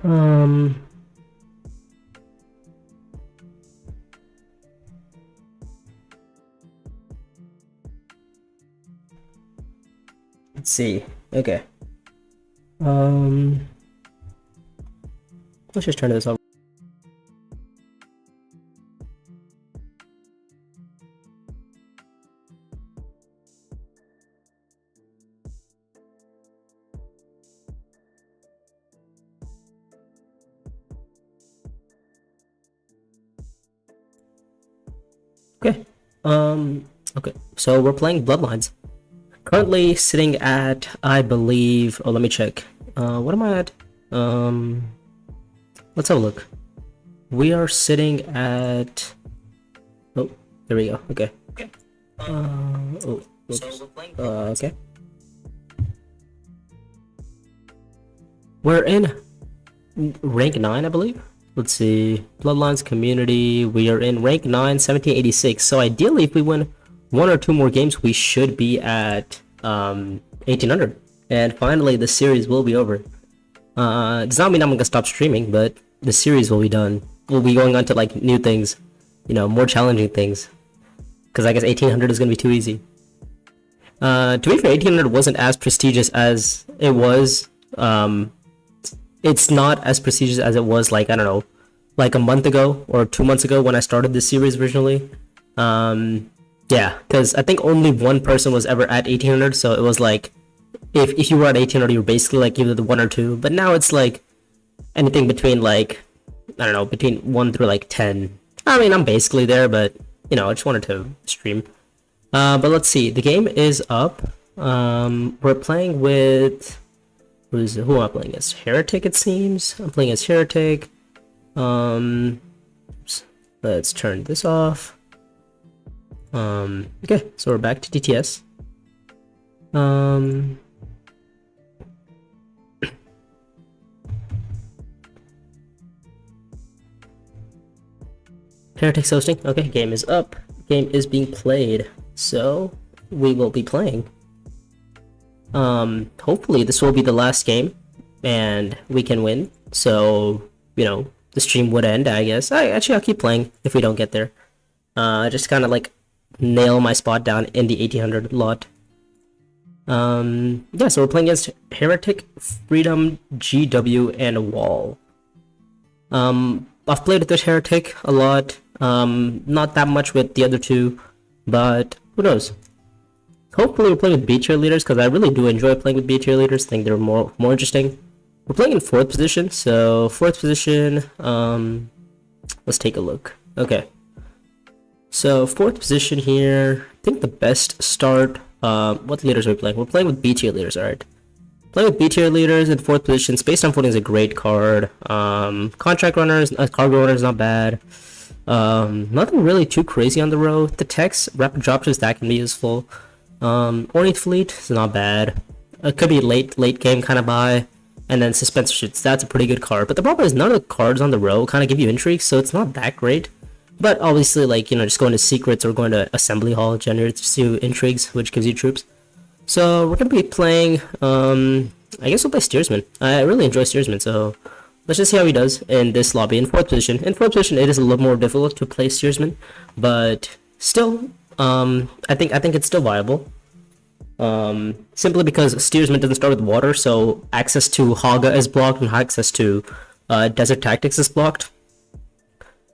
Um, let's see. Okay. Let's just turn this off. Okay. Okay. So we're playing Bloodlines. Currently sitting at, I believe. Oh, let me check. What am I at? Let's have a look. We are sitting at. Oh, there we go. Okay. Okay. Oh, oops. So we're playing Okay. We're in rank 9, I believe. Let's see. Bloodlines community. We are in rank 9, 1786. So ideally, if we win one or two more games, we should be at 1800. And finally, the series will be over. Does not mean I'm gonna stop streaming, but the series will be done. We'll be going on to like new things, you know, more challenging things. Because I guess 1800 is gonna be too easy. To be fair, 1800 wasn't as prestigious as it was. It's not as prestigious as it was, like, I don't know, like a month ago or 2 months ago when I started this series originally. Yeah, because I think only one person was ever at 1800, so it was like, if you were at 1800, you were basically like either the one or two. But now it's like anything between like, I don't know, between 1 through like 10. I mean, I'm basically there, but you know, I just wanted to stream. But let's see, the game is up. We're playing with, who am I playing as? Heretic, it seems. I'm playing as Heretic. Oops. Let's turn this off. Okay, so we're back to DTS. Heretic's hosting. Okay, game is up. Game is being played. So we will be playing. Hopefully this will be the last game and we can win. So, you know, the stream would end, I guess. I'll keep playing if we don't get there. Just kind of like nail my spot down in the 1800 lot. Yeah, so we're playing against Heretic, Freedom, GW, and Wall. I've played with this Heretic a lot. Not that much with the other two, but who knows? Hopefully we're playing with B tier leaders, because I really do enjoy playing with B tier leaders. I think they're more interesting. We're playing in 4th position, so 4th position, let's take a look. Okay. So 4th position here, I think the best start, what leaders are we playing? We're playing with B tier leaders, alright. Playing with B tier leaders in 4th position. Space Time Floating is a great card. Contract Runners, Cargo Runners, not bad. Nothing really too crazy on the road. The text, Rapid Dropships, that can be useful. Ornate Fleet is not bad. It could be late game kind of buy. And then Suspensor Shoots, that's a pretty good card. But the problem is none of the cards on the row kind of give you intrigue, so it's not that great. But obviously, like, you know, just going to Secrets or going to Assembly Hall generates you intrigues, which gives you troops. So we're going to be playing, I guess we'll play Steersman. I really enjoy Steersman, so let's just see how he does in this lobby in 4th position. In 4th position, it is a little more difficult to play Steersman, but still, I think it's still viable. Simply because Steersman doesn't start with water, so access to Haga is blocked and access to Desert Tactics is blocked.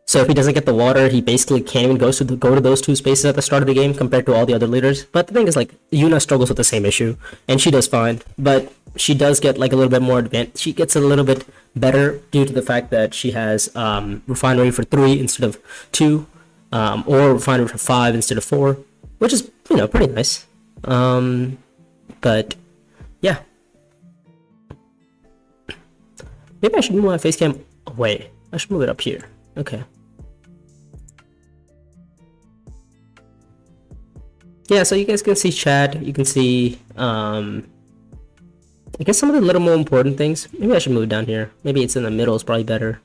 So if he doesn't get the water, he basically can't even go to those two spaces at the start of the game compared to all the other leaders. But the thing is, like, Yuna struggles with the same issue, and she does fine. But she does get like a little bit more advanced. She gets a little bit better due to the fact that she has Refinery for 3 instead of 2, or Refinery for 5 instead of 4, which is, you know, pretty nice. But yeah, maybe I should move my face cam away. I should move it up here. Okay. Yeah, so you guys can see chat. You can see, I guess some of the little more important things. Maybe I should move it down here. Maybe it's in the middle is probably better.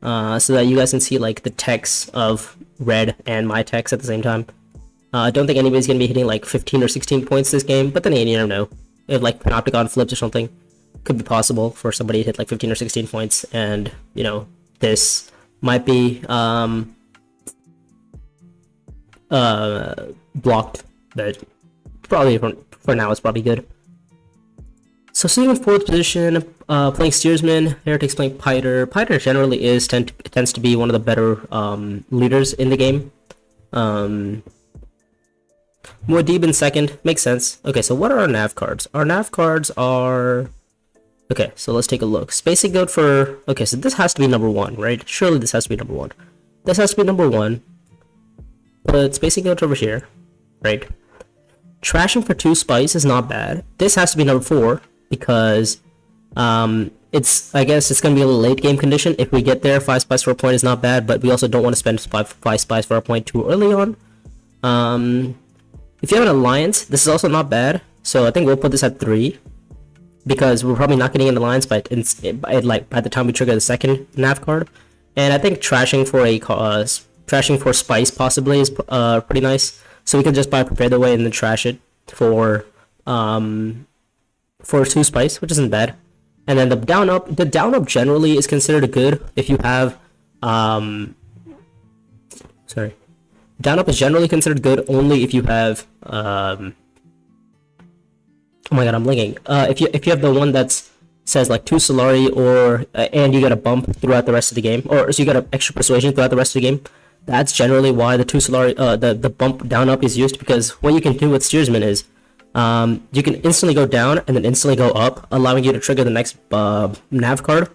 So that you guys can see like the text of red and my text at the same time. I don't think anybody's gonna be hitting like 15 or 16 points this game, but then you never know. If like Panopticon flips or something. could be possible for somebody to hit like 15 or 16 points, and you know, this might be blocked, but probably for now it's probably good. So sitting in 4th position, playing Steersman, Heretic's playing Piter. Piter generally tends to be one of the better leaders in the game. Muad'Dib in 2nd, makes sense. Okay, so what are our nav cards? Our nav cards are... Okay, so let's take a look. Spacing Goat for... Okay, so this has to be number 1, right? Surely this has to be number 1. This has to be number 1. But Spacing Goat over here, right? Trashing for 2 Spice is not bad. This has to be number 4, because I guess it's gonna be a late game condition. If we get there, 5 spice for a point is not bad, but we also don't want to spend 5 spice for a point too early on. If you have an alliance, this is also not bad, so I think we'll put this at 3, because we're probably not getting an alliance by the time we trigger the 2nd nav card. And I think trashing for spice possibly is pretty nice, so we can just buy Prepare the Way and then trash it for 2 spice, which isn't bad. And then the down up generally is considered good if you have down up is generally considered good only if you have oh my god, I'm blinking. If you have the one that's says like 2 Solari or and you get a bump throughout the rest of the game, or so you get an extra persuasion throughout the rest of the game. That's generally why the 2 Solari the bump down up is used, because what you can do with Steersman is you can instantly go down and then instantly go up, allowing you to trigger the next nav card.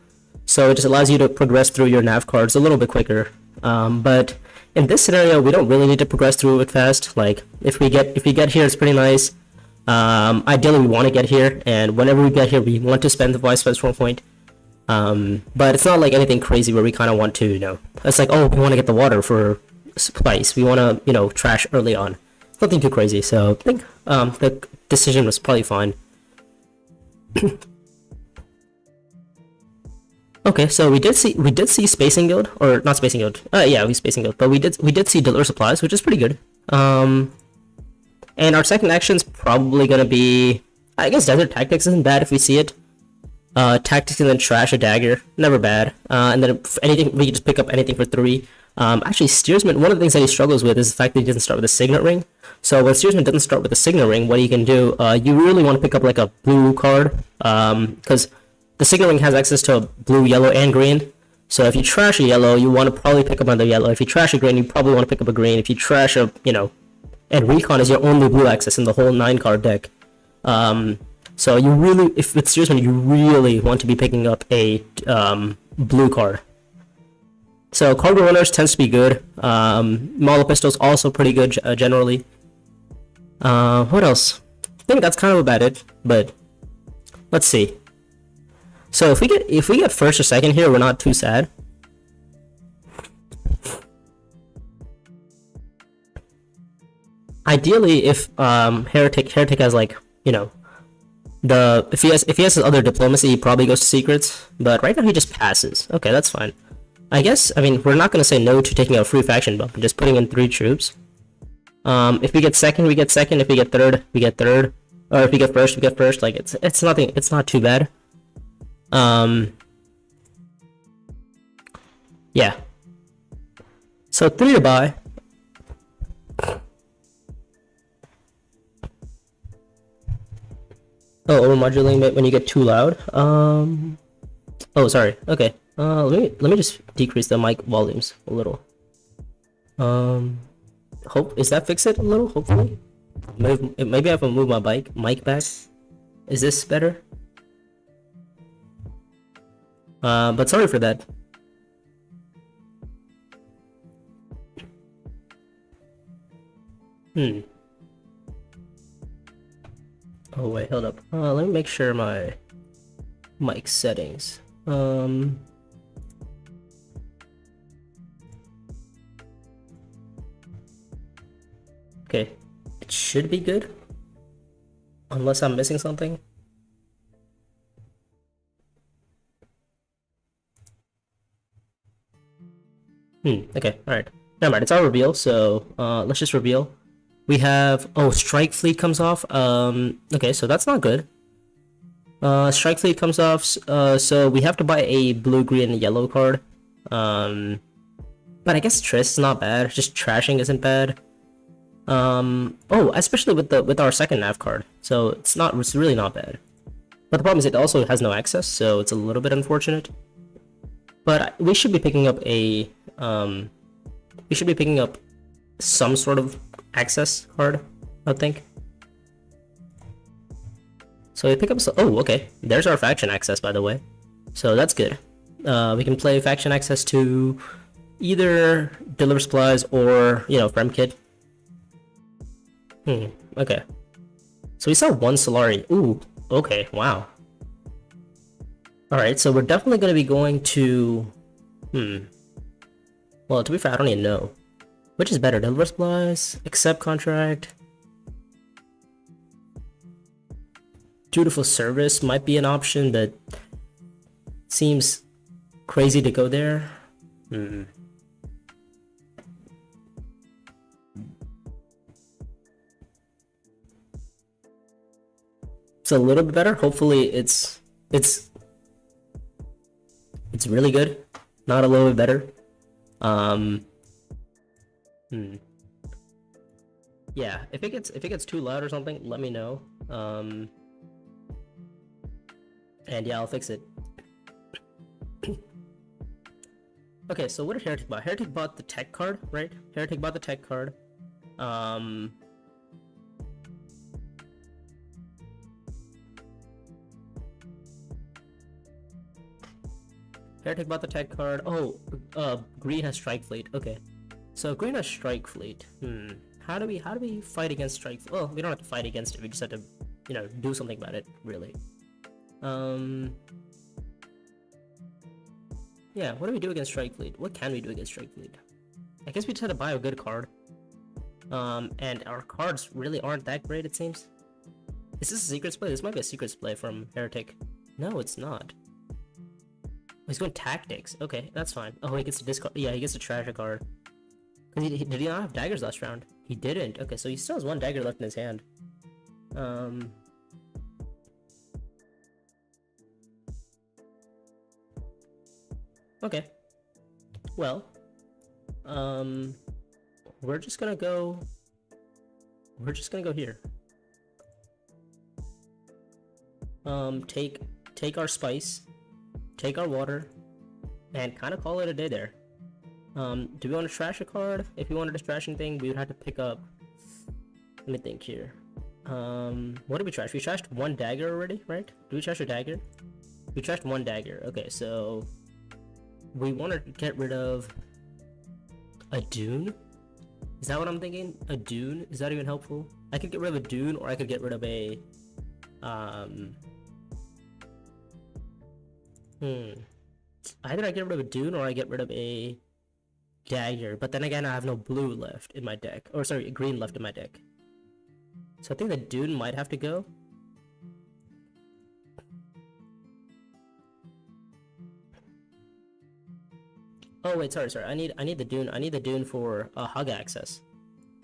So it just allows you to progress through your nav cards a little bit quicker. But in this scenario, we don't really need to progress through it fast. Like if we get here, it's pretty nice. Ideally, we want to get here, and whenever we get here, we want to spend the vice for point. But it's not like anything crazy where we kind of want to, you know. It's like, oh, we want to get the water for spice. We want to, you know, trash early on. Nothing too crazy, so I think the decision was probably fine. Okay, so we did see Spacing Guild, or not Spacing Guild. Yeah, we Spacing Guild, but we did see Deliver Supplies, which is pretty good. And our second action is probably gonna be, I guess, Desert Tactics isn't bad if we see it. Tactics and then trash a dagger, never bad. And then if anything, we can just pick up anything for 3. Actually, Steersman, one of the things that he struggles with is the fact that he doesn't start with a Signet Ring. So when Steersman doesn't start with a Signet Ring, what you can do, you really want to pick up like a blue card, because the Signet Ring has access to blue, yellow, and green. So if you trash a yellow, you want to probably pick up another yellow. If you trash a green, you probably want to pick up a green. If you trash a, you know, and Recon is your only blue access in the whole 9-card deck. So you really, if with Steersman, you really want to be picking up a blue card. So Cargo Runners tends to be good. Molo Pistols also pretty good generally. What else? I think that's kind of about it. But let's see. So if we get first or second here, we're not too sad. Ideally, if Heretic has, like, you know, if he has his other diplomacy, he probably goes to secrets. But right now he just passes. Okay, that's fine. I guess, I mean, we're not gonna say no to taking a free faction bump and just putting in 3 troops. If we get second, we get second. If we get third, we get third. Or if we get first, we get first. Like, it's nothing. It's not too bad. Yeah. So 3 to buy. Oh, overmodulating when you get too loud. Oh, sorry. Okay. Let me just decrease the mic volumes a little. Is that fix it a little? Hopefully. Maybe I have to move my mic back. Is this better? But sorry for that. Oh wait, hold up. Let me make sure my mic settings. Okay, it should be good, unless I'm missing something. Okay, alright. Never mind, it's our reveal, so let's just reveal. We have, oh, Strike Fleet comes off. Okay, so that's not good. Strike Fleet comes off, so we have to buy a blue, green, and yellow card. But I guess Triss is not bad. Just trashing isn't bad. Oh, especially with our second nav card. So it's really not bad. But the problem is it also has no access, so it's a little bit unfortunate. But we should be picking up some sort of access card, I think. So we pick up oh, okay. There's our faction access, by the way. So that's good. We can play faction access to either deliver supplies or, Frem Kit. Okay. So we saw one Solari. Ooh, okay, wow. Alright, so we're definitely going to be going to... Well, to be fair, I don't even know. Which is better, deliver supplies, accept contract? Dutiful service might be an option, but seems crazy to go there. It's a little bit better. Hopefully it's really good, not a little bit better. Yeah, if it gets too loud or something, let me know. And yeah, I'll fix it. Okay, so what did Heretic buy? Heretic bought the tech card, right? Heretic bought the tech card. Heretic bought the tech card. Oh, Green has Strike Fleet. Okay, so Green has Strike Fleet. How do we fight against Strike? Well, we don't have to fight against it. We just have to, do something about it, really. Yeah, what do we do against Strike Fleet? What can we do against Strike Fleet? I guess we just had to buy a good card. And our cards really aren't that great, it seems. Is this a secret play? This might be a secret play from Heretic. No, it's not. Oh, he's going tactics. Okay, that's fine. Oh, he gets to discard. Yeah, he gets to trash a card. Did he not have daggers last round? He didn't. Okay, so he still has one dagger left in his hand. Okay. Well, we're just gonna go here. Take our spice, take our water, and kind of call it a day there. Do we want to trash a card? If we wanted to trash anything, we would have to pick up... Let me think here. What did we trash? We trashed one dagger already, right? Did we trash a dagger? We trashed one dagger. Okay, so... we want to get rid of... a Dune? Is that what I'm thinking? A Dune? Is that even helpful? I could get rid of a Dune, or I could get rid of a... Either I get rid of a Dune, or I get rid of a... dagger, but then again I have no blue left in my deck, or sorry, green left in my deck. So I think the Dune might have to go. Oh wait, sorry, I need the Dune. I need the Dune for hug access.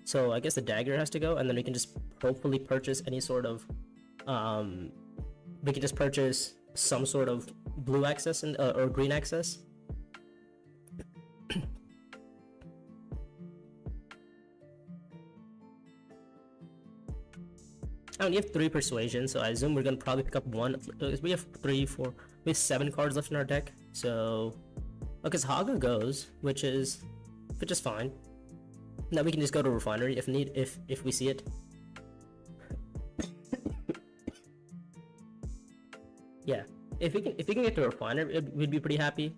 So I guess the dagger has to go, and then we can just hopefully purchase any sort of we can just purchase some sort of blue access and or green access. I only have 3 persuasion, so I assume we're gonna probably pick up one. We have 3, 4, we have 7 cards left in our deck. So, because Haga goes, which is fine. Now we can just go to Refinery if we see it. Yeah, if we can get to Refinery, we'd be pretty happy.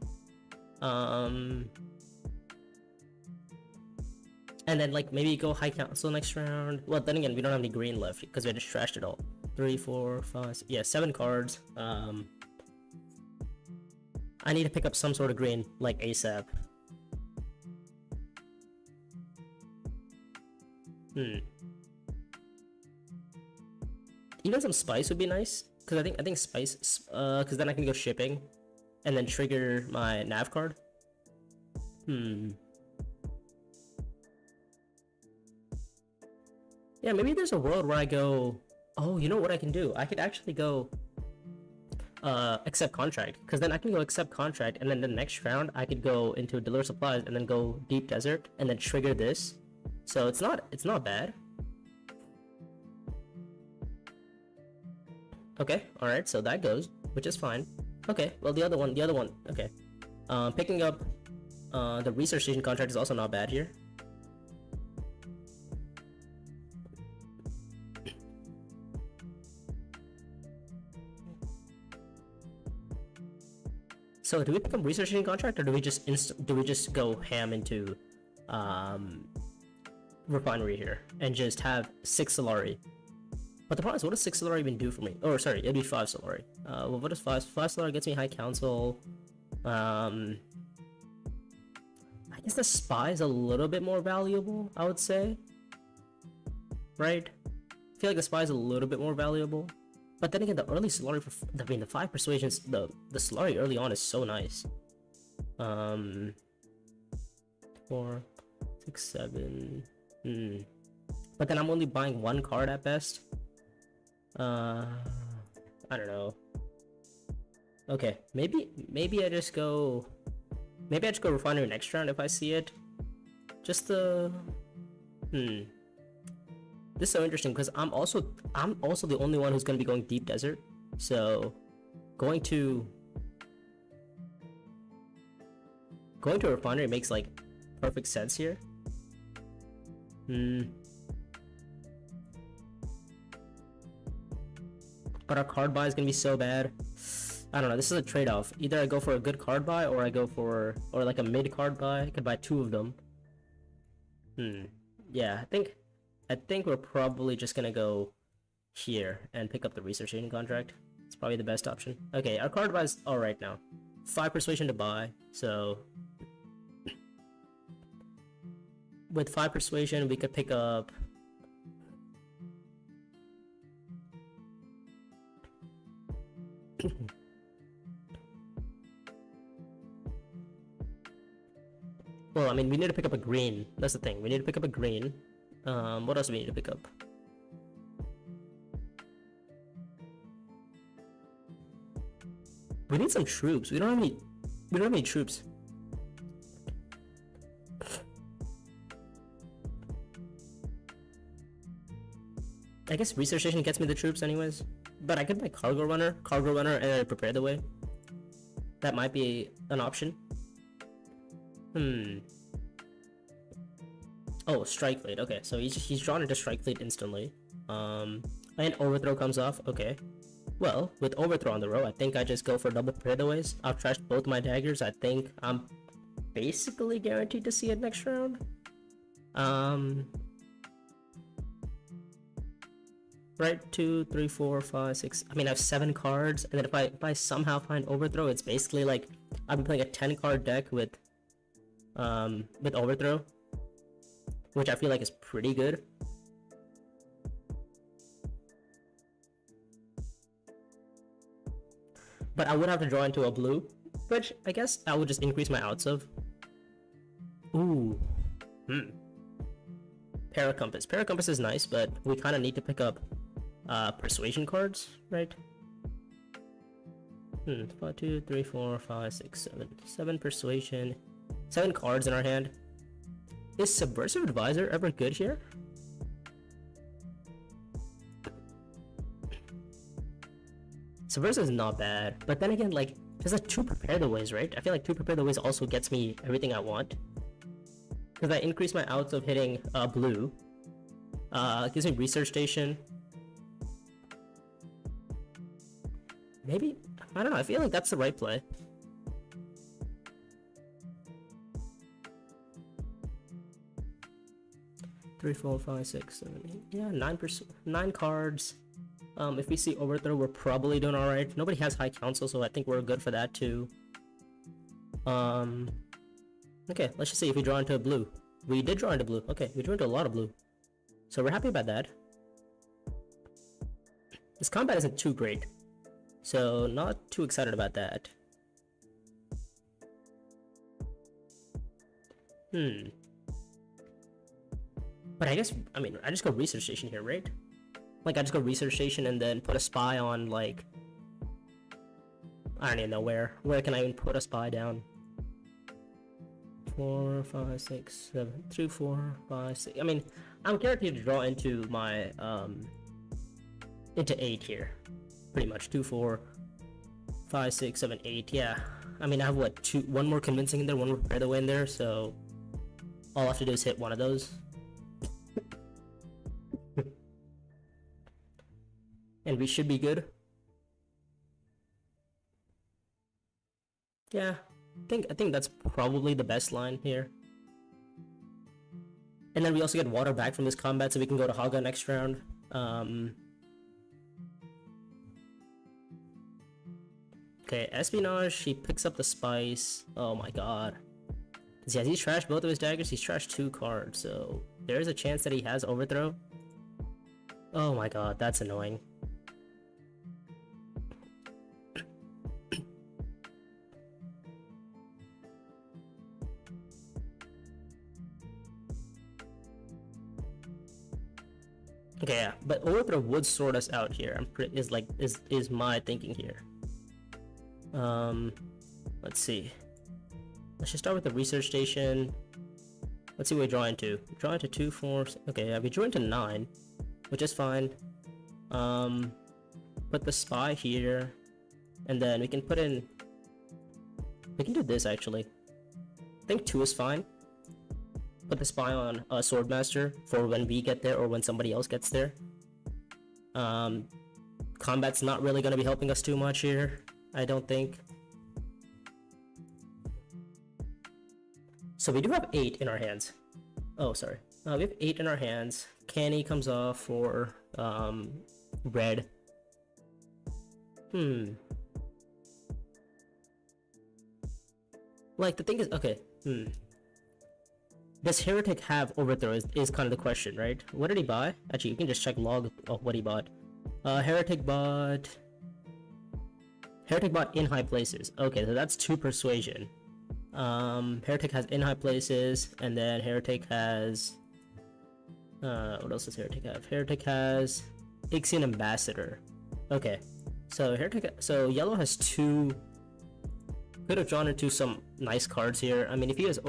And then like maybe go High Council next round. Well, then again, we don't have any green left because we just trashed it all. 3, 4, 5, yeah, 7 cards. I need to pick up some sort of green like ASAP. Even some spice would be nice, because I think spice, because then I can go shipping, and then trigger my nav card. Yeah, maybe there's a world where I go... Oh, you know what I can do? I could actually go... accept contract, because then I can go accept contract, and then the next round I could go into deliver supplies and then go deep desert and then trigger this. So it's not bad. Okay, all right, so that goes, which is fine. Okay, well the other one, okay. Picking up the research station contract is also not bad here. So do we pick up research station contract, or do we just go ham into refinery here and just have 6 Solari? But the problem is, what does 6 Solari even do for me? Oh, sorry, it'd be 5 Solari. Well, what does 5 Solari gets me? High Council. I guess the spy is a little bit more valuable, I would say. Right? I feel like the spy is a little bit more valuable. But then again, the early Solari, the 5 persuasions, the Solari early on is so nice. 4, 6, 7. But then I'm only buying 1 card at best. I don't know. Okay, maybe I just go refinery next round if I see it. Just the This is so interesting because I'm also the only one who's gonna be going deep desert. So going to a refinery makes like perfect sense here. But our card buy is gonna be so bad. I don't know, this is a trade-off. Either I go for a good card buy, or I go for like a mid card buy. I could buy 2 of them. Yeah, I think we're probably just gonna go here and pick up the research station contract. It's probably the best option. Okay, our card buy is alright now. 5 persuasion to buy, so with 5 persuasion we could pick up well, I mean, we need to pick up a green. That's the thing. We need to pick up a green. What else do we need to pick up? We need some troops. We don't have any troops. I guess research station gets me the troops anyways. But I could buy cargo runner, and then prepare the way. That might be an option. Oh, strike fleet. Okay, so he's drawn into strike fleet instantly. And overthrow comes off. Okay. Well, with overthrow on the row, I think I just go for double prepare the ways. I've trashed both my daggers. I think I'm basically guaranteed to see it next round. Right, 2, 3, 4, 5, 6. I mean, I have 7 cards, and then if I somehow find overthrow, it's basically like I've been playing a 10 card deck with overthrow, which I feel like is pretty good. But I would have to draw into a blue, which I guess I would just increase my outs of. Ooh. Paracompass. Paracompass is nice, but we kind of need to pick up persuasion cards, right? 5, 2, 3, 4, 5, 6, 7. 7 persuasion. 7 cards in our hand. Is Subversive Advisor ever good here? Subversive is not bad, but then again, like, there's like 2 prepare the ways, right? I feel like 2 prepare the ways also gets me everything I want. Because I increase my outs of hitting blue. Gives me research station. Maybe, I don't know, I feel like that's the right play. Three, 4, 5, 6, 7, 8. Yeah, 9 cards. If we see overthrow, we're probably doing alright. Nobody has high council, so I think we're good for that too. Okay, let's just see if we draw into a blue. We did draw into blue. Okay, we drew into a lot of blue. So we're happy about that. This combat isn't too great, so not too excited about that. But I guess, I mean, I just go research station here, right? Like, I just go research station and then put a spy on, like, I don't even know where. Where can I even put a spy down? 4, 5, 6, 7, 2, 4, 5, 6. I mean, I'm guaranteed to draw into my into 8 here, pretty much. 2, 4, 5, 6, 7, 8. Yeah. I mean, I have what, one more convincing in there, one more prepare the way in there. So all I have to do is hit one of those, and we should be good. Yeah. I think that's probably the best line here. And then we also get water back from this combat, so we can go to Haga next round. Okay, espionage. He picks up the spice. Oh my god. Yeah, he's trashed both of his daggers. He's trashed 2 cards, so there's a chance that he has overthrow. Oh my god, that's annoying. Okay, yeah, but overthrow would sort us out here. Is my thinking here. Let's see. Let's just start with the research station. Let's see what we draw into. Draw into 2, 4. Okay, yeah, we drew into 9, which is fine. Put the spy here, and then we can put in. We can do this actually. I think 2 is fine. Put the spy on Swordmaster for when we get there or when somebody else gets there. Combat's not really gonna be helping us too much here, I don't think. So we do have 8 in our hands. Oh, sorry. We have 8 in our hands. Canny comes off for red. Like, the thing is, okay. Does Heretic have overthrow is kind of the question, right? What did he buy? Actually, you can just check log of what he bought. Heretic bought in high places. Okay, so that's 2 persuasion. Heretic has in high places, and then Heretic has what else does Heretic have? Heretic has Ixian Ambassador. Okay, so yellow has 2. Could have drawn into some nice cards here. I mean, if he has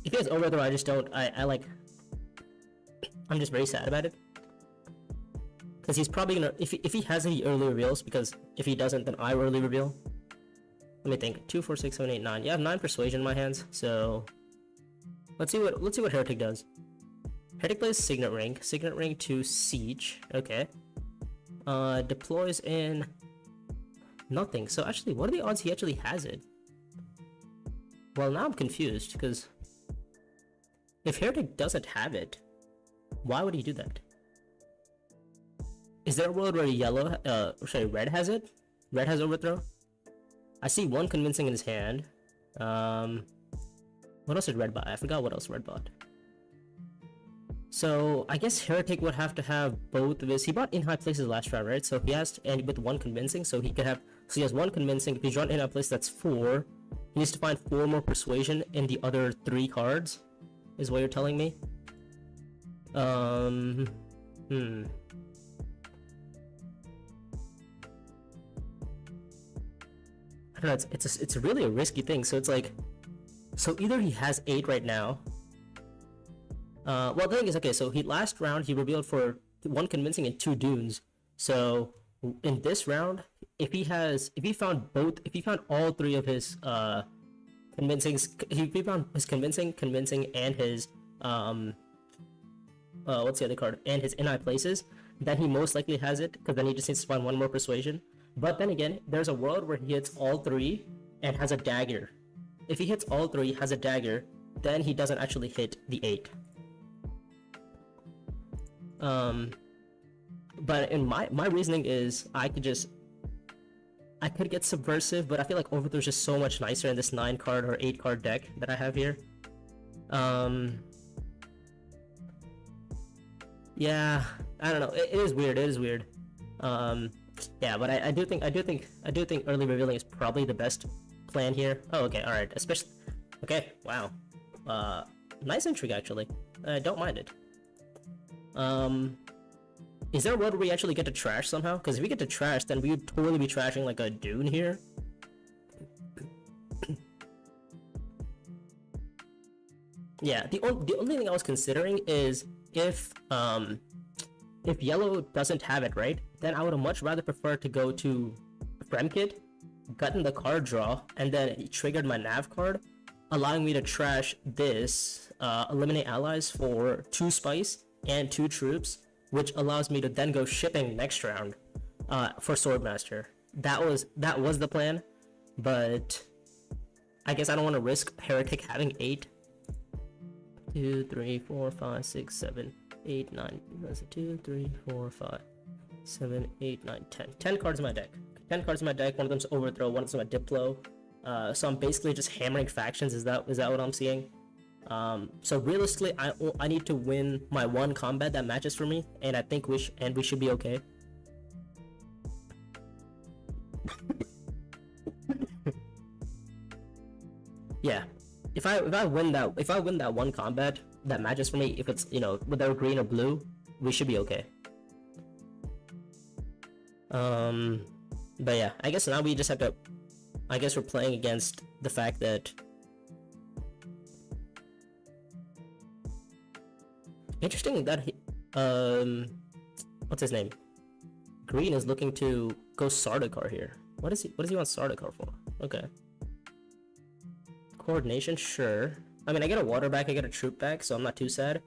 if he has overthrow, I just don't. I'm just very sad about it. Because he's probably gonna. If he has any early reveals, because if he doesn't, then I early reveal. Let me think. 2, 4, 6, 7, 8, 9. Yeah, I have 9 persuasion in my hands. So let's see what Heretic does. Heretic plays Signet Ring. Signet Ring to Siege. Okay. Deploys in nothing. So actually, what are the odds he actually has it? Well, now I'm confused because if Heretic doesn't have it, why would he do that? Is there a world where red has it? Red has overthrow? I see 1 convincing in his hand. What else did red buy? I forgot what else red bought. So I guess Heretic would have to have both of his. He bought in high places last round, right? So he has to, and with 1 convincing, so he could have. So he has 1 convincing. If he's drawn in high place, that's 4. He needs to find 4 more persuasion in the other 3 cards, is what you're telling me. I don't know. It's really a risky thing. So it's like, so either he has 8 right now. Well, the thing is, okay, so last round he revealed for 1 convincing and 2 dunes. So in this round, if he found all 3 of his convincings, if he found his convincing, and his what's the other card, and his in high places, then he most likely has it, because then he just needs to find 1 more persuasion. But then again, there's a world where he hits all 3 and has a dagger. If he hits all 3, has a dagger, then he doesn't actually hit the 8. But in my reasoning is I could get subversive, but I feel like overthrow is just so much nicer in this 9 card or 8 card deck that I have here. Yeah, I don't know. It is weird. Yeah, but I do think early revealing is probably the best plan here. Oh, okay, all right. Especially, okay, wow. Nice intrigue actually. I don't mind it. Is there a world where we actually get to trash somehow? Because if we get to trash, then we would totally be trashing like a Dune here. Yeah, the only thing I was considering is if yellow doesn't have it, right? Then I would much rather prefer to go to Fremkit, gotten the card draw, and then it triggered my nav card, allowing me to trash this, eliminate allies for 2 spice and 2 troops, which allows me to then go shipping next round for Swordmaster. That was the plan, but I guess I don't want to risk Heretic having 8. 2, 3, 4, 5, 6, 7, 8, 9. That's a 2, 3, 4, 5, 7, 8, 9, 10. 10 cards in my deck. 10 cards in my deck. One of them's Overthrow. One of them's my Diplo. So I'm basically just hammering factions. Is that what I'm seeing? So realistically, I need to win my 1 combat that matches for me, and I think we should be okay. Yeah. If I win that 1 combat that matches for me, if it's, you know, whether green or blue, we should be okay. But yeah, I guess now we just have to, I guess we're playing against the fact that interesting that what's his name? Green is looking to go Sardaukar here. What does he want Sardaukar for? Okay. Coordination, sure. I mean, I get a water back, I get a troop back, so I'm not too sad.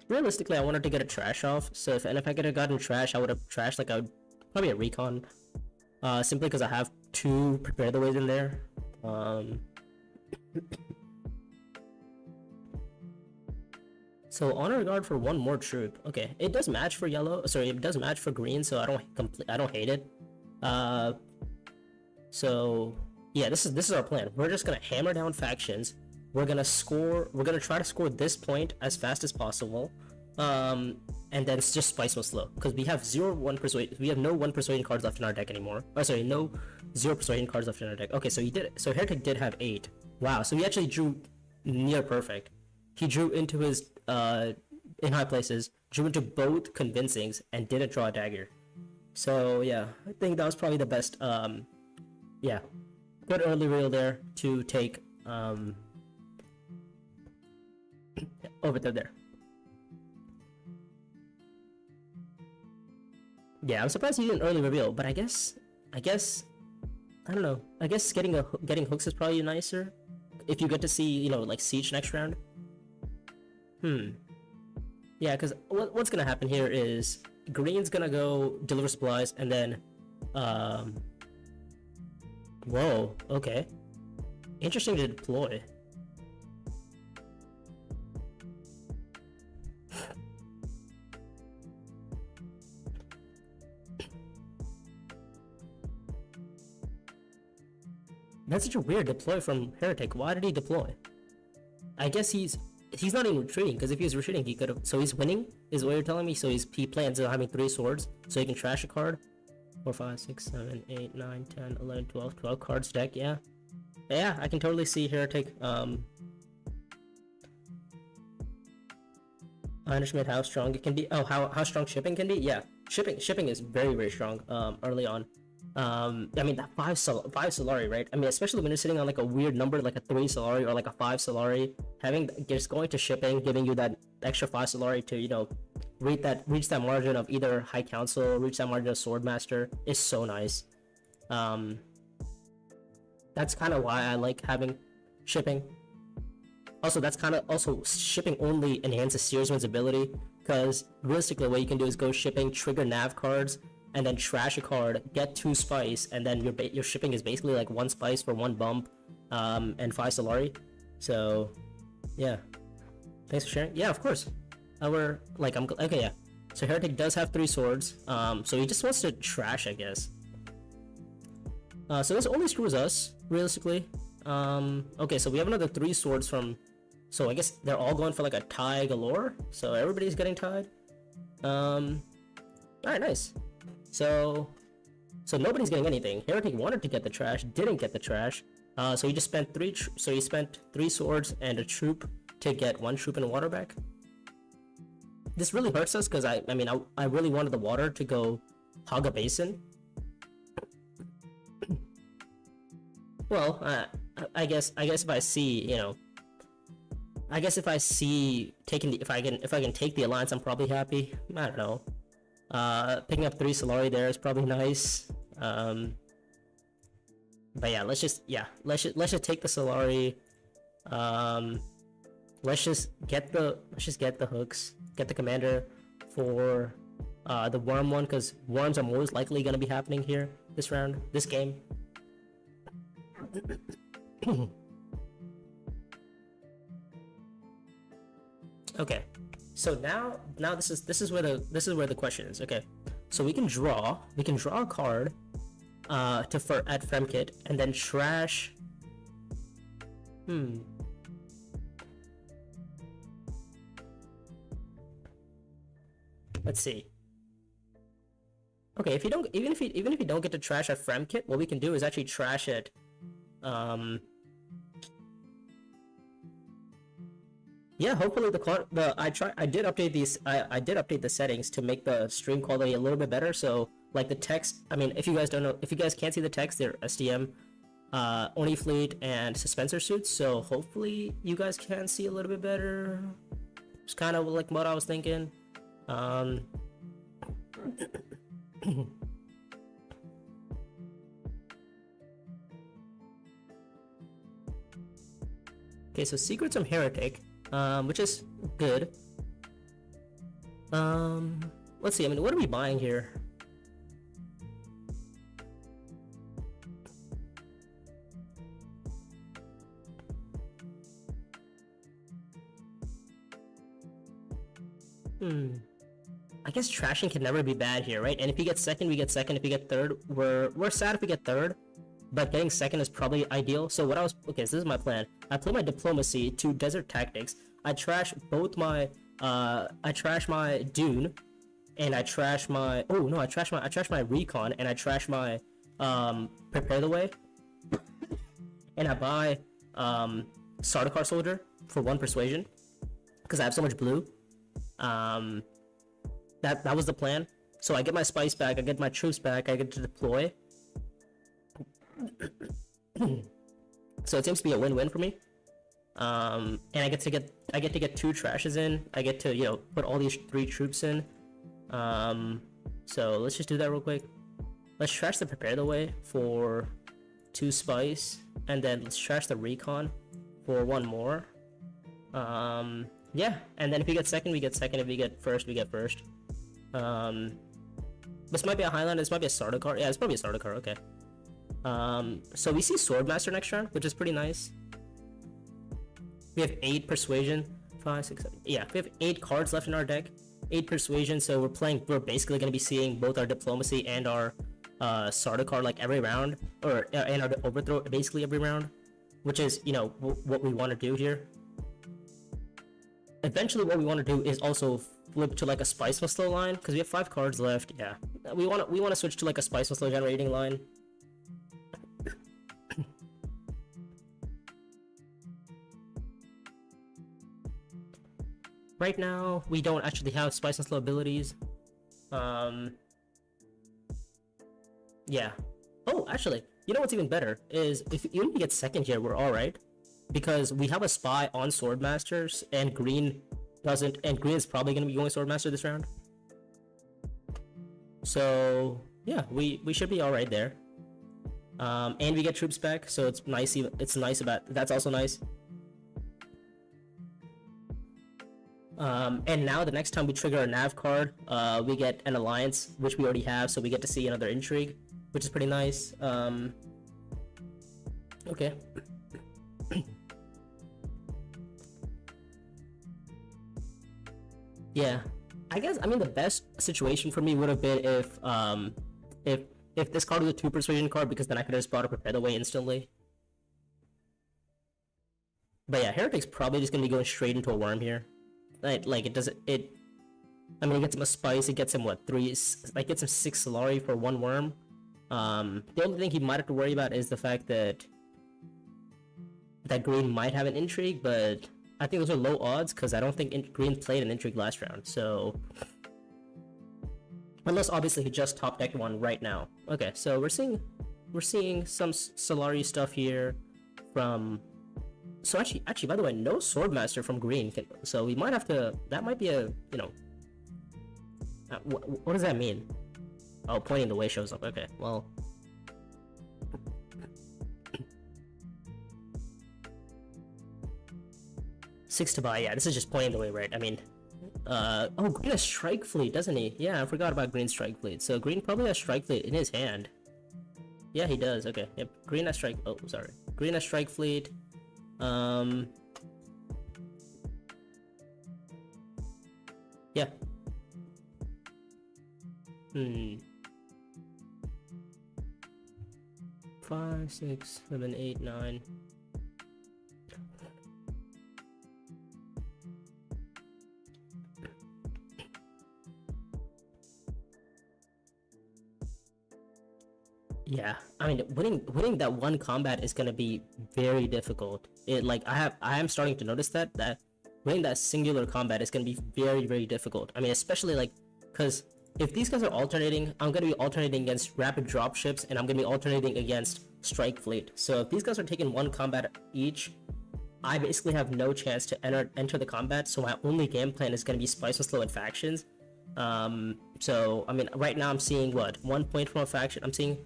Realistically, I wanted to get a trash off, so if I could have gotten trash, I would have trashed like probably a recon. Simply because I have 2 prepare the ways in there. So honor guard for 1 more troop. Okay, it does match for yellow. Sorry, it does match for green, so I don't hate it. So yeah, this is our plan. We're just gonna hammer down factions. We're gonna try to score this point as fast as possible. And then it's just spice most slow because we have no 1 persuasion cards left in our deck anymore. Oh, sorry, no 0 persuasion cards left in our deck. Okay, so so Heretic did have 8. Wow, so he actually drew near perfect. He drew into his in high places, drew into both convincings, and didn't draw a dagger. So yeah, I think that was probably the best. Yeah, good early reel there to take over there. Yeah, I'm surprised he didn't early reveal, but I guess I don't know. I guess getting hooks is probably nicer if you get to see, you know, like siege next round. Yeah, because what's gonna happen here is green's gonna go deliver supplies, and then whoa, okay, interesting to deploy. That's such a weird deploy from Heretic. Why did he deploy? I guess he's not even retreating, because if he was retreating, he could have. So he's winning, is what you're telling me? So he plans on having 3 swords, so he can trash a card. 4, 5, 6, 7, 8, 9, 10, 11, 12 cards deck, yeah. Yeah, I can totally see Heretic. I understand how strong it can be. Oh, how strong shipping can be? Yeah, shipping is very, very strong early on. I mean, that 5 Solari, right? I mean, especially when you're sitting on like a weird number, like a 3 Solari or like a 5 Solari, just going to shipping, giving you that extra 5 Solari to, you know, reach that margin of either High Council, reach that margin of Swordmaster is so nice. That's kind of why I like having shipping. Also, shipping only enhances Steersman's ability, because realistically what you can do is go shipping, trigger nav cards, and then trash a card, get 2 spice, and then your shipping is basically like 1 spice for 1 bump, and 5 Solari. So yeah, thanks for sharing. Yeah, of course. Okay, yeah. So Heretic does have 3 swords, so he just wants to trash, I guess. So this only screws us, realistically. Okay, so we have another 3 swords from, so I guess they're all going for like a tie galore, so everybody's getting tied. Alright, nice. So So nobody's getting anything. Heretic wanted to get the trash, didn't get the trash. So he just spent three swords and a troop to get one troop and a water back. This really hurts us because I really wanted the water to go hog a basin. Well, I guess if I see, you know, I guess if I see taking if I can take the alliance, I'm probably happy. I don't know. Picking up 3 Solari there is probably nice. But yeah, let's just take the Solari. Let's just get the hooks, get the commander for the worm one, because worms are most likely gonna be happening here this game. Okay, so now this is where the question is. Okay, so we can draw a card at Fremkit and then trash. Let's see. Okay, even if you don't get to trash at Fremkit, what we can do is actually trash it. Yeah, hopefully I did update the settings to make the stream quality a little bit better. So like the text, I mean, if you guys can't see the text, they're SDM, Oni Fleet and Suspensor suits. So hopefully you guys can see a little bit better. It's kind of like what I was thinking. Okay, so Secrets from Heretic, which is good. Let's see, I mean, what are we buying here? I guess trashing can never be bad here, right? And if you get second, we get second. If you get third, we're sad if we get third, but getting second is probably ideal. So so this is my plan. I play my diplomacy to desert tactics. I trash both my Dune, and I trash my I trash my recon, and I trash my prepare the way, and I buy Sardaukar soldier for 1 persuasion because I have so much blue. That was the plan. So I get my spice back, I get my troops back, I get to deploy. So it seems to be a win-win for me. And I get to get 2 trashes in. I get to, you know, put all these 3 troops in. So let's just do that real quick. Let's trash the prepare the way for 2 spice, and then let's trash the recon for 1 more. Yeah, and then if we get second, we get second. If we get first, we get first. This might be a Highlander, this might be a Sardaukar. Yeah, it's probably a Sardaukar, okay. So we see Swordmaster next round, which is pretty nice. We have 8 persuasion, 5, 6, 7. Yeah, we have 8 cards left in our deck. 8 persuasion, so we're basically going to be seeing both our diplomacy and our Sardaukar like every round, and our overthrow basically every round, which is, you know, what we want to do here. Eventually, what we want to do is also flip to like a Spice Muscle line, because we have 5 cards left. Yeah, we want to switch to like a Spice Muscle generating line. Right now, we don't actually have Spice Muscle abilities. Yeah. Oh, actually, you know what's even better is even if we get second here, we're all right. Because we have a spy on Swordmasters, and green doesn't, and green is probably going to be going Swordmaster this round. So yeah, we should be all right there. And we get troops back, so it's nice. That's also nice. And now the next time we trigger a nav card, we get an alliance, which we already have, so we get to see another intrigue, which is pretty nice. Okay. Yeah, I mean the best situation for me would have been if this card was a 2 persuasion card, because then I could have just brought a prepare the way instantly. But yeah, Heretic's probably just gonna be going straight into a worm here. Like it doesn't. I mean, it gets him a spice. It gets him what, 3? Like gets him 6 Solari for 1 worm. The only thing he might have to worry about is the fact that green might have an intrigue, but I think those are low odds because I don't think green played an intrigue last round. So unless obviously he just top decked one right now. Okay, so we're seeing some Solari stuff here from. So actually, by the way, no Swordmaster from green. So we might have to. That might be a what does that mean? Oh, pointing the way shows up. Okay, well. Six to buy, yeah, this is just pointing the way, right? I mean, oh, green has Strike Fleet, doesn't he? Yeah, I forgot about green Strike Fleet. So green probably has Strike Fleet in his hand. Yeah, he does. Okay, yep. Green has Strike. Oh, sorry. Green has Strike Fleet. Yeah. 5, 6, 7, 8, 9. Yeah, I mean, winning that one combat is gonna be very difficult. I am starting to notice that winning that singular combat is gonna be very, very difficult. I mean, especially because if these guys are alternating, I'm gonna be alternating against rapid dropships, and I'm gonna be alternating against Strike Fleet. So if these guys are taking one combat each, I basically have no chance to enter the combat. So my only game plan is gonna be Spice and Slow and factions. So I mean, right now I'm seeing what 1 point from a faction. I'm seeing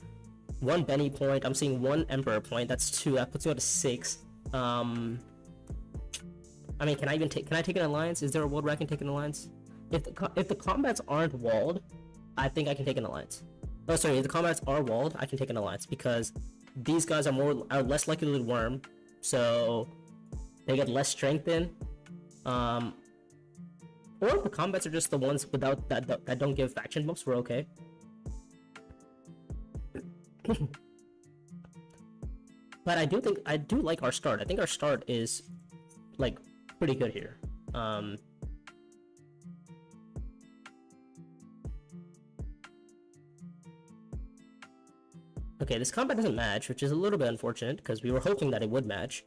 1 Benny point. I'm seeing 1 Emperor point. That's 2. That puts you at a 6. I mean, can I take an alliance? Is there a world where I can take an alliance? If the combats aren't walled, I think I can take an alliance. Oh, sorry. If the combats are walled, I can take an alliance because these guys are less likely to worm, so they get less strength in. Or if the combats are just the ones without that don't give faction bumps, we're okay. But I do like our start. I think our start is like pretty good here. Okay, this combat doesn't match, which is a little bit unfortunate because we were hoping that it would match.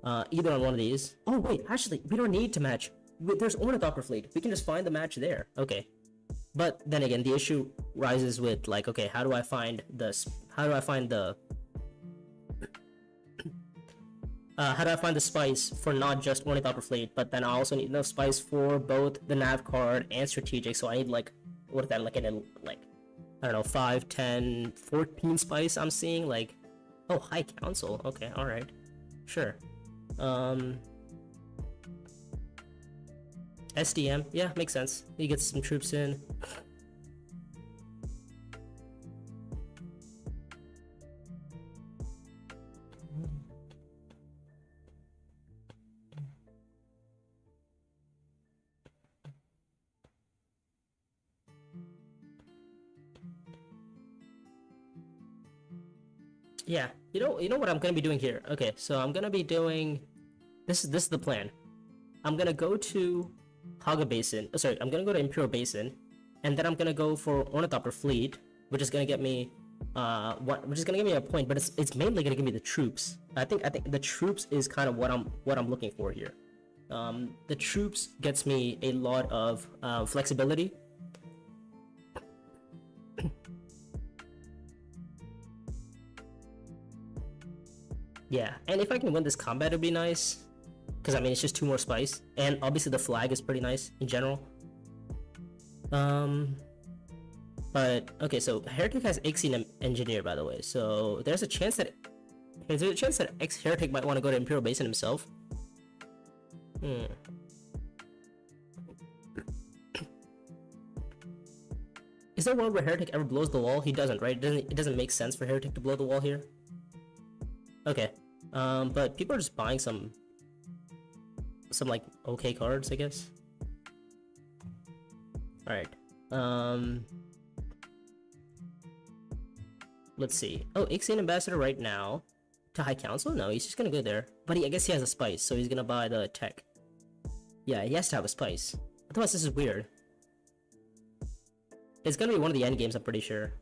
Either on one of these. Oh wait, actually, we don't need to match. There's Ornithopter Fleet. We can just find the match there. Okay. But then again, the issue rises with like, okay, how do I find the spice for not just Ornithopter Fleet, but then I also need enough spice for both the nav card and strategic. So I need like, what is that, like I don't know, 5, 10, 14 spice I'm seeing. Like, oh, High Council. Okay, alright. Sure. SDM, yeah, makes sense. He gets some troops in. Yeah, you know what I'm gonna be doing here. Okay, so I'm gonna be doing this is the plan. I'm gonna go to Haga Basin. Oh, sorry, I'm gonna go to Imperial Basin, and then I'm gonna go for Ornithopter Fleet, which is gonna get me which is gonna give me a point, but it's mainly gonna give me the troops. I think the troops is kind of what I'm looking for here. The troops gets me a lot of flexibility. Yeah, and if I can win this combat, it'd be nice. Because, I mean, it's just 2 more spice. And obviously the flag is pretty nice in general. But, okay, so Heretic has Ixian Engineer, by the way. So there's a chance that Heretic might want to go to Imperial Basin himself. Is there a world where Heretic ever blows the wall? He doesn't, right? It doesn't make sense for Heretic to blow the wall here. Okay, but people are just buying some like okay cards, I guess. All right. Let's see. Oh, Ixian Ambassador right now to High Council? No, he's just gonna go there. But I guess he has a spice, so he's gonna buy the tech. Yeah, he has to have a spice. Otherwise, this is weird. It's gonna be one of the end games, I'm pretty sure.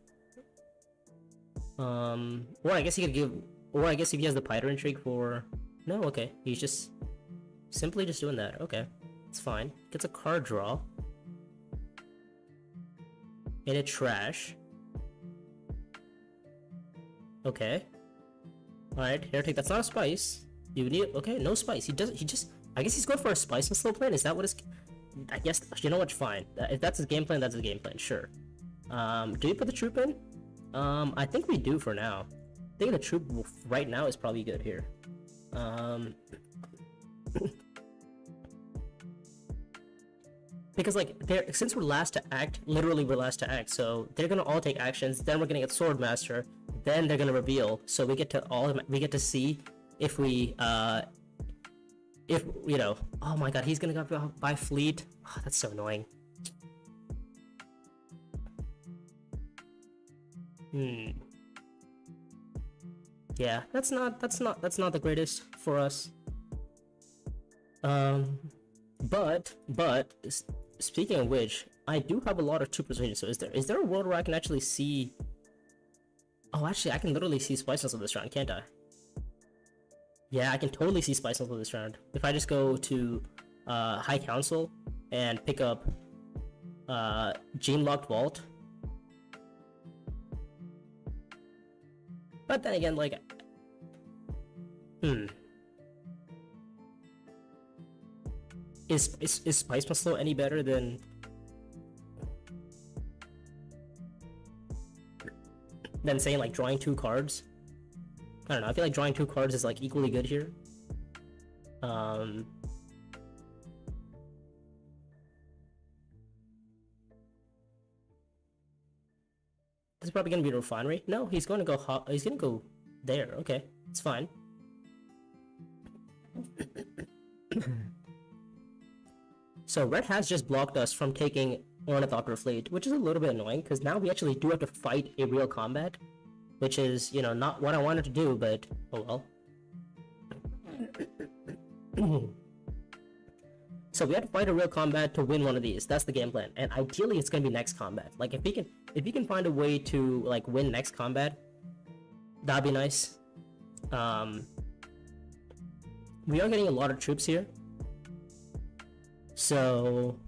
Or I guess he could give, or I guess if he has the Piter intrigue for, no, okay, he's just simply just doing that. Okay, it's fine. Gets a card draw. And a trash. Okay. Alright, here, take. That's not a spice. You need, okay, no spice. He just, I guess he's going for a spice and slow plan. Is that what his, I guess, you know what, fine. If that's his game plan, that's his game plan, sure. Do we put the troop in? I think we do for now. I think the troop right now is probably good here. Because like since we're last to act, literally we're last to act, so they're gonna all take actions. Then we're gonna get Swordmaster. Then they're gonna reveal. So we get to see if we if you know. Oh my god, he's gonna go by fleet. Oh, that's so annoying. Yeah, that's not the greatest for us. But speaking of which, I do have a lot of troop persuasion. So is there a world where I can actually see? Oh, actually, I can literally see Spice Nuzzle this round, can't I? Yeah, I can totally see Spice Nuzzle this round. If I just go to High Council and pick up Gene Locked Vault. But then again, like, Is Spice Muscle any better than saying like drawing 2 cards? I don't know, I feel like drawing 2 cards is like equally good here. This is probably gonna be a refinery. No, he's gonna go there. Okay, it's fine. So Red has just blocked us from taking Ornithopter Fleet, which is a little bit annoying, because now we actually do have to fight a real combat, which is, you know, not what I wanted to do, but oh well. So we have to fight a real combat to win one of these. That's the game plan, and ideally it's gonna be next combat. Like if he can find a way to like win next combat, that'd be nice. We are getting a lot of troops here. So,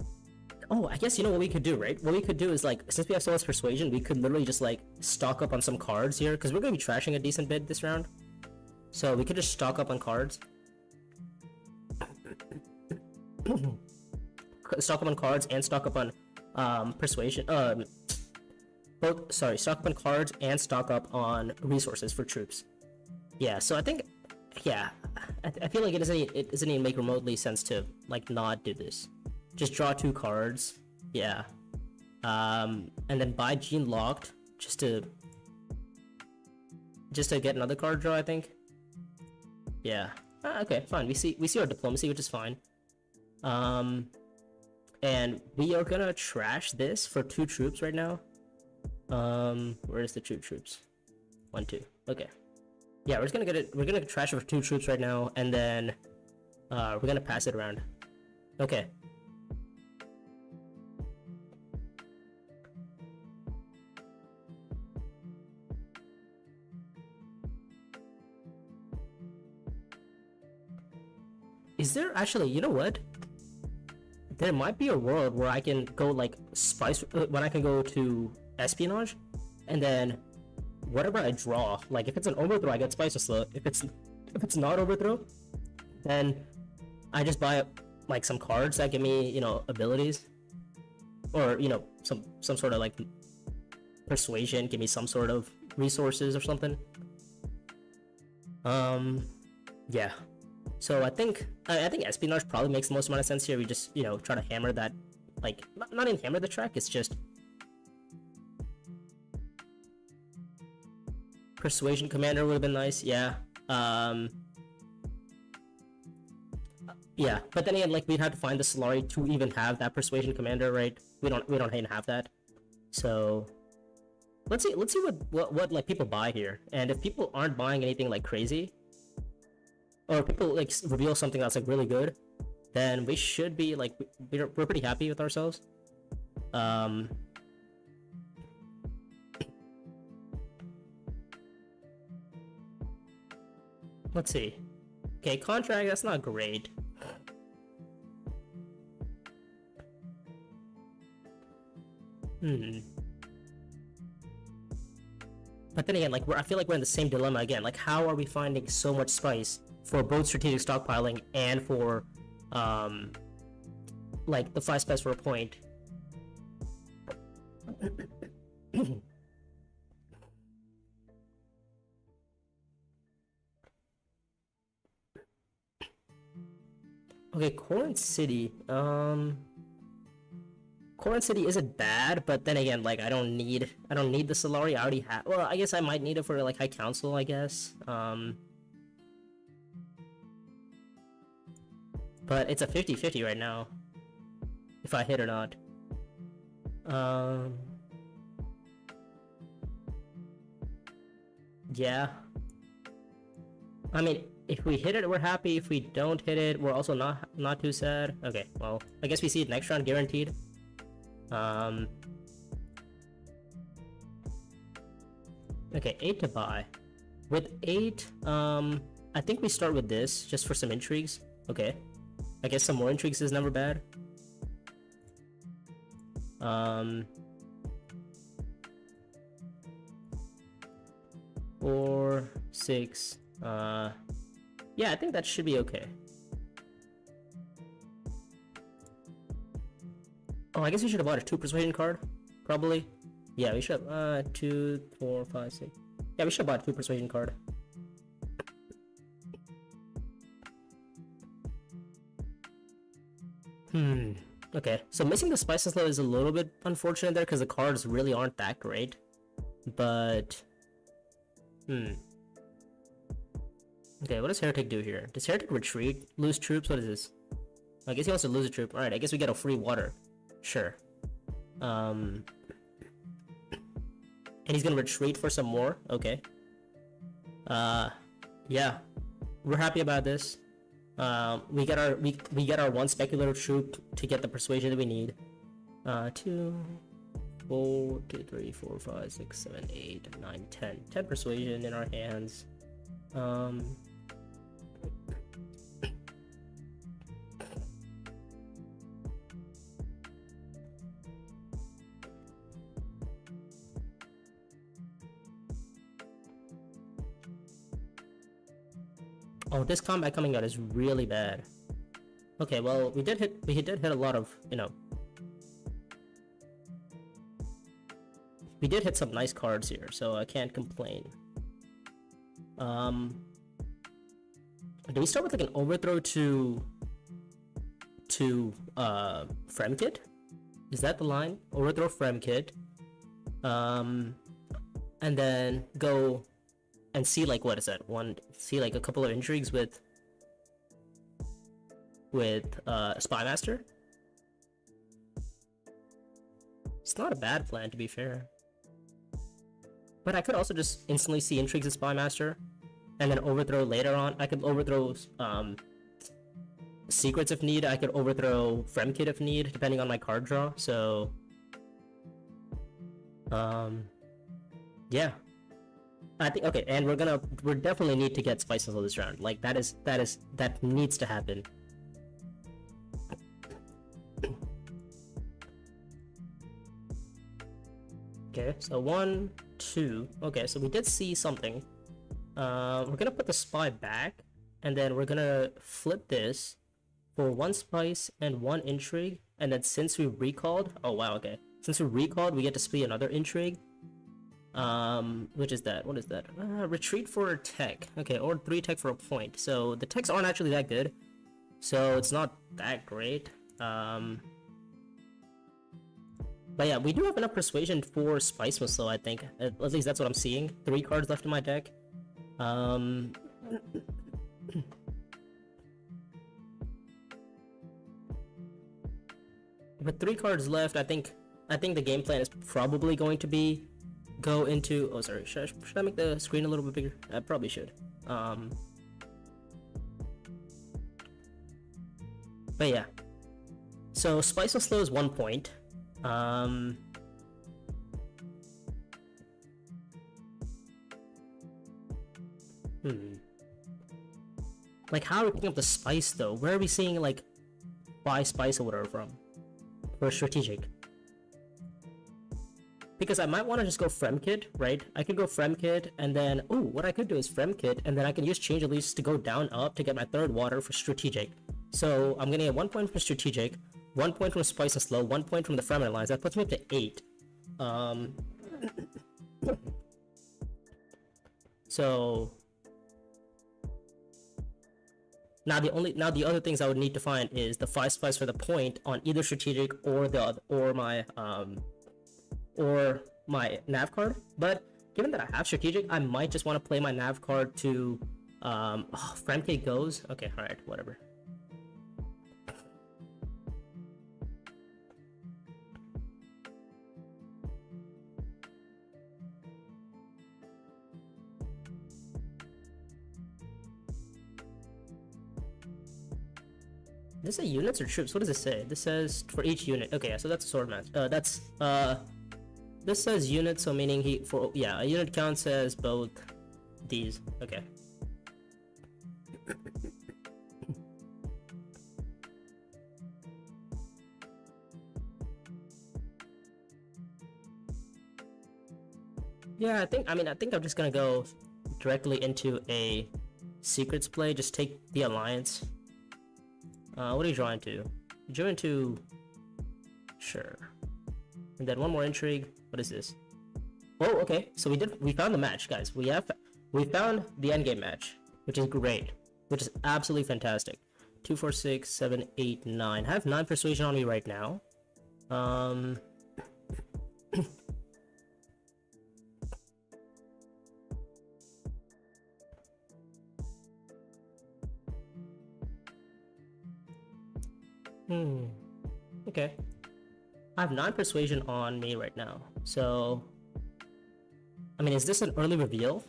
oh, I guess you know what we could do, right? What we could do is like, since we have so much persuasion, we could literally just like stock up on some cards here, because we're gonna be trashing a decent bit this round. So we could just stock up on cards. Stock up on cards and stock up on persuasion. Stock up on cards and stock up on resources for troops. Yeah, so I think, yeah, I feel like it doesn't even make remotely sense to like not do this. Just draw 2 cards, yeah, and then buy Gene Locked just to get another card draw. I think, yeah. Okay, fine. We see our diplomacy, which is fine. And we are gonna trash this for 2 troops right now. Where's the troops? 1, 2. Okay. Yeah, we're gonna trash it for 2 troops right now, and then we're gonna pass it around. Okay. Is there actually, you know what? There might be a world where I can go like spice, when I can go to espionage, and then whatever I draw, like if it's an overthrow, I get spice or slow. If it's not overthrow, then I just buy like some cards that give me, you know, abilities, or you know, some sort of like persuasion, give me some sort of resources or something. Yeah. So I think espionage probably makes the most amount of sense here. We just, you know, try to hammer that, like not even hammer the track. It's just persuasion commander would have been nice. Yeah. Yeah, but then again, like we'd have to find the Solari to even have that persuasion commander, right? We don't even have that. So let's see what like people buy here, and if people aren't buying anything like crazy, or people like reveal something that's like really good, then we should be like, we're pretty happy with ourselves. Let's see. Okay, contract, that's not great. But then again, like I feel like we're in the same dilemma again. Like, how are we finding so much spice for both strategic stockpiling and for, like the 5 spice for a point? Okay, Corinth City. Corinth City isn't bad, but then again, like I don't need the Solari. I already have. Well, I guess I might need it for like High Council. I guess. But it's a 50-50 right now. If I hit or not. Yeah. I mean, if we hit it, we're happy. If we don't hit it, we're also not too sad. Okay, well, I guess we see it next round, guaranteed. Okay, 8 to buy. With 8, I think we start with this, just for some intrigues. Okay. I guess some more intrigues is never bad. 4, 6, yeah, I think that should be okay. Oh, I guess we should have bought a 2 persuasion card, probably. Yeah, we should have, 2, 4, 5, 6. Yeah, we should have bought a 2 persuasion card. Okay, so missing the spice slow is a little bit unfortunate there because the cards really aren't that great. But, okay, what does Heretic do here? Does Heretic retreat? Lose troops? What is this? I guess he wants to lose a troop. Alright, I guess we get a free water. Sure. And he's gonna retreat for some more? Okay. Yeah. We're happy about this. We get our 1 speculative troop to get the persuasion that we need. 2, 4, 2, 3, 4, 5, 6, 7, 8, 9, 10. 10 persuasion in our hands. Oh, this combat coming out is really bad. Okay, well, we did hit a lot of, you know. We did hit some nice cards here, so I can't complain. Do we start with like an overthrow to Fremkit? Is that the line? Overthrow Fremkit. And then go and see like, what is that? See like a couple of intrigues with Spymaster. It's not a bad plan, to be fair. But I could also just instantly see intrigues with Spymaster and then overthrow later on. I could overthrow secrets if need. I could overthrow Fremkit if need, depending on my card draw. So yeah. I think, okay, and we're definitely need to get Spices this round. Like that needs to happen. Okay, so 1, 2. Okay, so we did see something. We're gonna put the spy back, and then we're gonna flip this for 1 spice and 1 intrigue, and then since we recalled, oh wow, okay. Since we recalled, we get to split another intrigue. Which is that? What is that? Retreat for tech. Okay, or 3 tech for a point. So the techs aren't actually that good. So it's not that great. But yeah, we do have enough persuasion for Spice Muscle, I think. At least that's what I'm seeing. 3 cards left in my deck. With 3 cards left, I think the game plan is probably going to be go into, oh sorry, should I make the screen a little bit bigger? I probably should. But yeah, so Spice Slow is 1 point. Like, how are we picking up the spice though? Where are we seeing like 5 spice or whatever from? For strategic. Because I might want to just go Fremkit, right? I could go Fremkit and then, oh, what I could do is Fremkit and then I can use change release to go down up to get my 3rd water for strategic. So I'm gonna get 1 point from strategic, 1 point from spice and slow, 1 point from the Fremen lines. That puts me up to 8. So now the other things I would need to find is the 5 spice for the point on either strategic or my nav card. But given that I have strategic, I might just want to play my nav card to Fremke goes. Okay, alright, whatever. This is units or troops? What does it say? This says for each unit. Okay, so that's a sword match. This says units, so meaning a unit counts as both these. Okay. Yeah, I think I'm just gonna go directly into a secrets play. Just take the alliance. What are you drawing to? You drew into... Sure. And then one more intrigue. What is this? Oh, okay. So we found the match, guys. We found the endgame match, which is great. Which is absolutely fantastic. 2, 4, 6, 7, 8, 9. I have 9 persuasion on me right now. Okay. I have 9 persuasion on me right now. So, I mean, is this an early reveal?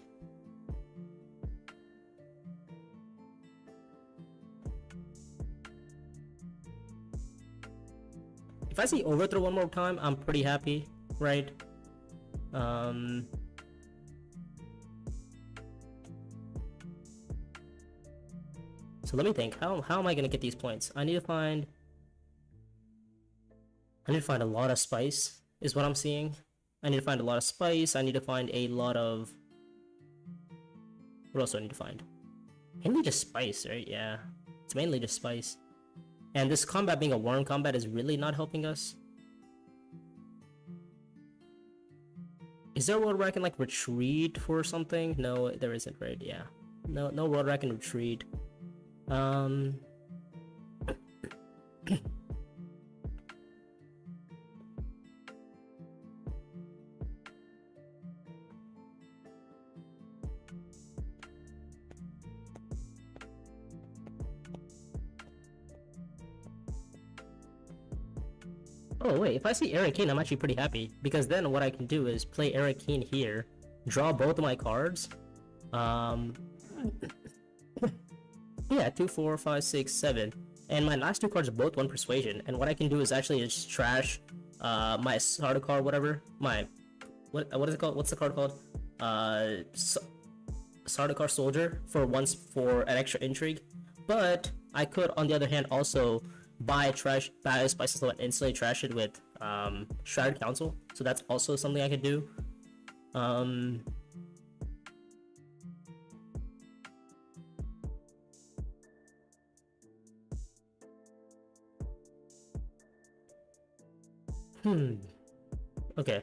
If I see overthrow one more time, I'm pretty happy, right? So let me think. How am I gonna get these points? I need to find a lot of spice, is what I'm seeing. I need to find a lot of spice. I need to find a lot of... What else do I need to find? Mainly just spice, right? Yeah. It's mainly just spice. And this combat being a worm combat is really not helping us. Is there a world where I can, like, retreat for something? No, there isn't, right? Yeah. No world where I can retreat. Oh wait, if I see Eric Keen, I'm actually pretty happy, because then what I can do is play Eric Keen here, draw both of my cards. Yeah, 2, 4, 5, 6, 7, and my last 2 cards are both 1 persuasion. And what I can do is actually just trash my Sardaukar, whatever. My what is it called? What's the card called? Sardaukar Soldier for an extra intrigue. But I could, on the other hand, also buy Spice Slow and instantly trash it with Shrouded Council. So that's also something I could do. Okay.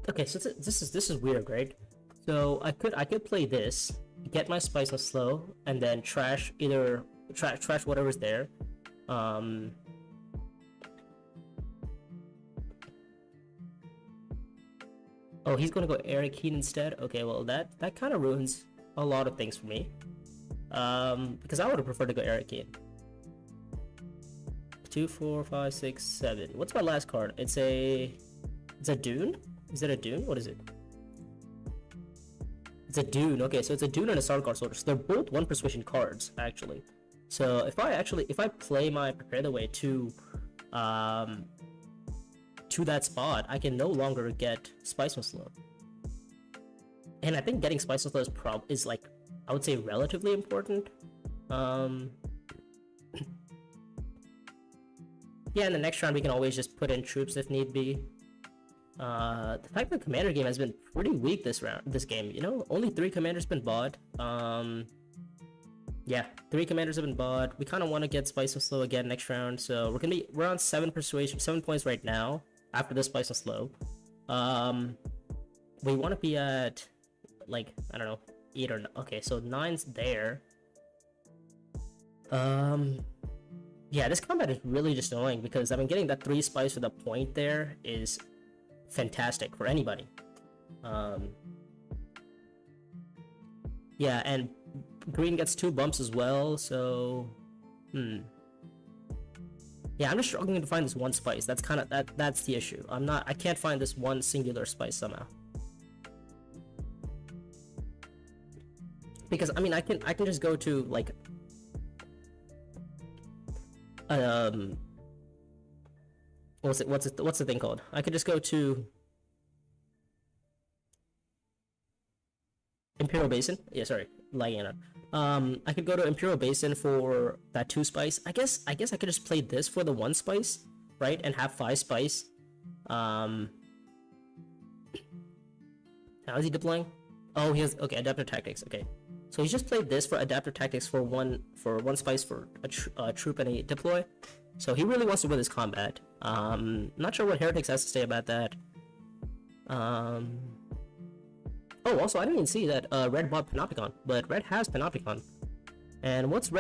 Okay, so this is weird, right? So I could play this, get my spice on slow, and then trash whatever's there. Oh, he's gonna go Eric Heat instead. Okay, well that kind of ruins a lot of things for me. Because I would have preferred to go Eric Heat. 2, 4, 5, 6, 7. What's my last card? It's a Dune? Is that a Dune? What is it? It's a Dune. Okay, so it's a Dune and a Sardaukar Soldier. So they're both 1 persuasion cards, actually. So if I play my Prepare the Way to that spot, I can no longer get Spice Slow. And I think getting Spice Flow is like, I would say, relatively important. Yeah, in the next round we can always just put in troops if need be. The fact that the commander game has been pretty weak this game, you know, only 3 commanders been bought. Yeah, 3 commanders have been bought. We kind of want to get Spice and Slow again next round, so we're on 7 persuasion, 7 points right now after this Spice and Slow. We want to be at like, I don't know, 8 or okay, so 9's there. Yeah, this combat is really just annoying because I've been getting that 3 spice with a point there is fantastic for anybody. Yeah, and green gets 2 bumps as well, so yeah, I'm just struggling to find this one spice. That's kind of that's the issue. I can't find this one singular spice somehow. Because I mean, I can just go to like what's the thing called? I could just go to Imperial Basin. Yeah, sorry, lagging out. I could go to Imperial Basin for that 2 spice. I guess I could just play this for the 1 spice, right, and have 5 spice. How is he deploying? Oh, he has, okay, adaptive tactics. Okay, so he's just played this for adaptive tactics for one spice for a troop and a deploy. So he really wants to win this combat. Not sure what Heretics has to say about that. Oh, also, I didn't even see that Red bought Panopticon, but Red has Panopticon. And what is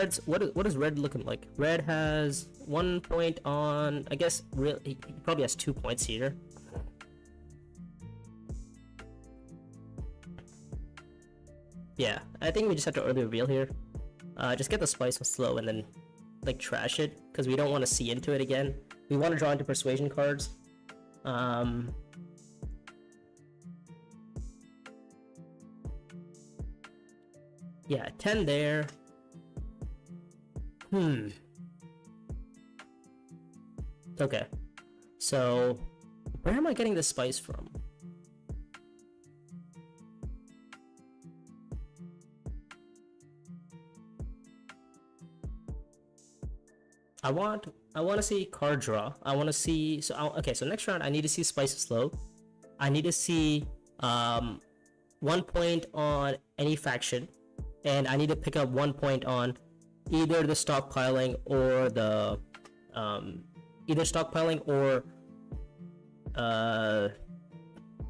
Red looking like? Red has 1 point on, I guess, he probably has 2 points here. Yeah, I think we just have to early reveal here. Just get the spice with slow and then like trash it, because we don't want to see into it again. We want to draw into persuasion cards. Yeah, 10 there. Okay. So, where am I getting this spice from? I want to see card draw. I want to see, okay, so next round I need to see spice slow. I need to see 1 point on any faction, and I need to pick up 1 point on either the stockpiling or the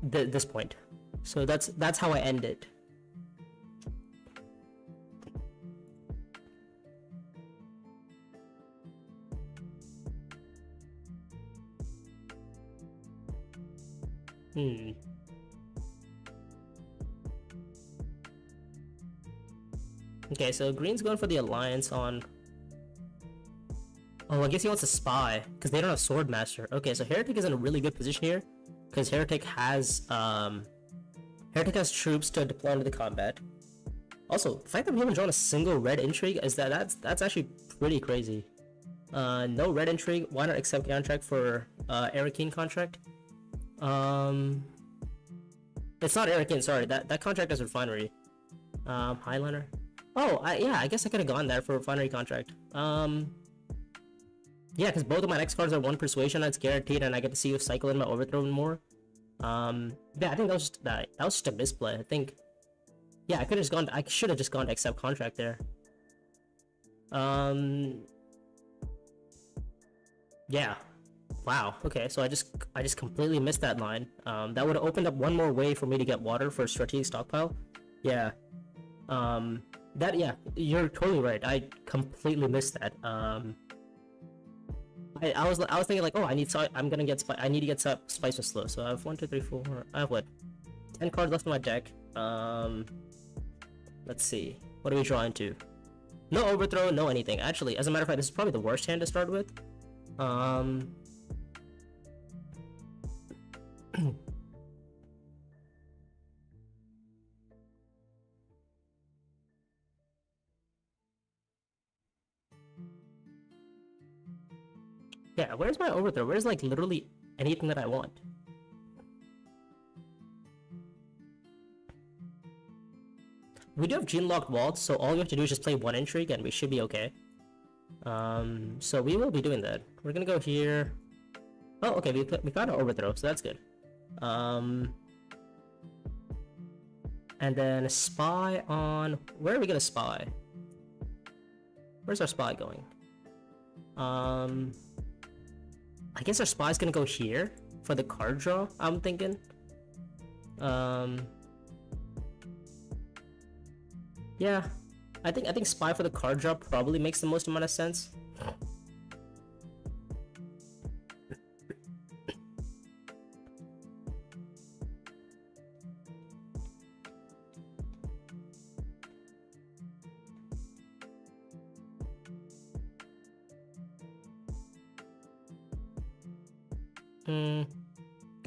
this point. So that's how I end it. Okay, so green's going for the alliance on. Oh, I guess he wants a spy because they don't have Swordmaster. Okay, so Heretic is in a really good position here because Heretic has troops to deploy into the combat. Also, the fact that we haven't drawn a single red intrigue is that's actually pretty crazy. No red intrigue. Why not accept contract for Arakeen contract? It's not Arakeen. Sorry, that contract is refinery. Highliner. Oh, yeah, I guess I could have gone there for a refinery contract. Yeah, because both of my next cards are 1 persuasion, that's guaranteed, and I get to see you cycle in my overthrow more. Yeah, I think that was just a misplay. I think, yeah, I should have just gone to accept contract there. Yeah. Wow. Okay, so I just completely missed that line. That would have opened up 1 more way for me to get water for a strategic stockpile. Yeah. Yeah, you're totally right. I completely missed that. I was thinking like, oh, I need to get spice with slow. So I have 1, 2, 3, 4. I have what? 10 cards left in my deck. Let's see. What do we draw into? No overthrow, no anything. Actually, as a matter of fact, this is probably the worst hand to start with. Yeah, where's my overthrow? Where's like literally anything that I want? we do have gene locked vaults, so all we have to do is just play one intrigue and we should be okay. So we will be doing that. We're gonna go here. Oh, okay, we got an overthrow, so that's good. And then spy on... Where are we gonna spy? Where's our spy going? I guess our spy's gonna go here for the card draw, I'm thinking. Yeah, I think spy for the card draw probably makes the most amount of sense.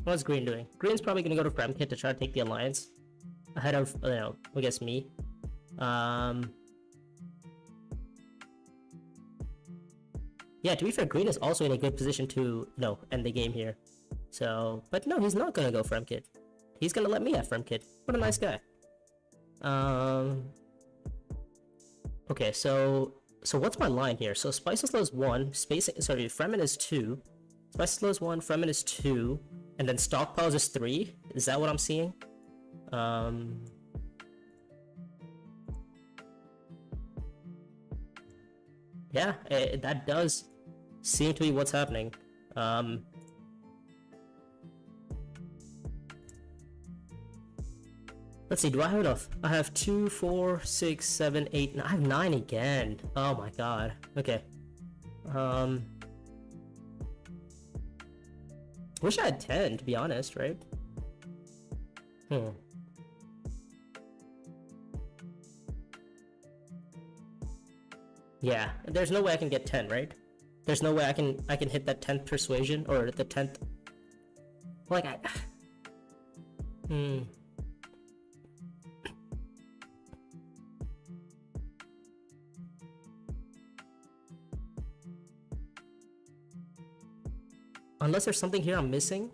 What's green doing? Green's probably gonna go to Fremkit to try to take the alliance ahead of, you know, I guess me. Yeah, to be fair, green is also in a good position to, you know, end the game here. So, but no, he's not gonna go Fremkit. He's gonna let me have Fremkit. What a nice guy. Okay, so what's my line here? So Spice and Slow is 1, Fremen is 2, Spice and Slow is 1, Fremen is 2, and then Stockpiles is 3? Is that what I'm seeing? Yeah, that does seem to be what's happening. Let's see, do I have enough? I have 2, 4, 6, 7, 8, 9. I have 9 again. Oh my god. Okay. Wish I had 10, to be honest, right? Yeah, there's no way I can get 10, right? There's no way I can hit that 10th persuasion or the 10th. Like unless there's something here I'm missing.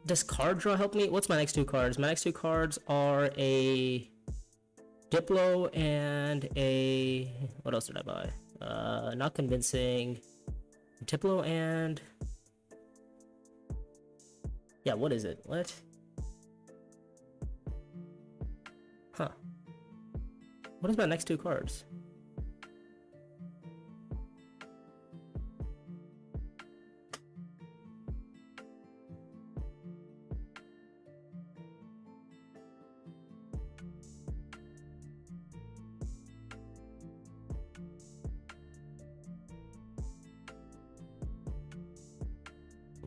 Does card draw help me? What's my next 2 cards? My next 2 cards are a Diplo and a... What else did I buy? Not convincing. Diplo and... Yeah, what is it? What? Huh. What is my next 2 cards?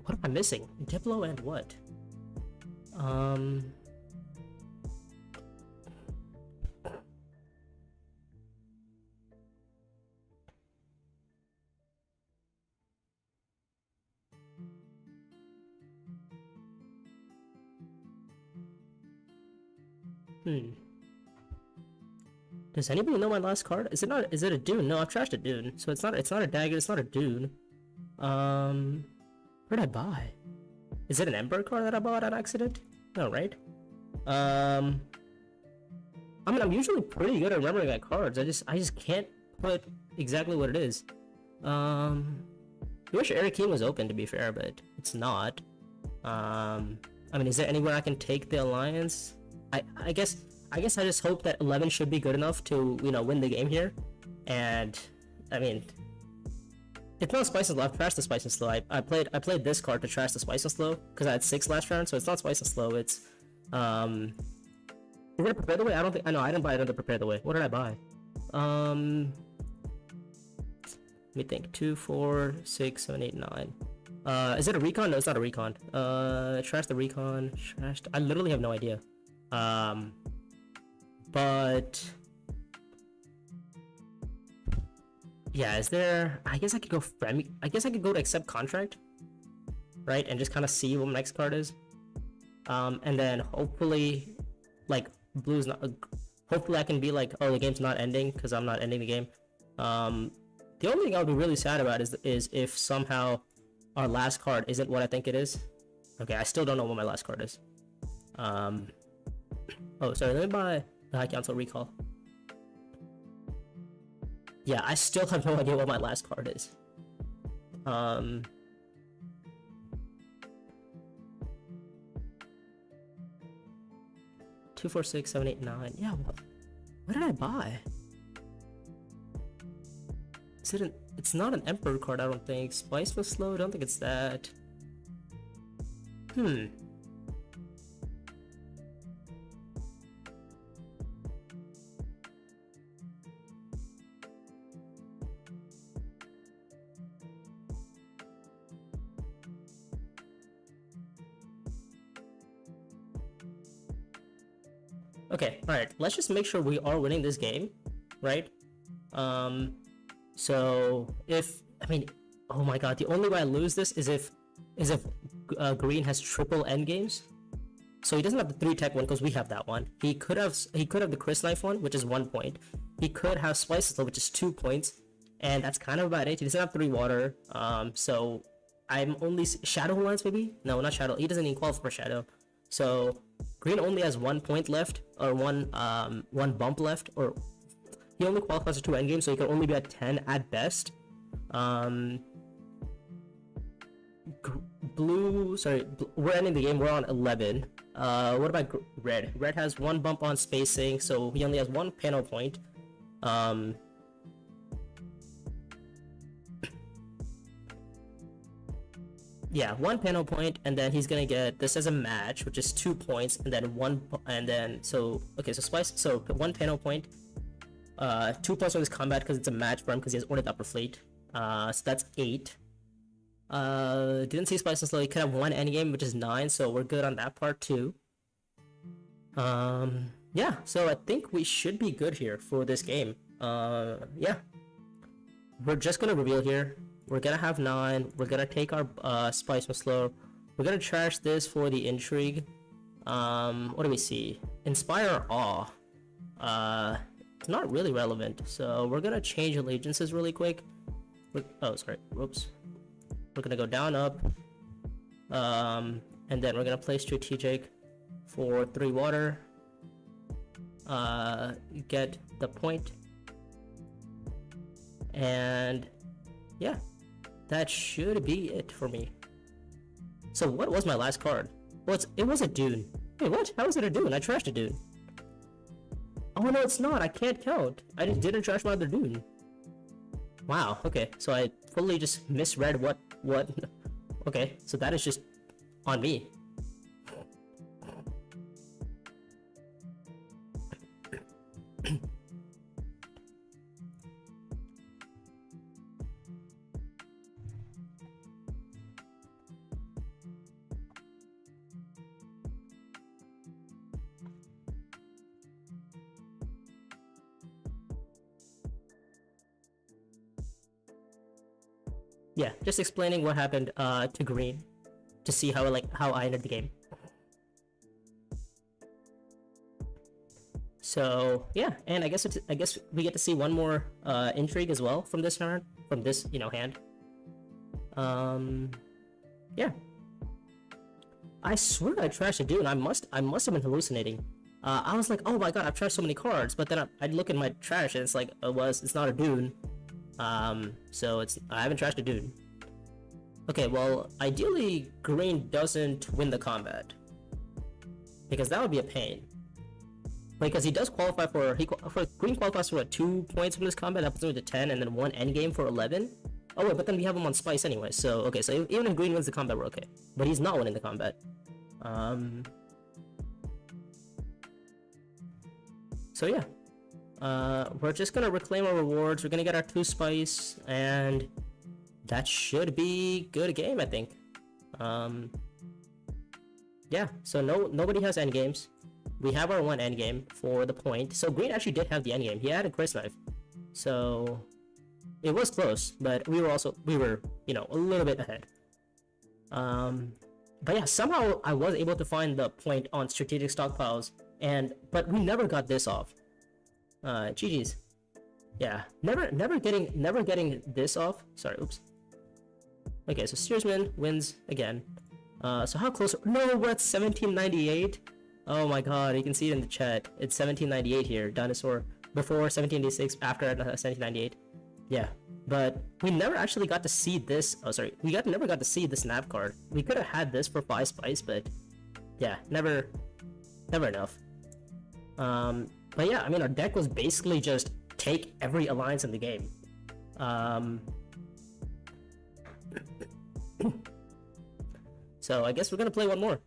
What am I missing? Diplo and what? Does anybody know my last card? Is it not? Is it a Dune? No, I've trashed a Dune. So it's not. It's not a dagger. It's not a Dune. Where'd I buy? Is it an Emperor card that I bought on accident? No, right? I mean, I'm usually pretty good at remembering my cards. I just can't put exactly what it is. I wish Eric King was open, to be fair, but it's not. I mean, is there anywhere I can take the alliance? I guess I just hope that 11 should be good enough to, you know, win the game here. And I mean, it's not Spice and Slow. I've trashed the Spice and Slow. I played this card to trash the Spice and Slow because I had 6 last round, so it's not Spice and Slow. It's is it a Prepare the Way? I don't think. I know I didn't buy another Prepare the Way. What did I buy? Let me think. 2, 4, 6, 7, 8, 9. Is it a recon? No, it's not a recon. Trash the recon. Trashed. I literally have no idea. But yeah, is there? I guess I could go I guess I could go to accept contract, right, and just kind of see what my next card is. And then hopefully, like blue's not. Hopefully, I can be like, oh, the game's not ending because I'm not ending the game. The only thing I would be really sad about is if somehow our last card isn't what I think it is. Okay, I still don't know what my last card is. Oh, sorry. Let me buy. cancel recall. Yeah, I still have no idea what my last card is. 2, 4, 6, 7, 8, 9. Yeah, what did I buy? Is it it's not an Emperor card, I don't think. Spice was slow, I don't think it's that. Okay, alright, let's just make sure we are winning this game, right? So if, oh my god, the only way I lose this is if green has triple endgames. So he doesn't have the 3 tech one because we have that one. He could have the Chris Knife one, which is 1 point. He could have Spices, which is 2 points, and that's kind of about it. He doesn't have 3 water. So I'm only Shadow Lance maybe? No, not Shadow. He doesn't even qualify for Shadow. So green only has 1 point left, or one bump left, or he only qualifies for 2 endgames, so he can only be at 10 at best. We're ending the game. We're on 11. What about red? Red has 1 bump on spacing, so he only has 1 panel point. Yeah, 1 panel point, and then he's gonna get this as a match, which is 2 points, and then 1, and then so Spice. So 1 panel point, 2 plus 1 is combat because it's a match for him because he has ordered upper fleet. So that's 8. Didn't see Spice and Slow. He could have 1 endgame, which is 9, so we're good on that part too. Yeah, so I think we should be good here for this game. Yeah, we're just gonna reveal here. We're gonna have 9. We're gonna take our Spice and Slow. We're gonna trash this for the intrigue. What do we see? Inspire Awe. It's not really relevant, so we're gonna change allegiances really quick. Oh, sorry. Whoops. We're gonna go down, up, and then we're gonna play strategic for 3 water. Get the point, and yeah, that should be it for me. So what was my last card? Well, it was a Dune. Wait, what? How is it a Dune? I trashed a Dune. Oh no, it's not. I can't count. I just didn't trash my other Dune. Wow, okay, so I fully just misread what okay, so that is just on me. Yeah, just explaining what happened to green to see how I ended the game. So yeah, and I guess we get to see one more intrigue as well from this turn, from this hand. Yeah. I swear I trashed a Dune. I must have been hallucinating. I was like, oh my god, I've trashed so many cards, but then I'd look in my trash and it's like it's not a Dune. So I haven't trashed a Dune. Okay, well, ideally green doesn't win the combat, because that would be a pain. Because he does qualify for green qualifies for 2 points from this combat, that puts him to 10, and then 1 endgame for 11. Oh wait, but then we have him on Spice anyway, so okay, so even if green wins the combat, we're okay. But he's not winning the combat. So yeah. We're just gonna reclaim our rewards. We're gonna get our 2 Spice, and that should be good game, I think. Yeah, so nobody has endgames. We have our 1 endgame for the point. So green actually did have the endgame. He had a Chris Knife, so it was close, but we were a little bit ahead. But yeah, somehow I was able to find the point on strategic stockpiles, but we never got this off. GG's. Yeah, never getting this off. Sorry, oops. Okay, so Steersman wins again. So how close? No, we're at 1798. Oh my god, you can see it in the chat. It's 1798 here. Dinosaur before 1786, after 1798. Yeah, but we never actually got to see this. Oh, sorry, never got to see this nav card. We could have had this for 5 spice, but yeah, never enough. But yeah, I mean, our deck was basically just take every alliance in the game. So I guess we're gonna play one more.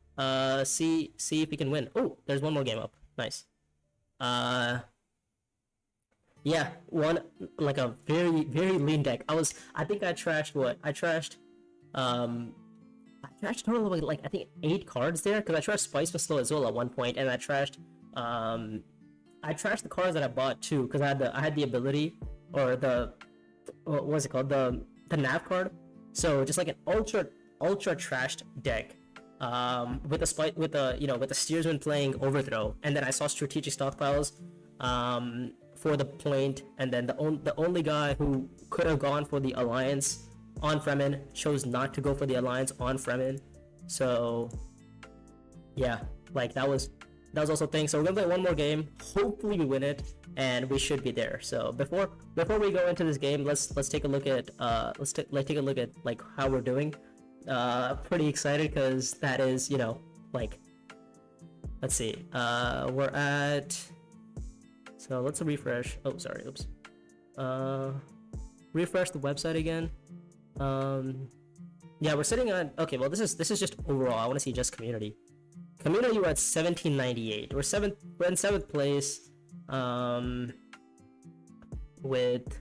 See if we can win. Oh, there's one more game up. Nice. Yeah, one like a very lean deck. I think I trashed what? I trashed a total of like I think 8 cards there because I trashed Spice Pistol as well at one point, and I trashed the cards that I bought too because I had the ability or the what was it called, the nav card. So just like an ultra trashed deck with the steersman playing overthrow, and then I saw strategic stockpiles for the point, and then the only guy who could have gone for the alliance on Fremen chose not to go for the alliance on Fremen. So yeah, like that was also a thing. So we're gonna play one more game. Hopefully we win it, and we should be there. So before we go into this game, let's take a look at take a look at like how we're doing. Pretty excited because that is, you know, like, let's see, we're at, so let's refresh. Oh, sorry, oops. Refresh the website again. Yeah, we're sitting on, okay, well, this is just overall. I want to see just community. Community, we're at 1798. We're in 7th place. With,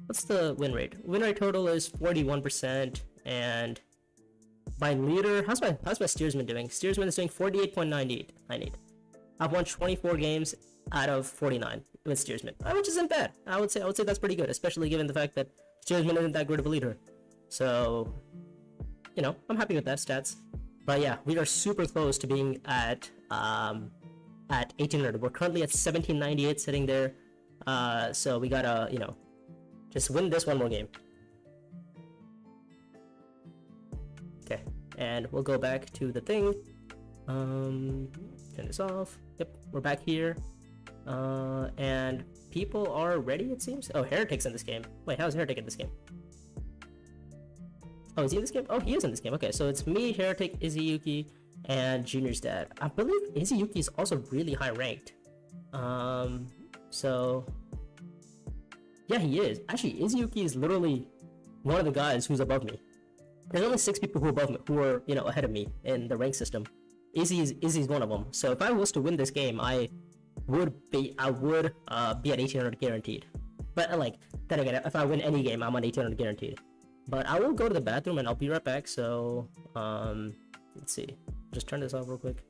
what's the win rate? Win rate total is 41%, and my leader, how's my steersman doing? Steersman is doing 48.98. I've won 24 games out of 49 with steersman, which isn't bad. I would say that's pretty good, especially given the fact that steersman isn't that great of a leader. So, you know, I'm happy with that stats. But yeah, we are super close to being at 1800. We're currently at 1798, sitting there. So we gotta, you know, just win this one more game. Okay, and we'll go back to the thing. Turn this off. Yep, we're back here. And people are ready, it seems. Oh, Heretic's in this game. Wait, how's Heretic in this game? Oh, is he in this game? Oh, he is in this game. Okay, so it's me, Heretic, Izuyuki, and Junior's dad. I believe Izuyuki is also really high ranked. So yeah, he is. Actually, Izuyuki is literally one of the guys who's above me. There's only 6 people who are above me, who are, you know, ahead of me in the rank system. Izzy's one of them. So if I was to win this game, I would be at 1800 guaranteed. But like, then again, if I win any game, I'm on 1800 guaranteed. But I will go to the bathroom and I'll be right back. So let's see. Just turn this off real quick.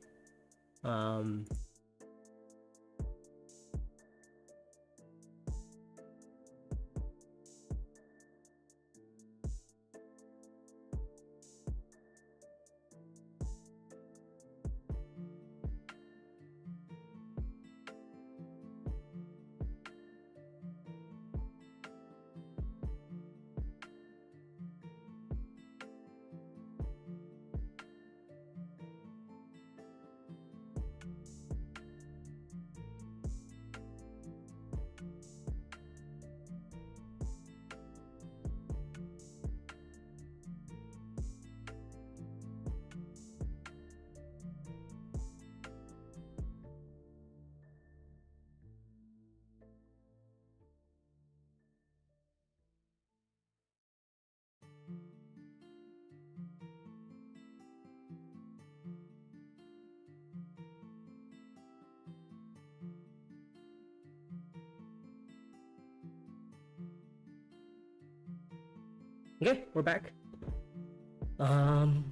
Okay, we're back.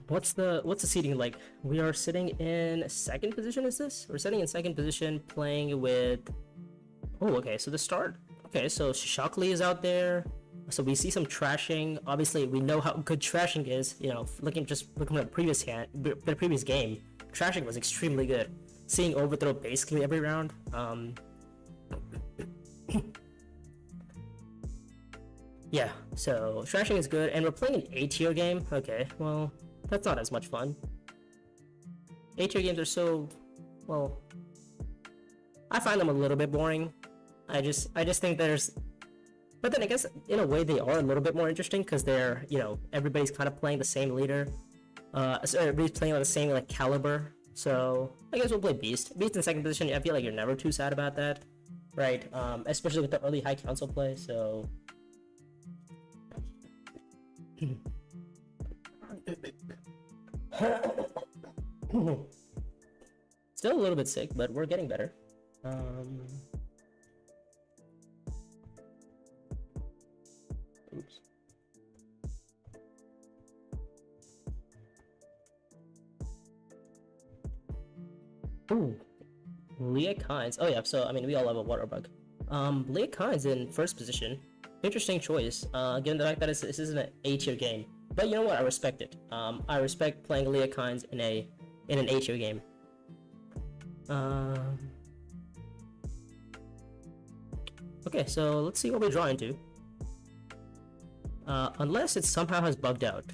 What's the seating like? We are sitting in 2nd position, is this? We're sitting in 2nd position playing with, oh, okay, so the start, okay, so Shockley is out there. So we see some trashing. Obviously, we know how good trashing is, you know, looking at the previous game, trashing was extremely good. Seeing overthrow basically every round. Yeah, so trashing is good, and we're playing an A-tier game. Okay, well, that's not as much fun. A-tier games are so well, I find them a little bit boring. I just think there's, but then I guess in a way they are a little bit more interesting because they're, you know, everybody's kind of playing the same leader. So everybody's playing on the same like caliber. So I guess we'll play Beast. Beast in second position. I feel like you're never too sad about that, right? Especially with the early High Council play. So. Still a little bit sick, but we're getting better. Oops. Ooh, Leah Kynes. Oh yeah, so I mean we all love a water bug. Leah Kynes in first position. Interesting choice, given the fact that this isn't an A-tier game. But you know what? I respect it. I respect playing Leah Kynes in an A-tier game. Okay, so let's see what we draw into. Unless it somehow has bugged out.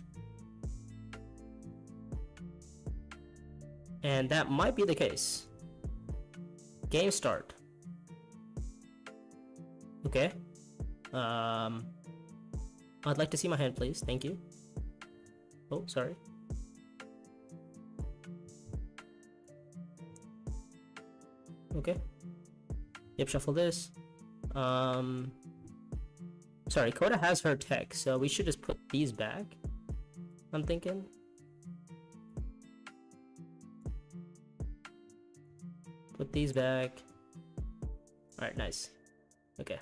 And that might be the case. Game start. Okay. I'd like to see my hand, please. Thank you. Oh, sorry. Okay. Yep, shuffle this. Sorry, Coda has her tech, so we should just put these back. I'm thinking. Put these back. Alright, nice. Okay.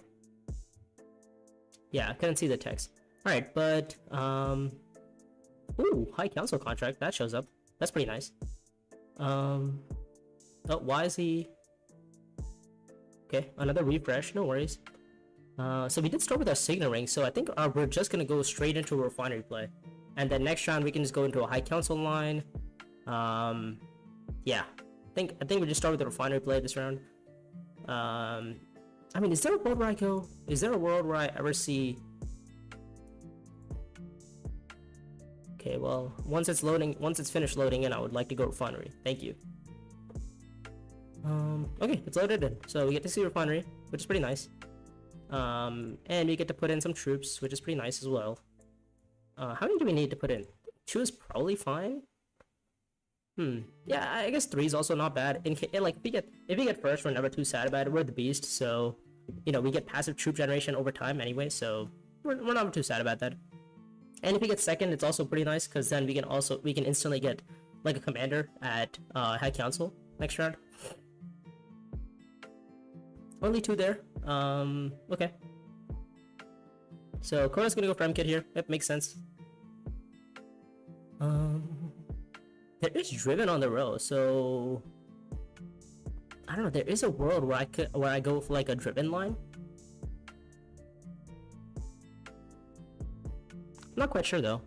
Yeah, I couldn't see the text. Alright, but, ooh, High Council contract, that shows up. That's pretty nice. Oh, why is he... Okay, another refresh, no worries. So we did start with our Signal Ring, so I think we're just gonna go straight into a Refinery play. And then next round we can just go into a High Council line. Yeah. I think we just start with the Refinery play this round. I mean, is there a world where I go? Is there a world where I ever see... Okay, well, once it's finished loading in, I would like to go Refinery. Thank you. Okay, it's loaded in. So we get to see Refinery, which is pretty nice. And we get to put in some troops, which is pretty nice as well. How many do we need to put in? 2 is probably fine. Yeah, I guess 3 is also not bad. Like if we get first, we're never too sad about it. We're the beast, so you know we get passive troop generation over time anyway. So we're not too sad about that. And if we get second, it's also pretty nice because then we can instantly get like a commander at High Council next round. Only 2 there. Okay. So Kora's gonna go for MKit here. Yep, makes sense. There is Driven on the row, so I don't know. There is a world where I go for like a Driven line. I'm not quite sure though.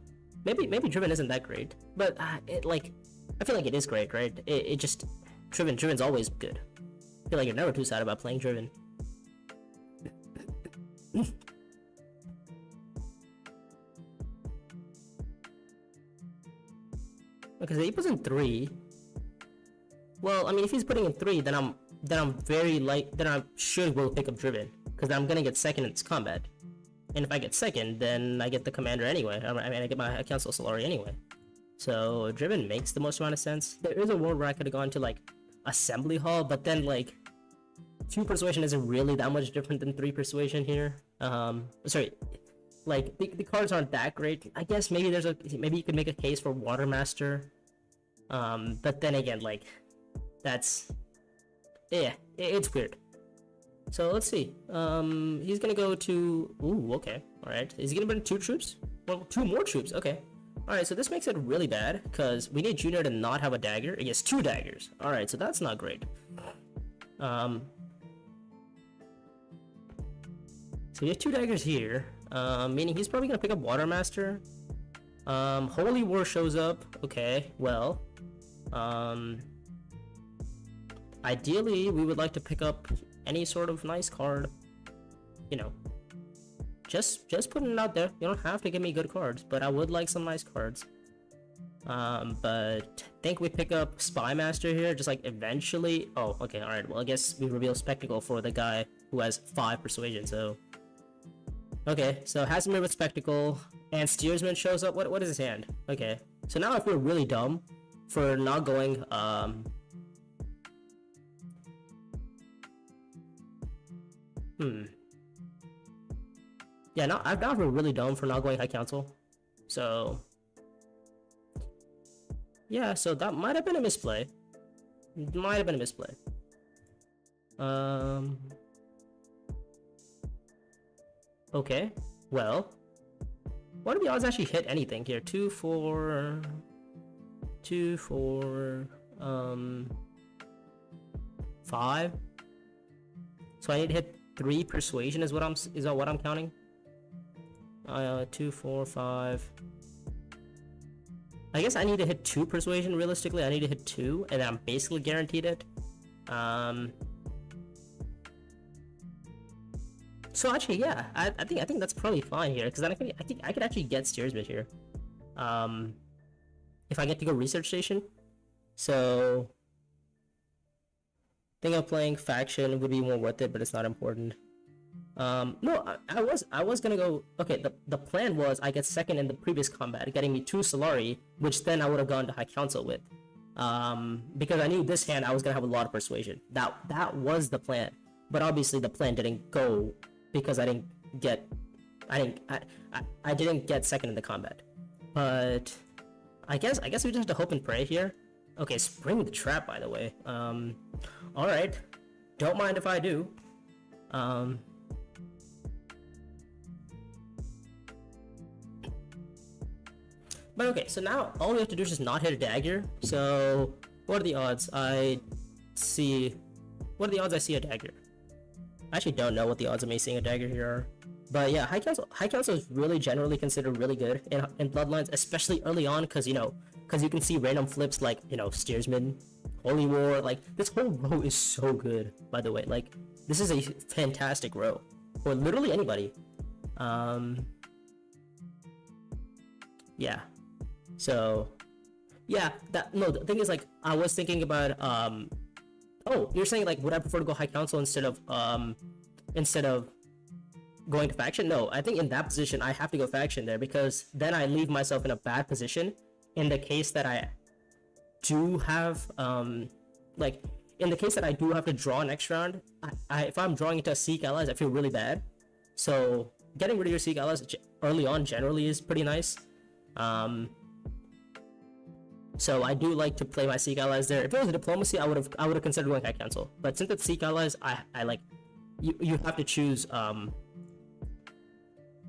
Maybe Driven isn't that great, but I feel like it is great, right? It just Driven's always good. I feel like you're never too sad about playing Driven. Okay, so he puts in 3. Well, I mean, if he's putting in 3, then I'm sure we'll pick up Driven because I'm gonna get second in this combat. And if I get second, then I get the commander anyway. I mean, I get my Council Solari anyway. So Driven makes the most amount of sense. There is a world where I could have gone to like Assembly Hall, but then like 2 persuasion isn't really that much different than 3 persuasion here. Sorry, like the cards aren't that great. I guess maybe maybe you could make a case for Watermaster. But then again, like that's it's weird. So let's see. He's gonna go to okay, all right. Is he gonna bring 2 troops? Well, 2 more troops. Okay. All right. So this makes it really bad because we need Junior to not have a dagger. He has 2 daggers. All right. So that's not great. So we have 2 daggers here, meaning he's probably gonna pick up Watermaster. Holy War shows up. Okay, well, ideally we would like to pick up any sort of nice card. You know, just putting it out there. You don't have to give me good cards, but I would like some nice cards. But think we pick up Spy Master here, just like eventually. Oh, okay, alright. Well, I guess we reveal Spectacle for the guy who has 5 persuasion, so. Okay, so Hasimir with Spectacle, and Steersman shows up. What is his hand? Okay, so now I feel really dumb for not going, Yeah, I've now feel really dumb for not going High Council. So, yeah, so that might have been a misplay. Might have been a misplay. Okay, well, what are the odds I actually hit anything here? 2, 4, 2, 4, 5. So I need to hit 3 persuasion is what I'm counting. 2, 4, 5. I guess I need to hit 2 persuasion realistically. I need to hit 2, and I'm basically guaranteed it. So actually, yeah, I think that's probably fine here, because I think I could actually get Steersman here. If I get to go Research Station. So I think playing Faction would be more worth it, but it's not important. No, I was gonna go. Okay, the plan was I get second in the previous combat, getting me 2 Solari, which then I would have gone to High Council with. Because I knew this hand I was gonna have a lot of persuasion. That was the plan, but obviously the plan didn't go because I didn't get second in the combat. But I guess we just have to hope and pray here. Okay, Spring the Trap, by the way. All right, don't mind if I do. But okay, so now all we have to do is just not hit a dagger. So what are the odds I see? What are the odds I see a dagger? I actually don't know what the odds of me seeing a dagger here are. But yeah, High Council is really generally considered really good in Bloodlines, especially early on, because you can see random flips like, Steersman, Holy War. Like, this whole row is so good, by the way. Like, this is a fantastic row for literally anybody. Yeah. So, yeah, the thing is, like, I was thinking about, oh, you're saying, like, would I prefer to go High Council instead of going to Faction? No, I think in that position, I have to go Faction there, because then I leave myself in a bad position in the case that I do have, in the case that I do have to draw next round. If I'm drawing into Seek Allies, I feel really bad. So, getting rid of your Seek Allies early on generally is pretty nice. So I do like to play my Seek Allies there. If it was a Diplomacy, I would have considered going High Council. But since it's Seek Allies, I like, you have to choose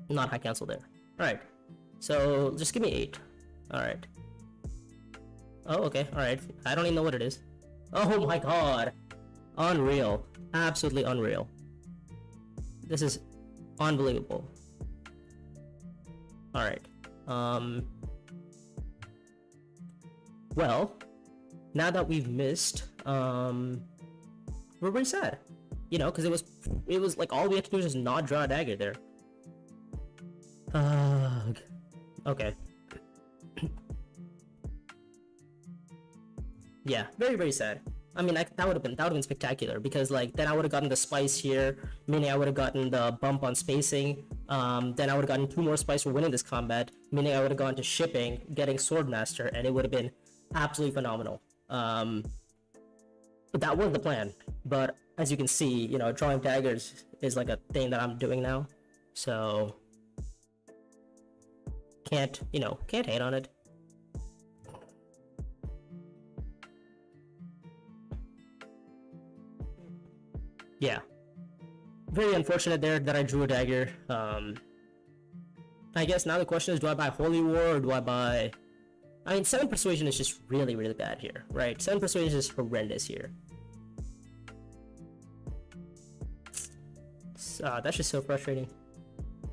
not High Council there. Alright. So just give me 8. Alright. Oh, okay, alright. I don't even know what it is. Oh my god! Unreal. Absolutely unreal. This is unbelievable. Alright. Well, now that we've missed, we're pretty sad, because it was like all we had to do was just not draw a dagger there. Okay. Yeah, very, very sad. I mean, that would have been spectacular, because like then I would have gotten the spice here, meaning I would have gotten the bump on spacing. Then I would have gotten 2 more spice for winning this combat, meaning I would have gone to shipping, getting Swordmaster, and it would have been absolutely phenomenal. But that was the plan. But as you can see, drawing daggers is like a thing that I'm doing now, so can't hate on it. Yeah, very unfortunate there that I drew a dagger. I guess now the question is, do I buy Holy War or do I buy... I mean, 7 Persuasion is just really, really bad here, right? 7 Persuasion is horrendous here. That's just so frustrating.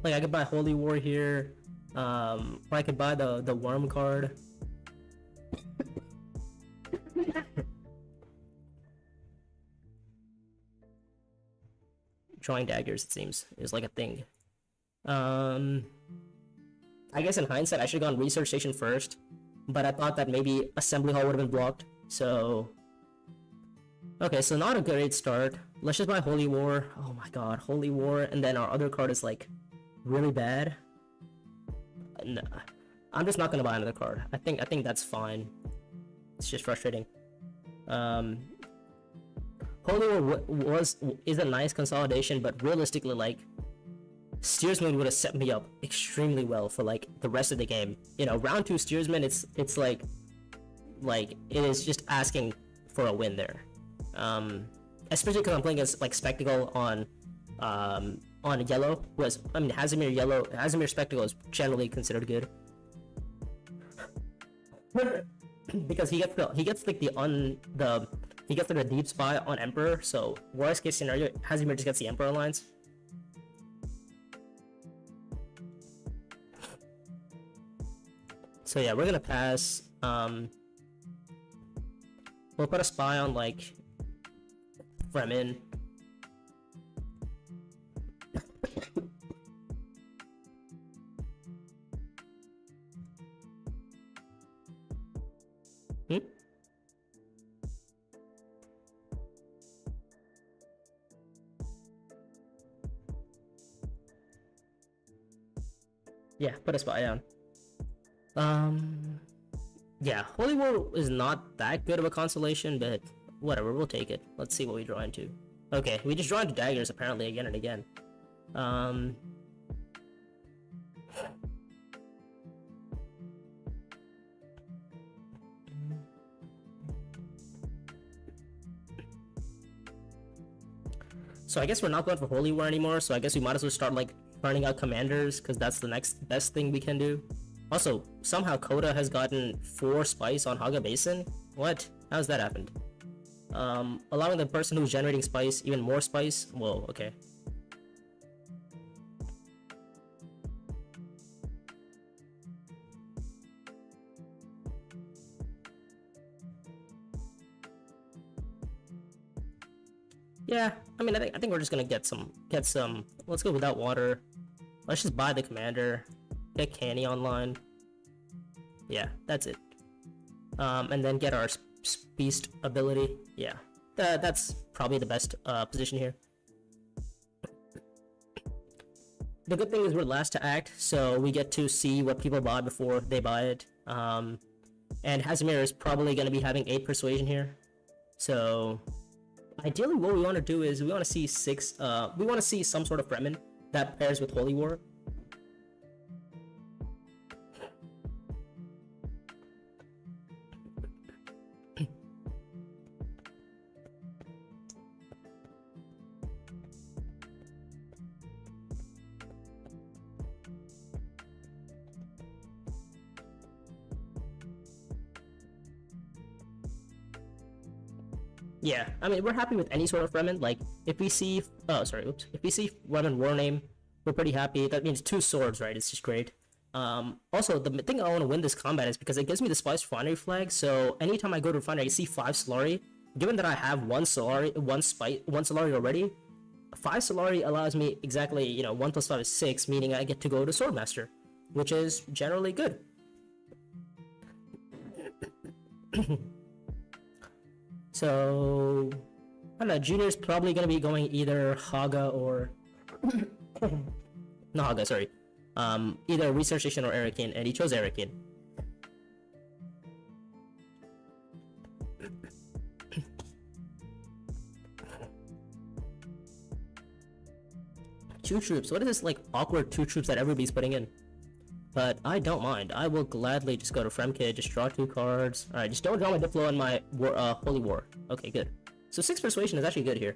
Like, I could buy Holy War here, or I could buy the Worm card. Drawing daggers, it seems, is like a thing. I guess in hindsight, I should have gone Research Station first. but I thought that maybe Assembly Hall would have been blocked. So okay, so not a great start. Let's just buy Holy War. Oh my god, Holy War, and then our other card is like really bad. No, I'm just not gonna buy another card. I think that's fine. It's just frustrating. Holy War is a nice consolidation, but realistically, like, Steersman would have set me up extremely well for like the rest of the game. You know, round 2 Steersman, it's like it is just asking for a win there. Especially because I'm playing against like Spectacle on yellow. Hazimir Spectacle is generally considered good. Because he gets like the deep spy on Emperor, so worst case scenario, Hazimir just gets the Emperor Alliance. So yeah, we're gonna pass. We'll put a spy on like Fremen. Yeah, put a spy on. Yeah, Holy War is not that good of a consolation, but whatever, we'll take it. Let's see what we draw into. Okay, we just draw into daggers apparently again and again. So I guess we're not going for Holy War anymore, so I guess we might as well start like turning out commanders, because that's the next best thing we can do. Also, somehow Coda has gotten 4 spice on Haga Basin. What? How's that happened? Allowing the person who's generating spice even more spice? Whoa, okay. Yeah, I mean, I think we're just gonna get some. Let's go without water. Let's just buy the commander. Get Canny online. Yeah, that's it. And then get our beast ability. Yeah, that's probably the best position here. The good thing is we're last to act, so we get to see what people buy before they buy it. And Hazimir is probably going to be having 8 persuasion here. So ideally, what we want to do is we want to see 6. We want to see some sort of Fremen that pairs with Holy War. Yeah, I mean, we're happy with any sort of Fremen. Like, if we see, if we see Fremen War Name, we're pretty happy. That means 2 swords, right? It's just great. Also, the thing I want to win this combat is because it gives me the Spice Refinery flag, so anytime I go to Refinery, I see 5 Solari. Given that I have 1 Solari already, 5 Solari allows me exactly, 1 plus 5 is 6, meaning I get to go to Swordmaster, which is generally good. So, I don't know, Junior's probably going to be going either Haga or... no, Haga, sorry. Either Research Station or Arakin, and he chose Arakin. Two troops. What is this, like, awkward 2 troops that everybody's putting in? But I don't mind. I will gladly just go to Fremkid, just draw 2 cards. Alright, just don't draw my Diplo and my Holy War. Okay, good. So 6 Persuasion is actually good here.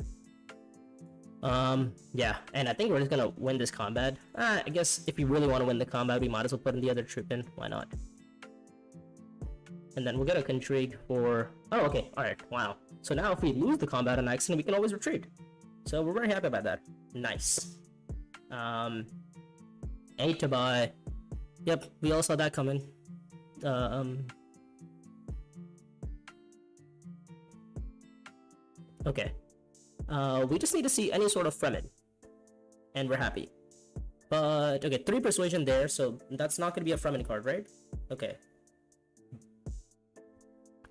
Yeah, and I think we're just gonna win this combat. I guess if you really want to win the combat, we might as well put in the other troop in. Why not? And then we'll get a Contrigue for... Oh, okay, alright, wow. So now if we lose the combat on accident, we can always retreat. So we're very happy about that. Nice. 8 to buy. Yep, we all saw that coming. Okay. We just need to see any sort of Fremen. And we're happy. But, okay, 3 Persuasion there, so that's not going to be a Fremen card, right? Okay.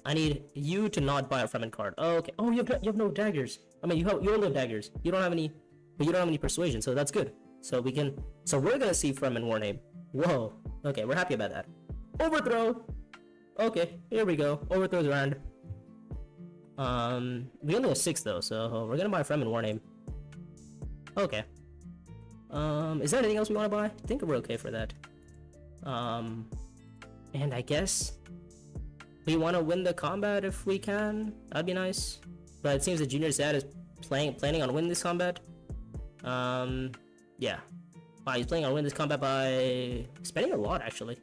I need you to not buy a Fremen card. Oh, okay. Oh, you have no daggers. I mean, you only have daggers. You don't have any, but you don't have any persuasion, so that's good. So we can. So we're gonna see Fremen Warname. Whoa. Okay, we're happy about that. Overthrow. Okay, here we go. Overthrow's around. We only have 6 though, so we're gonna buy Fremen Warname. Okay. Is there anything else we want to buy? I think we're okay for that. And I guess we want to win the combat if we can. That'd be nice. But it seems the Junior Dad is planning on winning this combat. Yeah. Wow, he's planning on winning this combat by spending a lot, actually.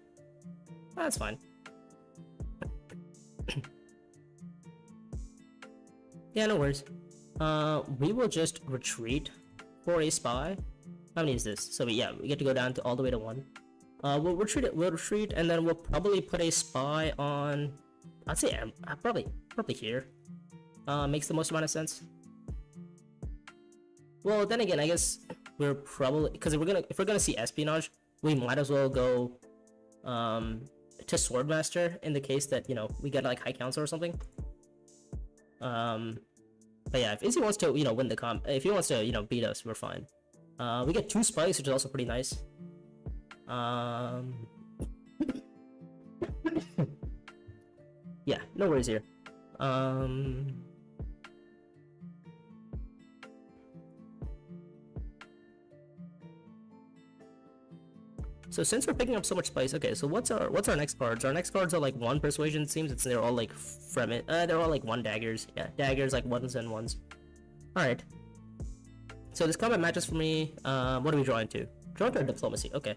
That's fine. Yeah, no worries. We will just retreat for a spy. How many is this? So we get to go down to all the way to 1. We'll retreat, and then we'll probably put a spy on. I'd say probably here. Makes the most amount of sense. Well, then again, I guess we're probably, because if we're gonna see espionage, we might as well go to Swordmaster in the case that, you know, we get like High Council or something. But yeah, if Izzy wants to, you know, win the if he wants to, you know, beat us, we're fine. We get 2 spies, which is also pretty nice. Yeah, no worries here. So since we're picking up so much spice, okay, so what's our next cards? Our next cards are like 1 persuasion, it seems. They're all like Fremen. They're all like 1 daggers. Yeah, daggers, like 1s and 1s. Alright. So this combat matches for me. What are we drawing to? Drawing to diplomacy, okay.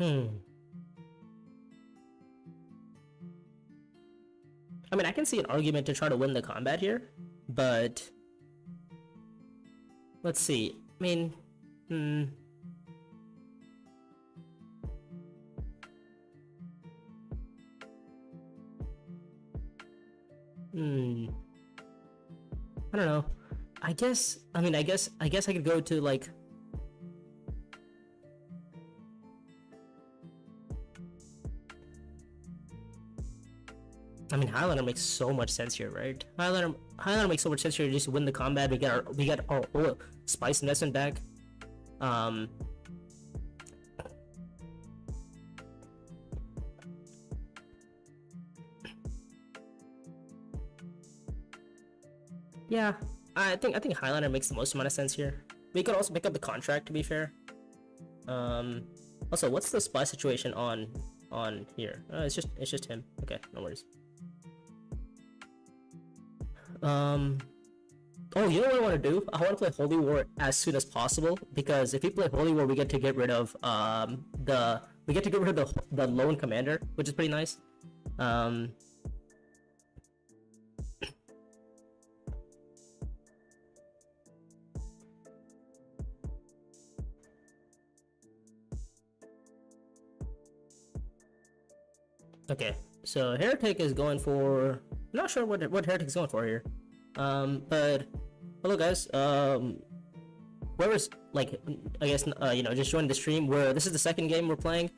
I mean, I can see an argument to try to win the combat here, but let's see. I mean, I don't know. I guess I could go to like. I mean, Highlander makes so much sense here, right? Highlander makes so much sense here to just win the combat. We get our whole spice investment back. Yeah, I think Highlander makes the most amount of sense here. We could also pick up the contract, to be fair. Also, what's the spy situation on here? It's just him. Okay, no worries. Oh, you know what I want to do? I want to play Holy War as soon as possible, because if we play Holy War, we get to get rid of the lone commander, which is pretty nice. Okay, so Heretic is going for. I'm not sure what Heretic's going for here. But hello guys. Whoever's like, I guess you know, just joined the stream. This is the second game we're playing.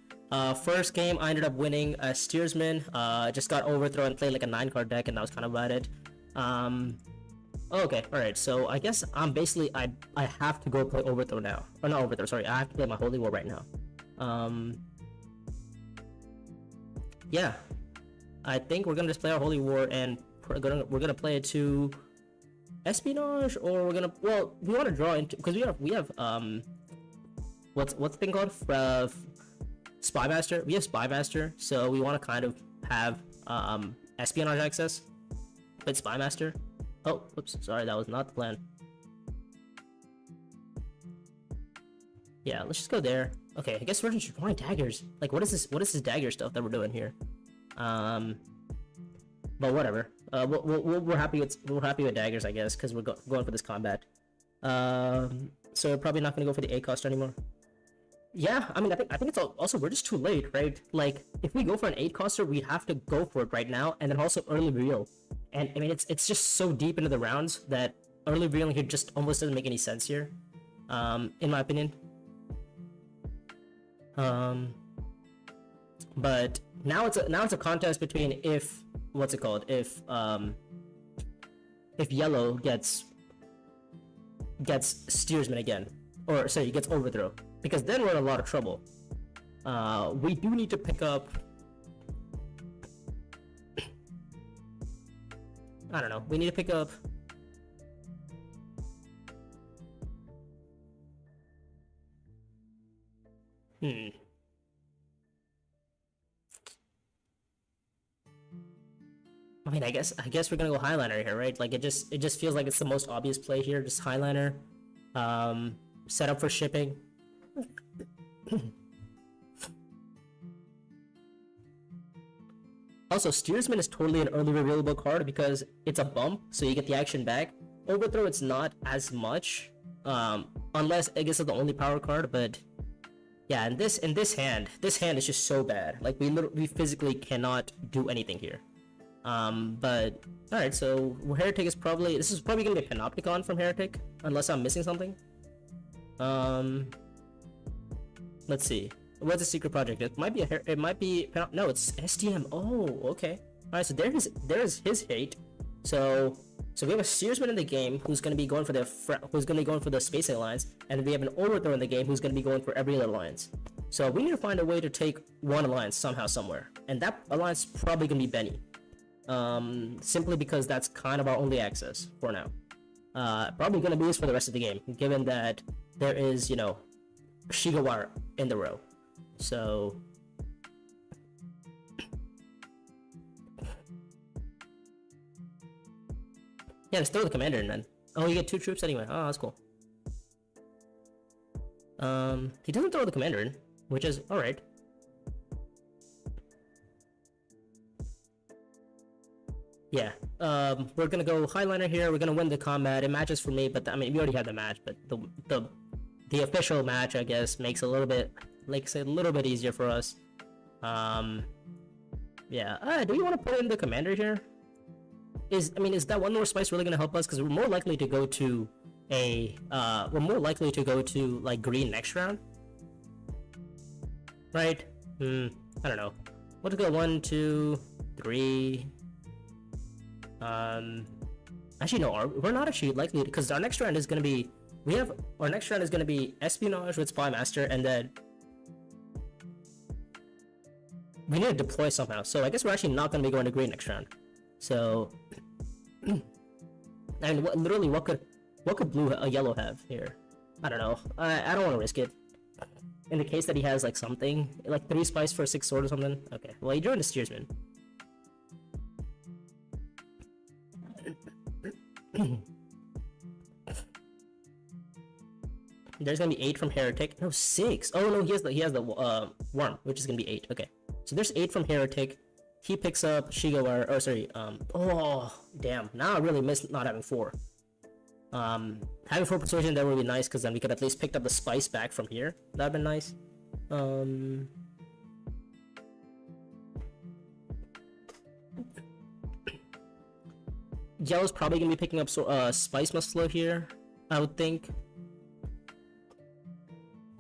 First game I ended up winning as Steersman. Just got overthrown and played like a 9-card deck, and that was kind of about it. Okay, all right. So I guess I'm basically I have to go play Overthrow now. Or not Overthrow. Sorry, I have to play my Holy War right now. Yeah, I think we're gonna just play our Holy War, and we're gonna play it to espionage, or we want to draw into, because we have what's the thing called, Spy Master. We have Spy Master, so we want to kind of have espionage access with Spy Master. Oh, oops, sorry, that was not the plan. Yeah, let's just go there. Okay, I guess we're just drawing daggers. Like, what is this dagger stuff that we're doing here? But whatever. We're happy with daggers, I guess, because we're going for this combat. So we're probably not gonna go for the 8 cost anymore. Yeah, I mean, I think it's also we're just too late, right? Like, if we go for an 8 coster, we have to go for it right now, and then also early reveal. And I mean, it's just so deep into the rounds that early revealing here just almost doesn't make any sense here. in my opinion. But now it's a contest between if yellow gets steersman again, or sorry, gets overthrow, because then we're in a lot of trouble. We do need to pick up, I don't know, we need to pick up I mean, I guess we're gonna go Highliner here, right? Like, it just feels like it's the most obvious play here. Just Highliner, set up for shipping. Also, Steersman is totally an early revealable card because it's a bump, so you get the action back. Overthrow, it's not as much, unless I guess it's the only power card. But yeah, in this hand is just so bad. Like, we physically cannot do anything here. But alright, so Heretic is probably, this is probably gonna be a Panopticon from Heretic, unless I'm missing something. Let's see, what's the secret project? It might be no, it's STM. Oh, okay. Alright, so there's his hate. So we have a Steersman in the game who's gonna be going for the Space Alliance, and we have an Overthrow in the game who's gonna be going for every other alliance. So we need to find a way to take one alliance somehow, somewhere, and that alliance is probably gonna be Benny. Simply because that's kind of our only access for now. Probably gonna be this for the rest of the game, given that there is, you know, Shigawara in the row. So yeah, just throw the commander in then. Oh, you get 2 troops anyway. Oh, that's cool. He doesn't throw the commander in, which is alright. Yeah, we're gonna go Highliner here. We're gonna win the combat. It matches for me, but I mean, we already had the match. But the official match, I guess, makes it a little bit, like I said, a little bit easier for us. Yeah. Do you want to put in the commander here? Is that one more spice really gonna help us? Because we're more likely to go to like green next round, right? I don't know. Let's go 1, 2, 3. Actually no, we're not actually likely, because our next round is gonna be espionage with Spy Master, and then we need to deploy somehow. So I guess we're actually not gonna be going to green next round. So and what could yellow have here? I don't know. I don't want to risk it. In the case that he has like something like 3 spice for 6 sword or something. Okay, well, he joined the Steersman. There's gonna be 8 from Heretic. No, 6. Oh no, he has the worm, which is gonna be 8. Okay, so there's 8 from Heretic. He picks up Shigawara, or sorry, oh damn, now I really miss not having 4. Having 4 persuasion there would be nice, because then we could at least pick up the spice back from here. That'd been nice. Yellow's probably gonna be picking up Spice Muscle here, I would think.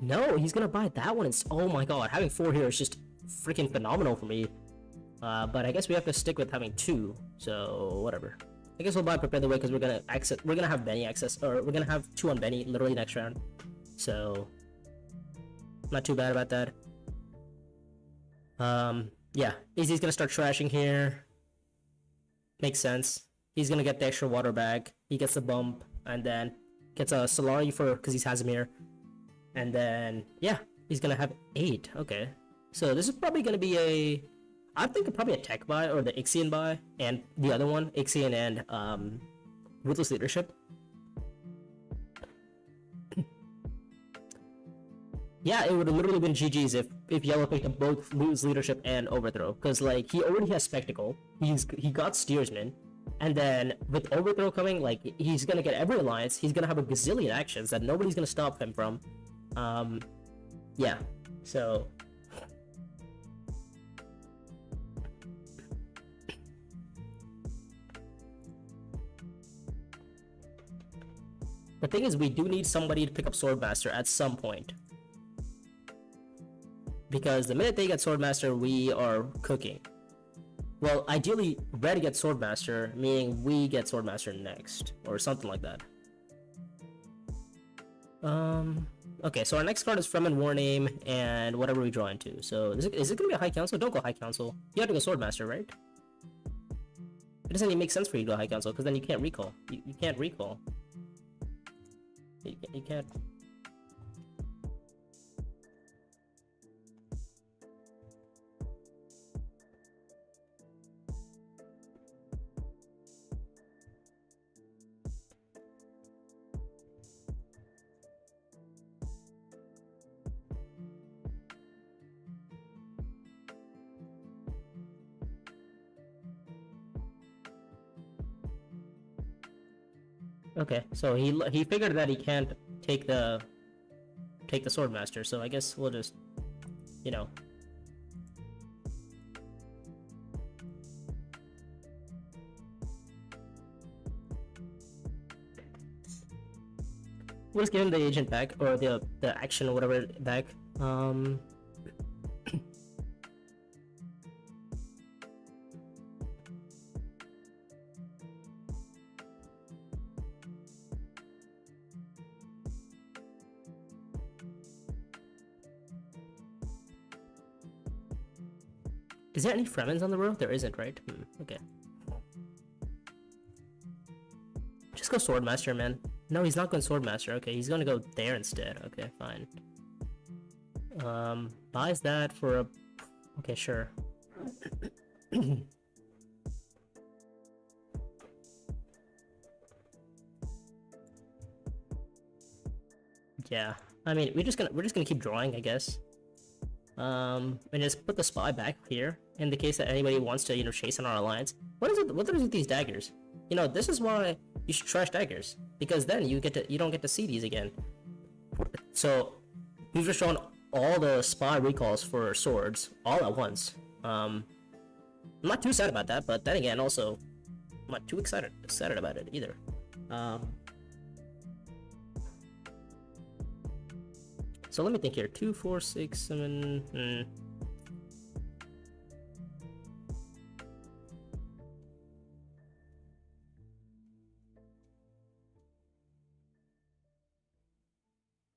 No, he's gonna buy that one. Oh my god, having 4 here is just freaking phenomenal for me. But I guess we have to stick with having 2, so whatever. I guess we'll buy Prepare the Way, because we're gonna have Benny access, or we're gonna have 2 on Benny literally next round. So not too bad about that. Yeah, Easy's gonna start trashing here. Makes sense. He's gonna get the extra water bag. He gets the bump, and then gets a Solari because he has him here. And then yeah, he's gonna have 8. Okay, so this is probably gonna be I think probably a tech buy, or the Ixion buy, and the other one, Ixion and Ruthless Leadership. Yeah, it would have literally been GG's if Yellow picked up both Lose Leadership and Overthrow, because like he already has Spectacle, he got Steersman, and then with Overthrow coming, like he's gonna get every alliance, he's gonna have a gazillion actions that nobody's gonna stop him from. Yeah, so The thing is, we do need somebody to pick up Swordmaster at some point. Because the minute they get Swordmaster, we are cooking. Well, ideally, Red gets Swordmaster, meaning we get Swordmaster next. Or something like that. Okay, so our next card is Fremen Warname and whatever we draw into. So, is it gonna be a High Council? Don't go High Council. You have to go Swordmaster, right? It doesn't even make sense for you to go High Council, because then you can't recall. You can't recall. You can't. Okay, so he figured that he can't take the Swordmaster, so I guess we'll just, you know. We'll just give him the agent back, or the action or whatever back. Is there any Fremens on the road? There isn't, right? Okay. Just go Swordmaster, man. No, he's not going Swordmaster. Okay, he's gonna go there instead. Okay, fine. Buys that for a... Okay, sure. Yeah, I mean, we're just gonna keep drawing, I guess. And just put the spy back here in the case that anybody wants to, you know, chase on our alliance. What is it with these daggers? You know, this is why you should trash daggers, because then you don't get to see these again. So we've just shown all the spy recalls for swords all at once. I'm not too sad about that, but then again, also I'm not too excited about it either. So let me think here. 2, 4, 6, 7.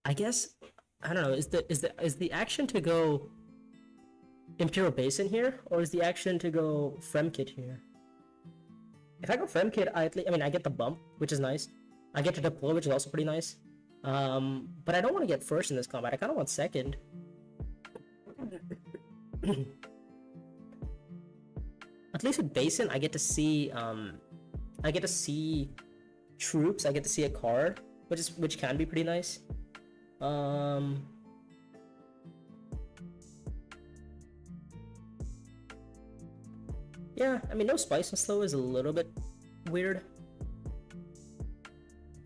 I guess I don't know. Is the action to go Imperial Basin here, or is the action to go Fremkit here? If I go Fremkit, I get the bump, which is nice. I get to deploy, which is also pretty nice. But I don't want to get first in this combat. I kind of want second. At least with Basin, I get to see troops. I get to see a card, which can be pretty nice. Yeah, I mean, no Spice and Slow is a little bit weird.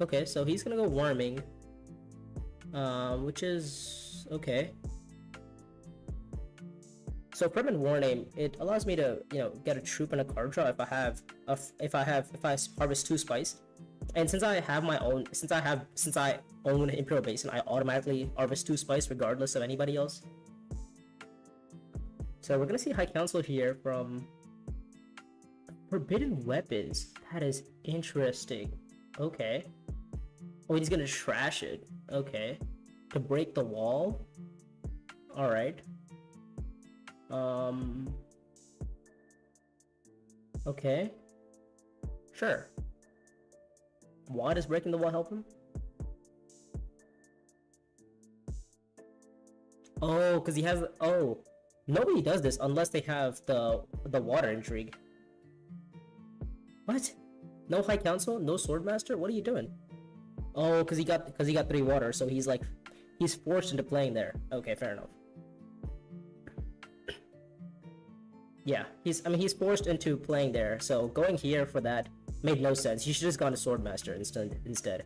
Okay, so he's gonna go Warming. Which is okay. So Fremen Warname, it allows me to, you know, get a troop and a card draw if I harvest 2 spice. And since I own Imperial Basin, I automatically harvest 2 spice regardless of anybody else. So we're gonna see High Council here from Forbidden Weapons. That is interesting. Okay. Oh, he's gonna trash it. Okay. To break the wall? Alright. Okay. Sure. Why does breaking the wall help him? Oh, because he has... Oh. Nobody does this unless they have the water intrigue. What? No High Council? No Swordmaster? What are you doing? Oh, because he got 3 water, so he's like... He's forced into playing there. Okay, fair enough. Yeah, he's forced into playing there, so going here for that made no sense. You should just gone to Swordmaster instead.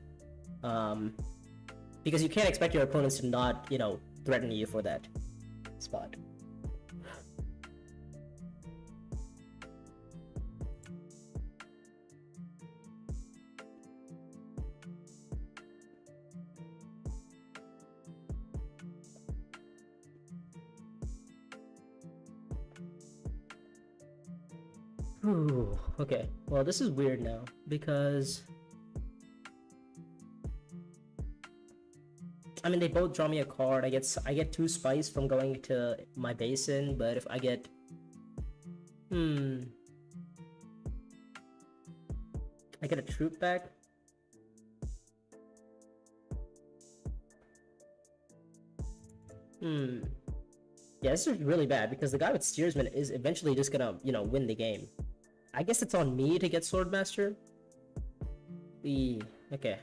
Because you can't expect your opponents to not, you know, threaten you for that spot. Ooh, okay. Well, this is weird now because I mean they both draw me a card. I get 2 spice from going to my basin, but if I get I get a troop back. Yeah, this is really bad because the guy with Steersman is eventually just gonna, win the game. I guess it's on me to get Swordmaster. Okay.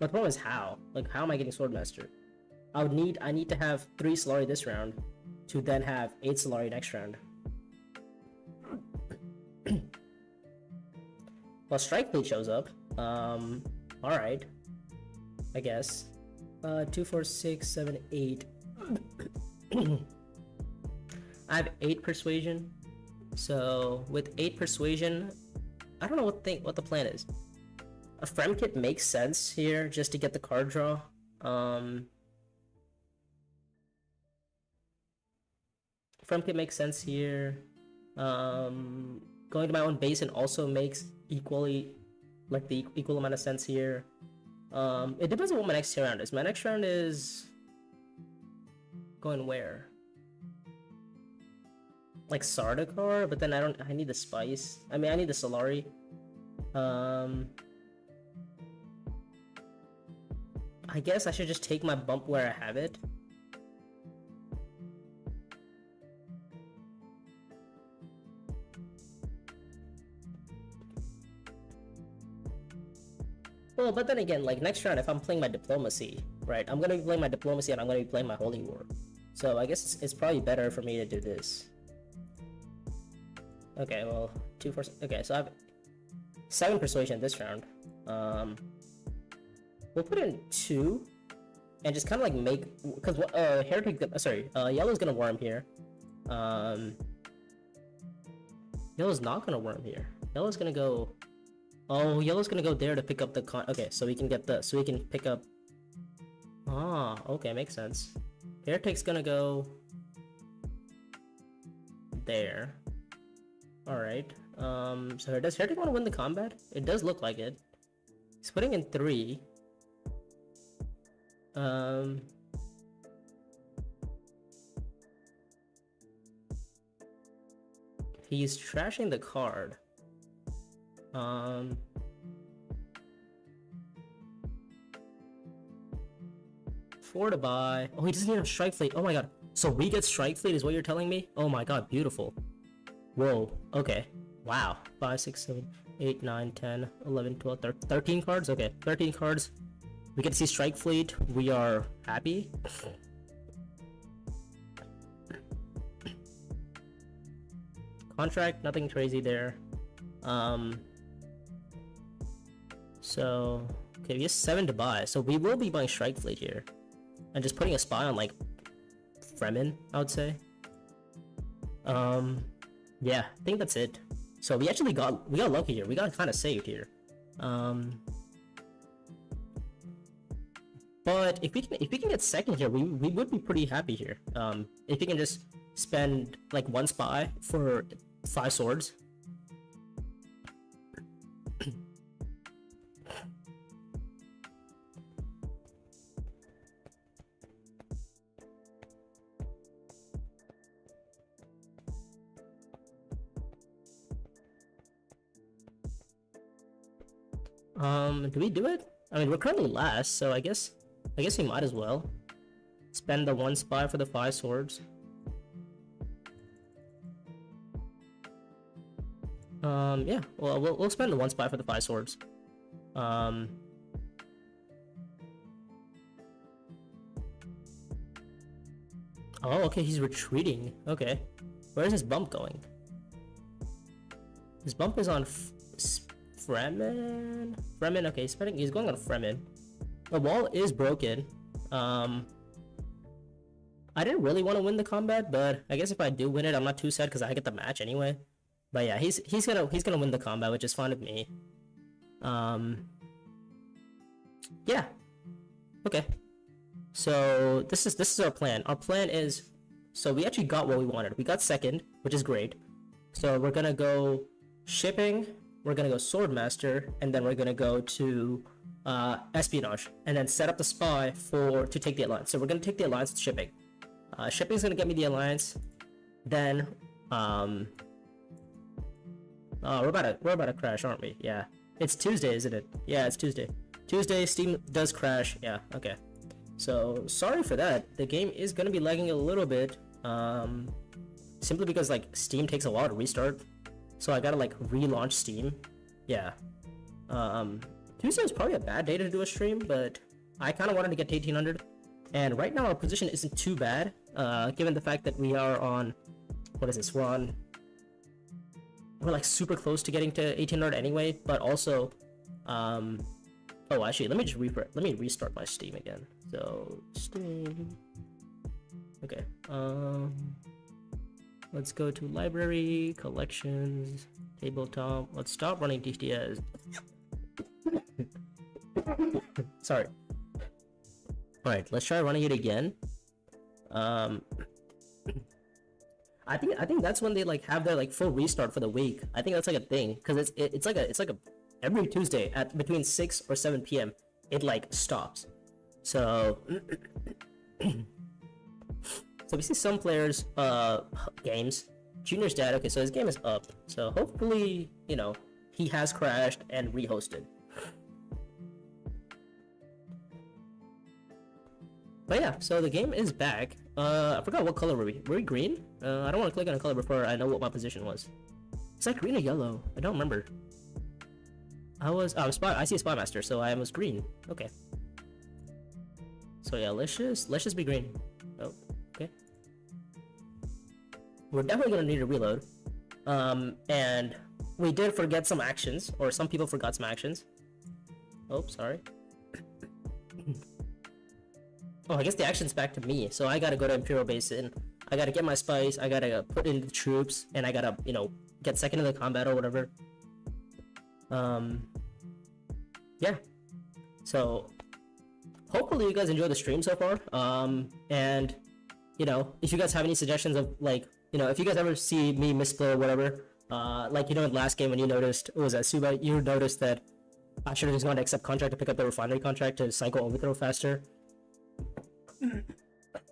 But the problem is how? Like, how am I getting Swordmaster? I need to have 3 Solari this round to then have 8 Solari next round. Well, Strike Fleet shows up. Alright. I guess. 2, 4, 6, 7, 8. I have 8 persuasion. So with 8 persuasion, I don't know what the plan is. A Frem kit makes sense here just to get the card draw. Frem kit makes sense here. Going to my own basin also makes equal amount of sense here. It depends on what my next round is. My next round is going where? Like Sardaukar, but then I need the spice. I mean, I need the Solari. I guess I should just take my bump where I have it. Well, but then again, like next round, if I'm playing my Diplomacy, right, I'm gonna be playing my Diplomacy and I'm gonna be playing my Holy War. So I guess it's probably better for me to do this. Okay, well, 2, 4, okay, so I have 7 persuasion this round. We'll put in 2 and just kind of like make, because yellow's gonna worm here. Yellow's not gonna worm here. Yellow's gonna go. Oh, yellow's gonna go there to pick up the okay, so we can pick up. Ah, okay, makes sense. Heretic's gonna go there. Alright. So does Heretic want to win the combat? It does look like it. He's putting in 3. He's trashing the card. 4 to buy. Oh, he doesn't need a Strike Fleet. Oh my god. So we get Strike Fleet is what you're telling me? Oh my god, beautiful. Whoa, okay. Wow. 5, 6, 7, 8, 9, 10, 11, 12, 13 cards? Okay, 13 cards. We get to see Strike Fleet. We are happy. Contract, nothing crazy there. So, okay, we have 7 to buy. So we will be buying Strike Fleet here. And just putting a spy on, like, Fremen, I would say. Yeah, I think that's it. So we actually got lucky here. We got kind of saved here. But if we can get second here, we would be pretty happy here. If we can just spend like 1 spy for 5 swords. Do we do it? I mean, we're currently last, so I guess we might as well spend the 1 spy for the 5 swords. Yeah, well, we'll spend the 1 spy for the 5 swords. Oh, okay, he's retreating. Okay, where's his bump going? His bump is on Fremen? Fremen, okay, he's going on Fremen. The wall is broken. I didn't really want to win the combat, but I guess if I do win it, I'm not too sad because I get the match anyway. But yeah, he's gonna win the combat, which is fine with me. Yeah. Okay. So this is our plan. Our plan is, so we actually got what we wanted. We got second, which is great. So we're gonna go shipping, we're gonna go swordmaster, and then we're gonna go to espionage, and then set up the spy to take the alliance. So we're gonna take the alliance with shipping. Shipping is gonna get me the alliance. Then we're about to crash, aren't we? Yeah, it's Tuesday, isn't it? Yeah, it's Tuesday. Tuesday, Steam does crash. Yeah, okay. So sorry for that. The game is gonna be lagging a little bit. Simply because like Steam takes a while to restart, so I gotta like relaunch Steam. Yeah. Tuesday was probably a bad day to do a stream, but I kind of wanted to get to 1800, and right now our position isn't too bad, given the fact that we are on, what is this? We're like super close to getting to 1800 anyway, but also, oh, actually, let me restart my Steam again. So Steam. Okay. Let's go to library, collections, tabletop. Let's stop running DTS. Sorry. Alright, let's try running it again. I think that's when they like have their like full restart for the week. I think that's like a thing, because it's like a every Tuesday at between 6 or 7 p.m. it like stops. So so we see some players games. Junior's dad, okay, so his game is up. So hopefully, you know, he has crashed and rehosted. But yeah, so the game is back. I forgot what color were we? Were we green? I don't want to click on a color before I know what my position was. Is that green or yellow? I don't remember. I see a spy master, so I was green. Okay. So yeah, let's just be green. Oh, okay. We're definitely gonna need to reload. And we did forget some actions, or some people forgot some actions. Oh, sorry. Oh, I guess the action's back to me, so I gotta go to Imperial Basin. I gotta get my spice, I gotta put in the troops, and I gotta, you know, get second in the combat or whatever. Yeah. So, hopefully you guys enjoy the stream so far. And, you know, if you guys have any suggestions of, like, you know, if you guys ever see me misplay or whatever, like, you know, in the last game when you noticed, it was at Suba, you noticed that I should have just gone to accept contract to pick up the refinery contract to cycle overthrow faster.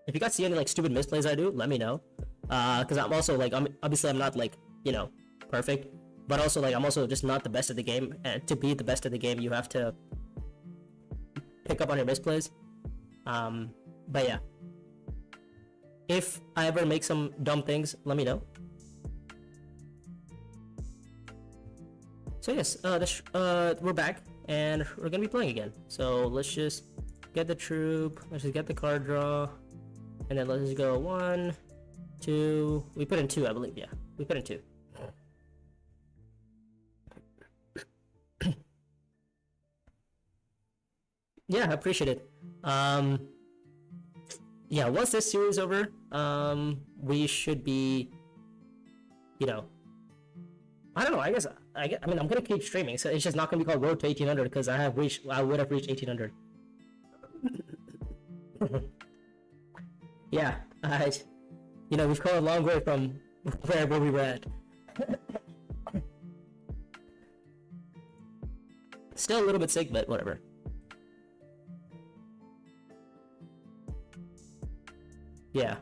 If you guys see any like stupid misplays I do, let me know. Because I'm also like, obviously I'm not like, you know, perfect, but also like I'm also just not the best at the game. And to be the best at the game, you have to pick up on your misplays. But yeah, if I ever make some dumb things, let me know. So yes, we're back and we're gonna be playing again. So let's just get the troop, let's just get the card draw, and then let's just go 1, 2, we put in 2, I believe, yeah, we put in 2. Yeah, I appreciate it. Yeah, once this series over, we should be, you know, I don't know, I mean, I'm gonna keep streaming, so it's just not gonna be called Road to 1800, because I would have reached 1800. Yeah, you know, we've come a long way from wherever we were at. Still a little bit sick, but whatever. Yeah.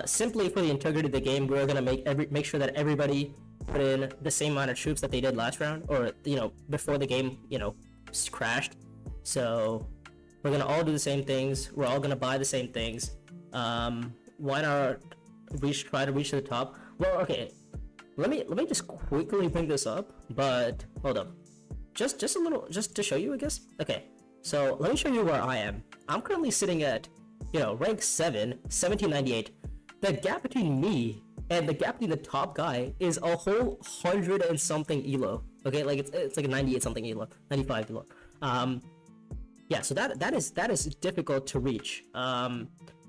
Simply for the integrity of the game, we're gonna make sure that everybody put in the same amount of troops that they did last round, or you know, before the game, you know, crashed. So we're gonna all do the same things. We're all gonna buy the same things. Why not try to reach to the top? Well, okay. Let me just quickly bring this up. But hold up. Just a little, just to show you, I guess. Okay. So let me show you where I am. I'm currently sitting at, you know, rank 7, 1798. The gap between me and the gap between the top guy is a whole 100 and something elo. Okay, like it's like a 98 something elo, 95 elo. Yeah, so that is difficult to reach.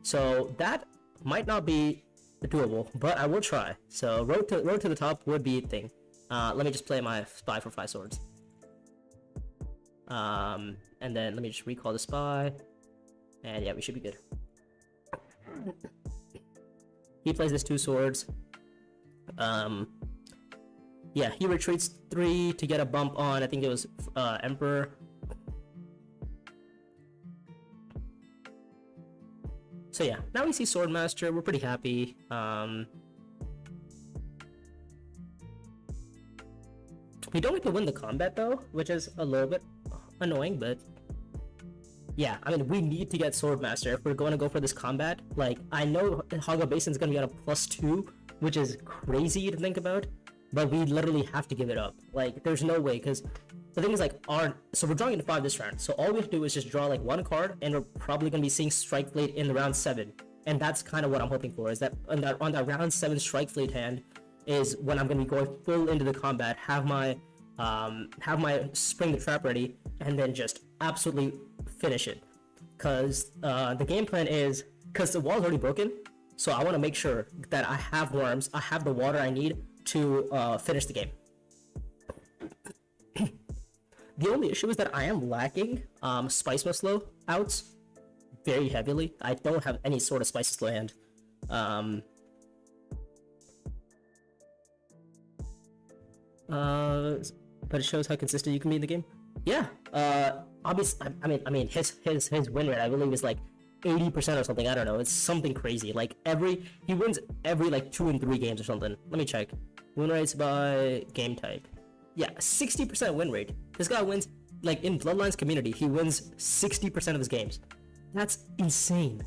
So that might not be doable, but I will try. So road to the top would be a thing. Let me just play my spy for 5 swords. And then let me just recall the spy. And yeah, we should be good. He plays this 2 swords. Yeah, he retreats 3 to get a bump on, I think it was Emperor. So yeah, now we see Swordmaster. We're pretty happy. We don't get to win the combat though, which is a little bit annoying, but yeah, I mean, we need to get Swordmaster if we're going to go for this combat. Like, I know Haga Basin is going to be on a +2, which is crazy to think about, but we literally have to give it up. Like, there's no way, because the thing is, like, so we're drawing into 5 this round, so all we have to do is just draw, like, 1 card, and we're probably going to be seeing Strike Blade in round 7, and that's kind of what I'm hoping for, is that on that round 7 Strike Blade hand is when I'm going to be going full into the combat, have my Spring the Trap ready, and then just absolutely finish it. Because the game plan is, because the wall's already broken, so I want to make sure that I have worms, I have the water I need to finish the game. The only issue is that I am lacking Spice Slow outs very heavily. I don't have any sort of Spice Slow hand. But it shows how consistent you can be in the game. Yeah. Obviously, I mean, his win rate, I believe, is like 80% or something. I don't know. It's something crazy. Like he wins every like 2 and 3 games or something. Let me check. Win rates by game type. Yeah, 60% win rate. This guy wins, like, in Bloodlines community, he wins 60% of his games. That's insane.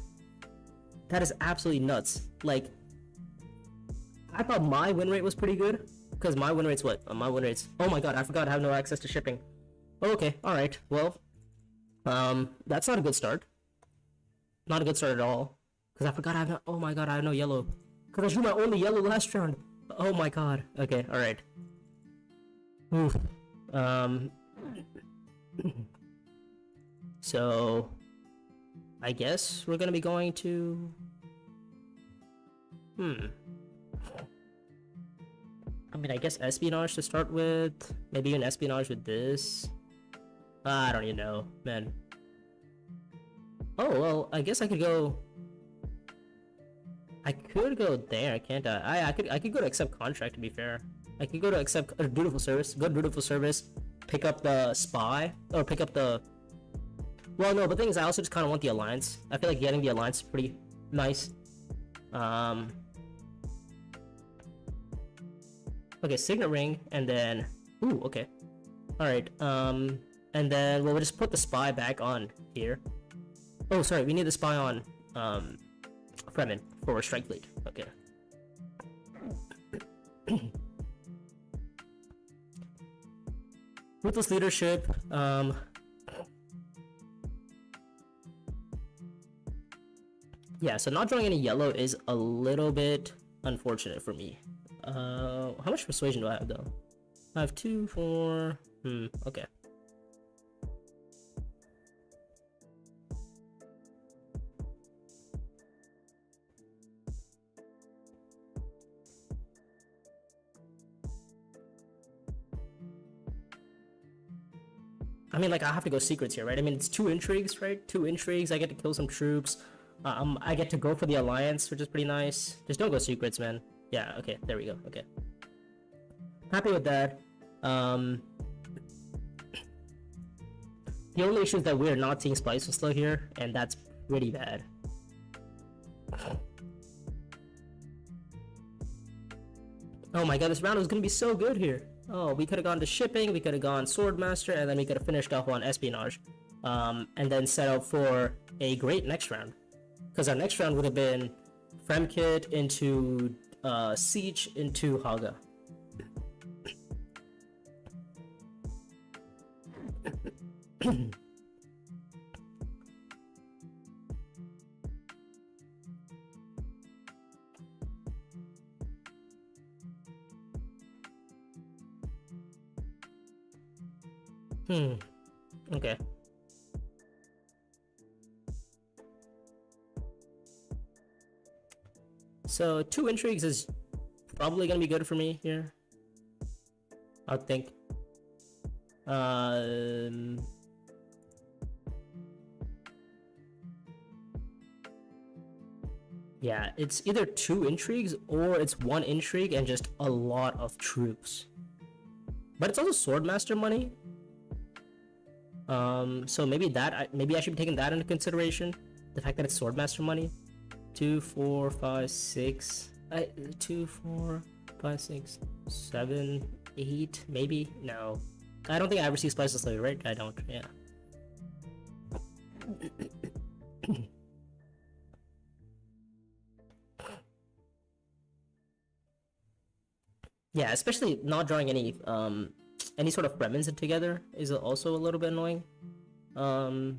That is absolutely nuts. Like, I thought my win rate was pretty good, because my win rate's what? My win rate's... Oh my god, I forgot I have no access to shipping. Okay, alright, well, that's not a good start. Not a good start at all. Because I forgot I have no... Oh my god, I have no yellow. Because I drew my only yellow last round. Oh my god. Okay, alright. Oof. So... I guess we're gonna be going to... I mean, I guess Espionage to start with. Maybe even Espionage with this. I don't even know, man. Oh, well, I guess I could go... I could go there, can't I? I could go to Accept Contract, to be fair. I could go to Accept Dutiful Service. Go to Dutiful Service, pick up the Spy, or pick up the... Well, no, but the thing is, I also just kind of want the Alliance. I feel like getting the Alliance is pretty nice. Okay, Signet Ring, and then... Ooh, okay. Alright, and then, well, we'll just put the Spy back on here. Oh, sorry, we need the Spy on, Fremen for Strike Blade. Okay. Ruthless Leadership, yeah, so not drawing any yellow is a little bit unfortunate for me. How much Persuasion do I have, though? I have 2, 4... okay. I mean, like, I have to go secrets here, right? I mean, it's 2 intrigues, right? 2 intrigues, I get to kill some troops. I get to go for the Alliance, which is pretty nice. Just don't go secrets, man. Yeah, okay, there we go, okay. Happy with that. The only issue is that we're not seeing Spice Slow here, and that's pretty bad. Oh my god, this round was gonna be so good here. Oh, we could have gone to shipping, we could have gone Swordmaster, and then we could have finished off on Espionage. And then set up for a great next round. Because our next round would have been Fremkit into Siege into Haga. Okay. So 2 intrigues is probably gonna be good for me here, I think. Yeah, it's either 2 intrigues or it's 1 intrigue and just a lot of troops. but it's also Swordmaster money. So maybe maybe I should be taking that into consideration. The fact that it's Swordmaster money. 2, 4, 5, 6. 2, 4, 5, 6, 7, 8. Maybe no. I don't think I ever see Spice Slave, right? I don't. Yeah. Yeah, especially not drawing any sort of remnants together is also a little bit annoying. I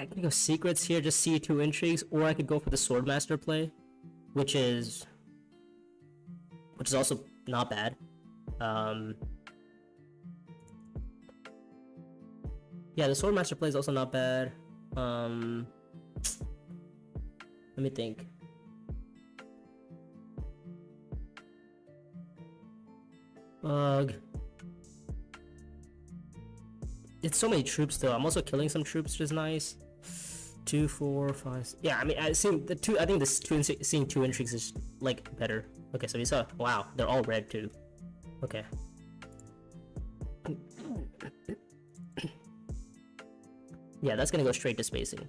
could go secrets here, just see 2 intrigues, or I could go for the Swordmaster play, which is also not bad. Yeah, the Swordmaster play is also not bad. Let me think. It's so many troops though. I'm also killing some troops, which is nice. 2, 4, 5. Yeah, I mean, I think seeing 2 intrigues is like better. Okay, so we saw. Wow, they're all red too. Okay. Yeah, that's gonna go straight to spacing.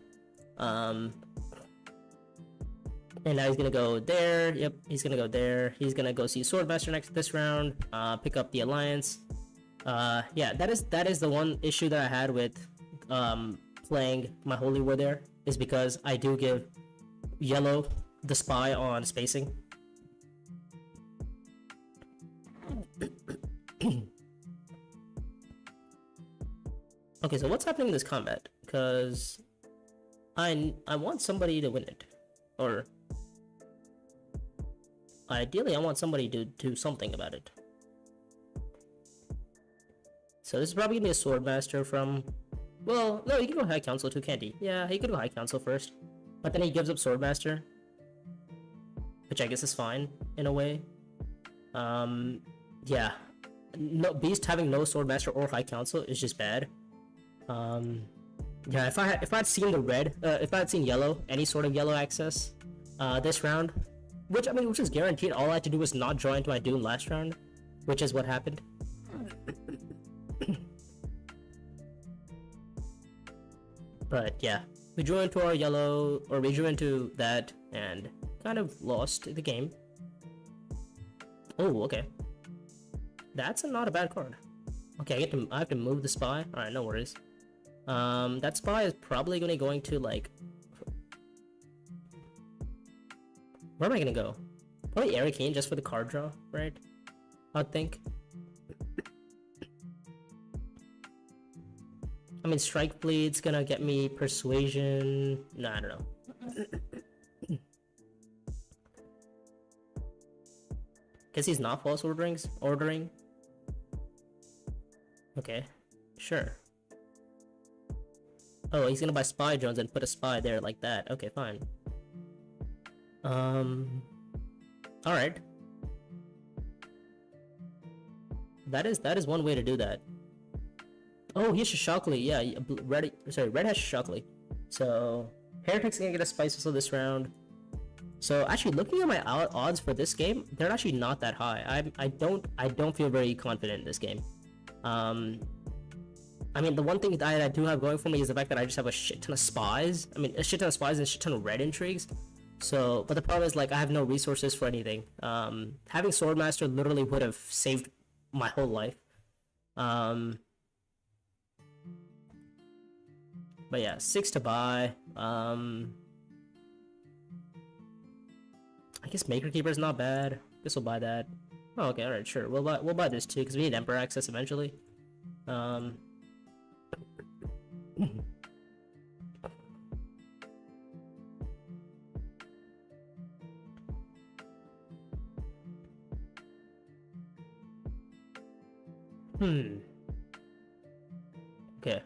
And now he's gonna go there. Yep, he's gonna go there. He's gonna go see Swordmaster next this round. Pick up the alliance. Yeah, that is the one issue that I had with playing my Holy War there, is because I do give yellow the spy on spacing. Okay, so what's happening in this combat? Because I want somebody to win it, or ideally I want somebody to do something about it. So this is probably gonna be a Swordmaster from... Well, no, he can go High Council too, can't he? Yeah, he could go High Council first. But then he gives up Swordmaster, which I guess is fine, in a way. Yeah. No, Beast having no Swordmaster or High Council is just bad. Yeah, if I'd seen the red, if I'd seen yellow, any sort of yellow access, this round, which is guaranteed, all I had to do was not draw into my Dune last round, which is what happened. But yeah, we drew into our yellow, or we drew into that, and kind of lost the game. Oh, okay. That's not a bad card. Okay, I have to move the spy. All right, no worries. That spy is probably going to like... Where am I gonna go? Probably Arcane just for the card draw, right? I'd think. I mean, Strike Bleed's gonna get me Persuasion. No, I don't know. Guess he's not false ordering. Okay, sure. Oh, he's gonna buy Spy Drones and put a spy there like that. Okay, fine. Alright. That is one way to do that. Oh, he has Shockley. Yeah, red has Shockley. So Heretic's gonna get a Spice Whistle this round. So actually, looking at my odds for this game, they're actually not that high. I don't feel very confident in this game. I mean, the one thing that I do have going for me is the fact that I just have a shit ton of spies. I mean, a shit ton of spies and a shit ton of red intrigues. So, but the problem is, like, I have no resources for anything. Having Swordmaster literally would have saved my whole life. But yeah, 6 to buy. I guess Maker Keeper is not bad. Guess we'll buy that. Oh, okay, alright, sure. We'll buy this too, because we need Emperor access eventually. Okay.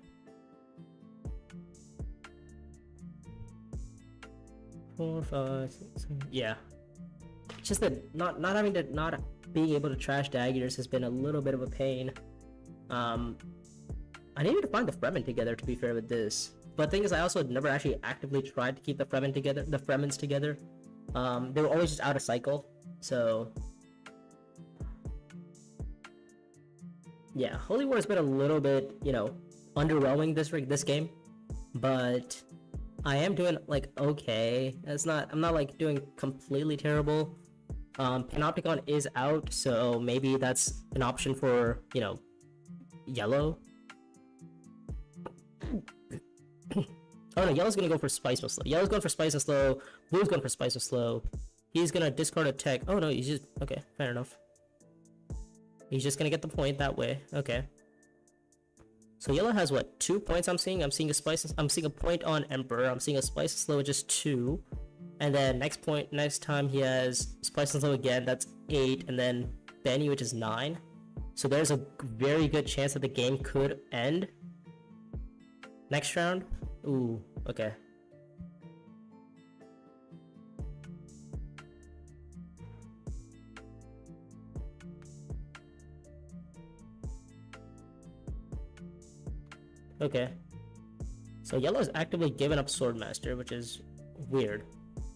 4, 5, 6, 7. Yeah. It's just that not being able to trash daggers has been a little bit of a pain. I needed to find the Fremen together, to be fair with this. But the thing is, I also never actually actively tried to keep the Fremens together. They were always just out of cycle. So Yeah, Holy War has been a little bit, you know, underwhelming this game, but I am doing like okay. I'm not like doing completely terrible. Panopticon is out, so maybe that's an option for, you know, yellow. Oh no, yellow's gonna go for Spice and Slow. Yellow's going for Spice and Slow. Blue's going for Spice and Slow. He's gonna discard a tech. Oh no, he's just okay. Fair enough. He's just gonna get the point that way. Okay. So yellow has what, 2 points? I'm seeing a spice. I'm seeing a point on Emperor. I'm seeing a Spice and Slow with just 2, and then next time he has Spice and Slow again. That's 8, and then Benny, which is 9. So there's a very good chance that the game could end next round. Ooh, okay. Okay. So yellow is actively giving up Swordmaster, which is weird,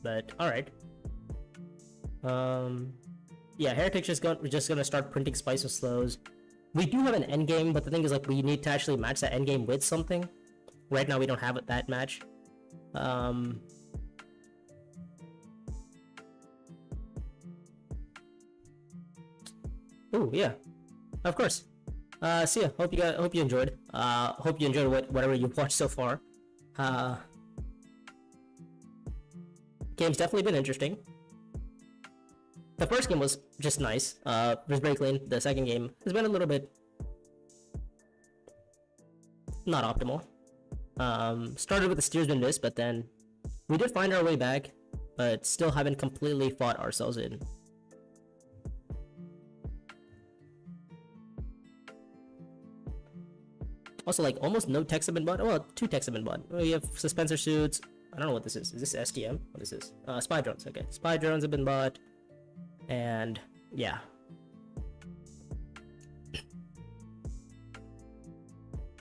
but alright. Yeah, Heretic's just gonna start printing Spice of Slows. We do have an endgame, but the thing is, like, we need to actually match that endgame with something. Right now we don't have that match. Ooh, yeah. Of course. So yeah, hope you enjoyed. Hope you enjoyed whatever you watched so far. Game's definitely been interesting. The first game was just nice. It was very clean. The second game has been a little bit not optimal. Started with the steersman miss, but then we did find our way back, but still haven't completely fought ourselves in. Also, like, almost no techs have been bought. Well, 2 techs have been bought. We have Suspensor Suits. I don't know what this is. Is this STM? What is this? Spy Drones. Okay. Spy Drones have been bought. And, yeah.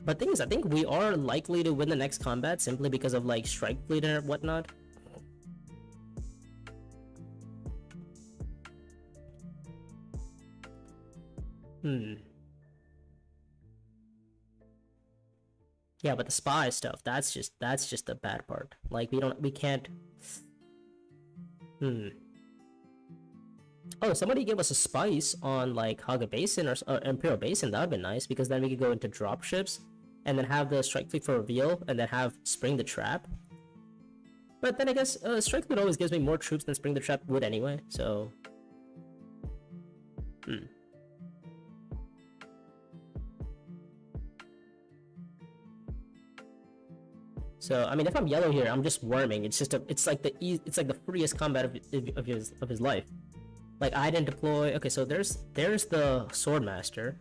But thing is, I think we are likely to win the next combat simply because of, like, Strike Fleet and whatnot. Yeah, but the spy stuff, that's just the bad part. Like, we can't. Oh, somebody give us a spice on, like, Haga Basin or Imperial Basin. That would be nice, because then we could go into dropships and then have the Strike Fleet for reveal and then have Spring the Trap. But then I guess Strike Fleet always gives me more troops than Spring the Trap would anyway, so. So I mean, if I'm yellow here, I'm just worming. It's like the freest combat of his life. Like, I didn't deploy. Okay, so there's the Swordmaster.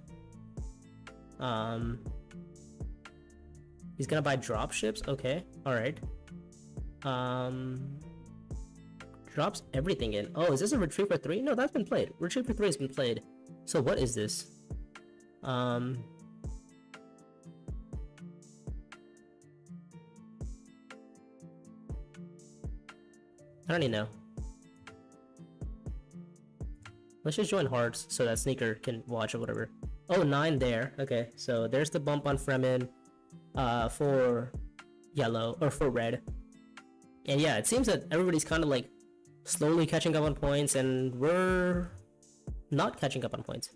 He's gonna buy dropships. Okay, all right. Drops everything in. Oh, is this a retreat for 3? No, that's been played. Retreat for 3 has been played. So what is this? I don't even know. Let's just join Hearts so that Sneaker can watch or whatever. Oh, 9 there. Okay, so there's the bump on Fremen for yellow, or for red. And yeah, it seems that everybody's kind of like slowly catching up on points, and we're not catching up on points.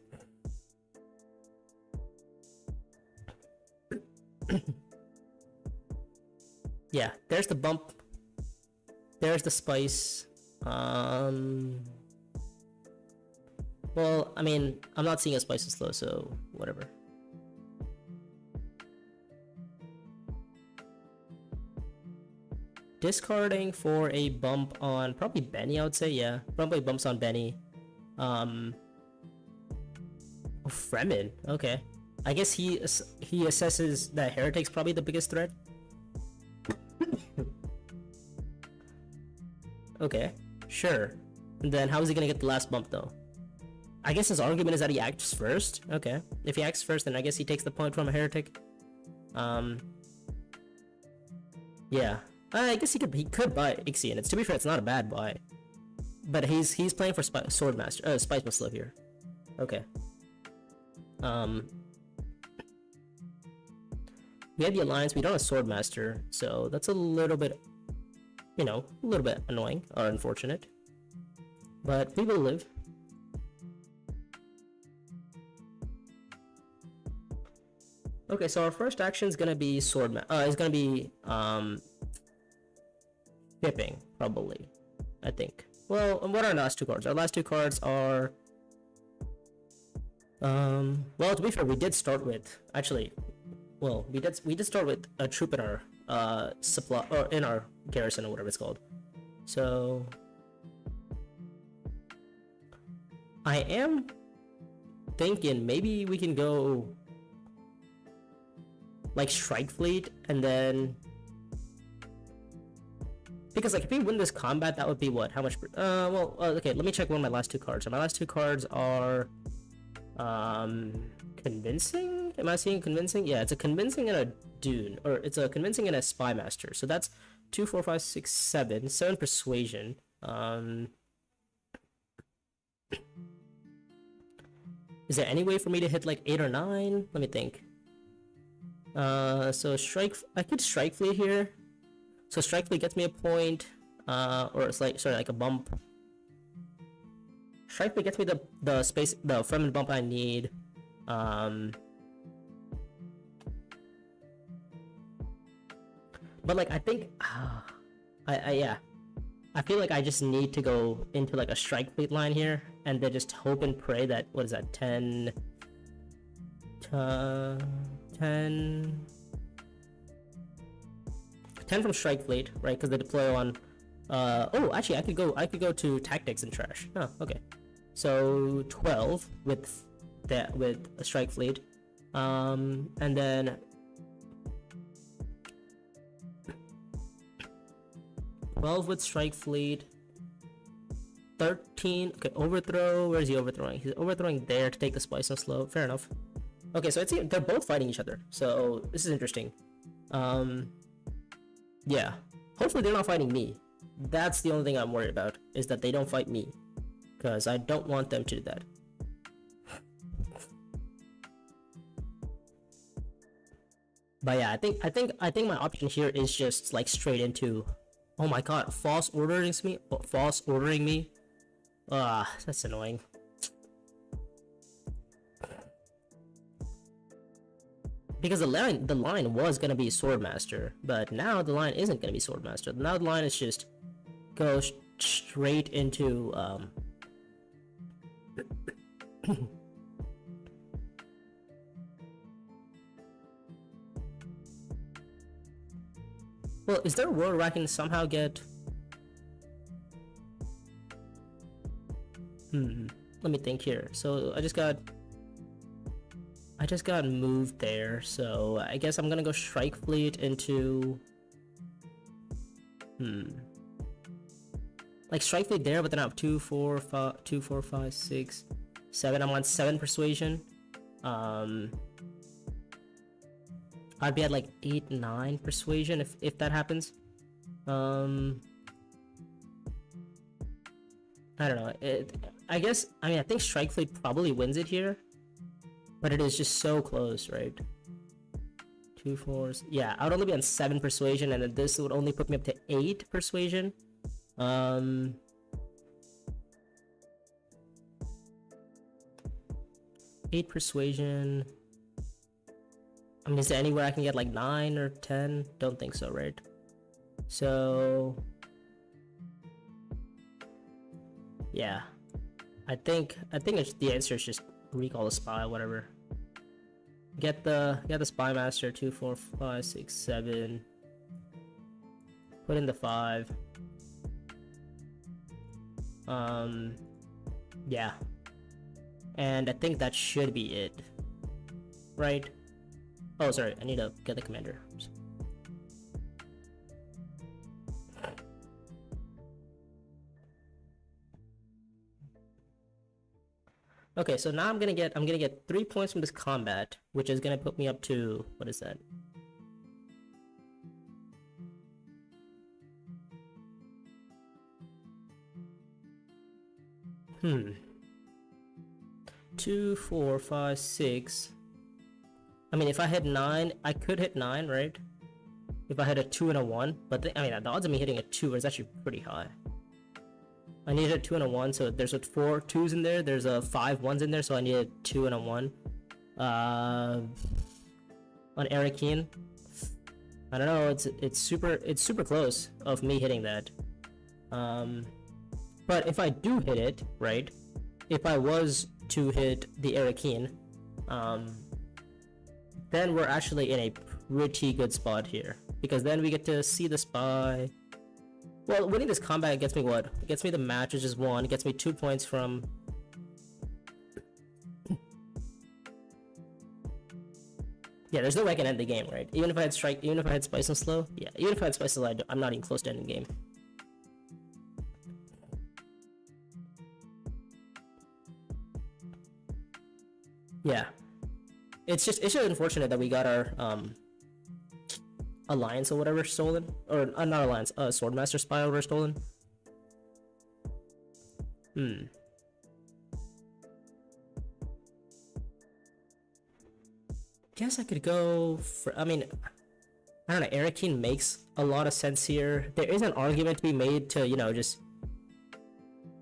Yeah, there's the bump. There's the spice. Well, I mean, I'm not seeing a spice is slow, so whatever. Discarding for a bump on probably Benny, I would say. Yeah, probably bumps on Benny. Oh, Fremen. Okay, I guess he assesses that Heretic's probably the biggest threat. Okay, sure. And then how is he gonna get the last bump though? I guess his argument is that he acts first. Okay, if he acts first, then I guess he takes the point from a Heretic. Yeah, I guess he could buy Ixion. To be fair, it's not a bad buy. But he's playing for Swordmaster, Spice Muscle here. Okay. We had the Alliance, we don't have Swordmaster, so that's a little bit, you know, a little bit annoying or unfortunate. But we will live. Okay, so our first action is gonna be is gonna be shipping, probably. I think. Well, what are our last two cards? Our last two cards are well, to be fair, we did start with we did start with a troop in our supply, or in our garrison, or whatever it's called. So I am thinking maybe we can go like Strike Fleet, and then because like if we win this combat, that would be what? How much? Okay, let me check one of my last two cards. So my last two cards are convincing. Am I seeing convincing? Yeah, it's a convincing and a Dune, or it's a convincing and a Spy Master. So that's 2, 4, 5, 6, 7. 7 persuasion. Is there any way for me to hit like 8 or 9? Let me think. So I could Strike Fleet here. So Strike Fleet gets me a point, or it's like, sorry, like a bump. Strike Fleet gets me the Fremen bump I need. But like I think, yeah, I feel like I just need to go into like a Strike Fleet line here, and then just hope and pray that, what is that, 10 from Strike Fleet, right? Because they deploy on. Oh, actually, I could go to tactics and trash. Oh, okay. So 12 with a Strike Fleet, and then 12 with Strike Fleet. 13. Okay, overthrow. Where is he overthrowing? He's overthrowing there to take the Spice and Slow. Fair enough. Okay, so they're both fighting each other. So this is interesting. Yeah. Hopefully they're not fighting me. That's the only thing I'm worried about, is that they don't fight me, because I don't want them to do that. But yeah, I think my option here is just like straight into, oh my god, false ordering me. That's annoying. Because the line was gonna be Swordmaster, but now the line isn't gonna be Swordmaster. Now the line is just go straight into well, is there a world where I can somehow get let me think here. So I just got moved there, so I guess I'm gonna go Strike Fleet into like Strike Fleet there, but then I have 2, 4, 5, 6, 7. I'm on 7 persuasion. I'd be at like 8, 9 persuasion if that happens. I don't know. I think Strike Fleet probably wins it here. But it is just so close, right? 2 4s. Yeah, I would only be on 7 persuasion, and then this would only put me up to 8 persuasion. 8 persuasion. I mean, is there anywhere I can get like 9 or 10? Don't think so, right? So yeah, I think the answer is just recall the spy, whatever. Get the Spy Master. 2, 4, 5, 6, 7. Put in the 5. Yeah. And I think that should be it. Right? Oh, sorry, I need to get the commander. Okay, so now I'm gonna get 3 points from this combat, which is gonna put me up to, what is that? Hmm. 2, 4, 5, 6. I mean, if I hit 9, I could hit 9, right? If I hit a 2 and a 1, but I mean, the odds of me hitting a 2 is actually pretty high. I needed a 2 and a 1, so there's a 4 2s in there, there's a 5 1s in there, so I need a 2 and a 1. On Arakeen, I don't know, it's super close of me hitting that. But if I do hit it, right, if I was to hit the Arakeen, then we're actually in a pretty good spot here, because then we get to see the spy. Well, winning this combat gets me what? It gets me the match, which is 1. It gets me 2 points from... Yeah, there's no way I can end the game, right? Even if I had strike, even if I had spice and slow, yeah, even if I had spice and slow, I'm not even close to ending the game. Yeah, it's just unfortunate that we got our alliance or whatever stolen, or not alliance, swordmaster spy or stolen. Guess I could go for, I mean, I don't know, Arakeen makes a lot of sense here. There is an argument to be made to, you know, just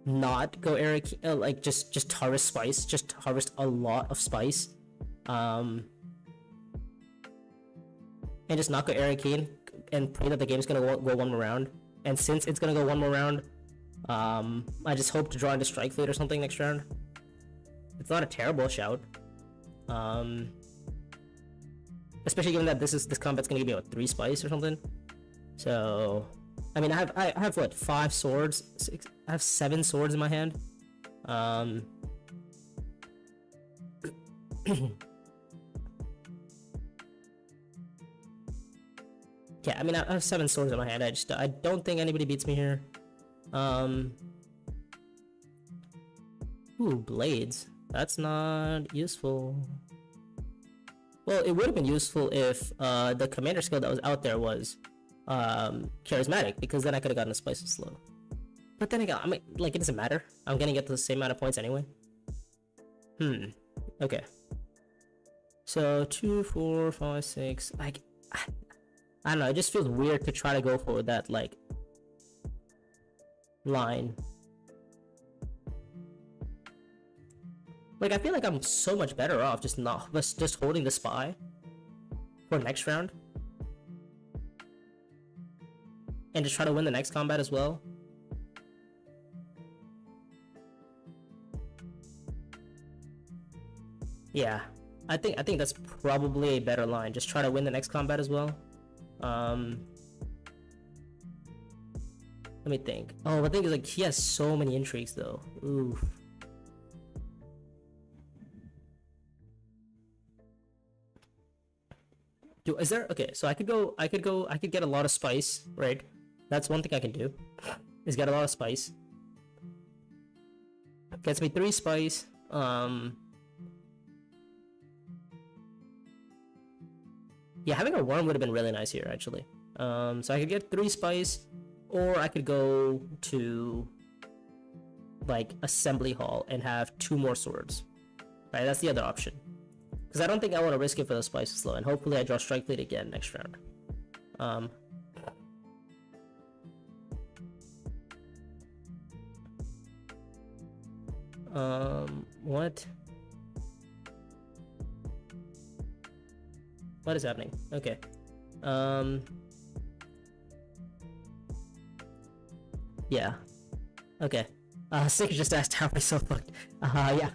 not go Arakeen, like just harvest spice, just harvest a lot of spice, and just not go Arakeen and pray that the game's gonna go one more round. And since it's gonna go one more round, I just hope to draw into Strike Fleet or something next round. It's not a terrible shout, especially given that this combat's gonna give me what, 3 spice or something. So I mean, I have what, 5 swords? 6, I have 7 swords in my hand. Yeah, I mean, I have 7 swords in my hand. I don't think anybody beats me here. Ooh, blades. That's not useful. Well, it would have been useful if the commander skill that was out there was charismatic, because then I could have gotten a spice of slow. But then again, I mean, like, it doesn't matter. I'm gonna get the same amount of points anyway. Okay. So 2, 4, 5, 6. Like, I don't know. It just feels weird to try to go for that, like, line. Like, I feel like I'm so much better off just holding the spy for next round, and just try to win the next combat as well. Yeah, I think that's probably a better line. Just try to win the next combat as well. Let me think. Oh, the thing is, like, he has so many intrigues though. Oof. Is there, okay, so I could get a lot of spice, right? That's one thing I can do, is get a lot of spice. Gets me 3 spice. Yeah, having a worm would have been really nice here, actually. So I could get 3 spice, or I could go to, like, assembly hall and have 2 more swords. Right, that's the other option. Because I don't think I want to risk it for the spice slow, and hopefully I draw Strike Fleet again next round. What? What is happening? Okay. Yeah. Okay. Sick just asked how am I so fucked. Yeah.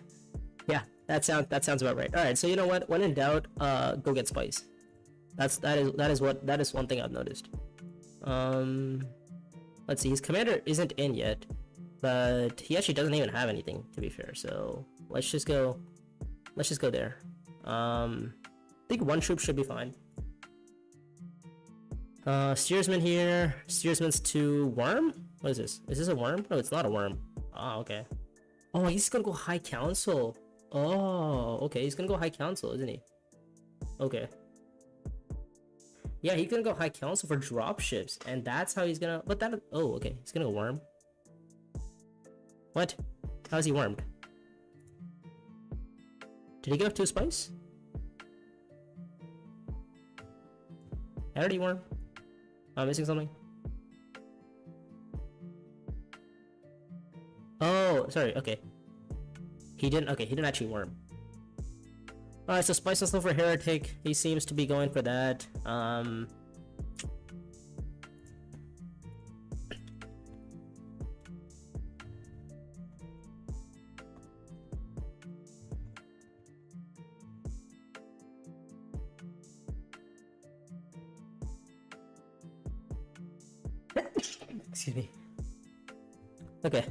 Yeah. That sounds about right. All right. So you know what? When in doubt, go get spice. That is one thing I've noticed. Let's see. His commander isn't in yet, but he actually doesn't even have anything, to be fair. So let's just go. Let's just go there. I think 1 troop should be fine. Steersman here. Steersman's to worm. What is this? Is this a worm? No, it's not a worm. Oh, okay. Oh, he's gonna go high council. Oh, okay. He's gonna go high council, isn't he? Okay. Yeah, he's gonna go high council for dropships, and that's how he's gonna. But that. Oh, okay. He's gonna go worm. What? How is he wormed? Did he get up 2 spice? Already worm? Am I missing something? Oh, sorry, okay. He didn't actually worm. Alright, so Spice and Slow for Heretic. He seems to be going for that. Excuse me. Okay.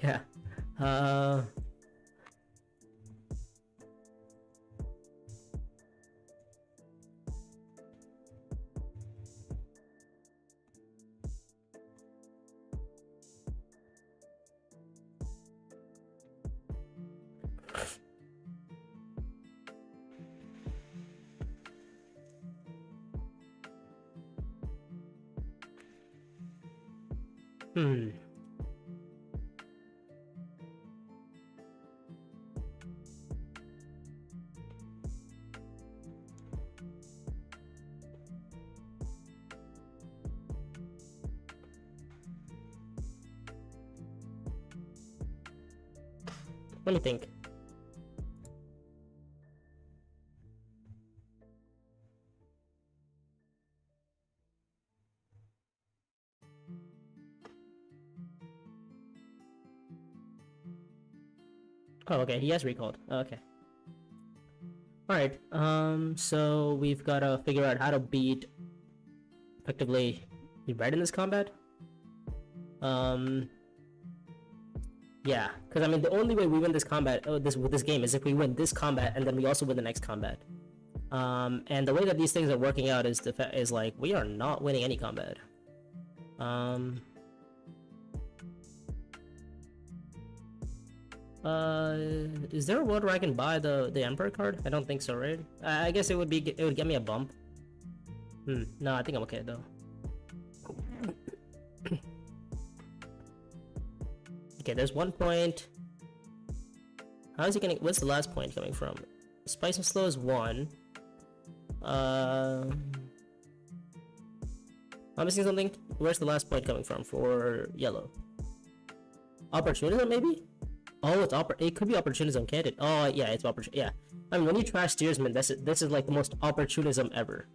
Yeah. Hmm. Let me think. Oh, okay, he has recalled. Okay. Alright, so we've gotta figure out how to beat effectively red in this combat. Yeah, because I mean the only way we win this combat, with this game, is if we win this combat and then we also win the next combat. And the way that these things are working out is like we are not winning any combat. Is there a world where I can buy the Emperor card? I don't think so, right? I guess it would get me a bump. No, I think I'm okay though. Okay, there's 1 point. How is he gonna? What's the last point coming from? Spice and Slow is 1. I'm missing something. Where's the last point coming from for yellow? Opportunism, maybe? Oh, it could be opportunism, can't it? Oh, yeah, it's opportunism. Yeah, I mean, when you trash steersman, this is like the most opportunism ever.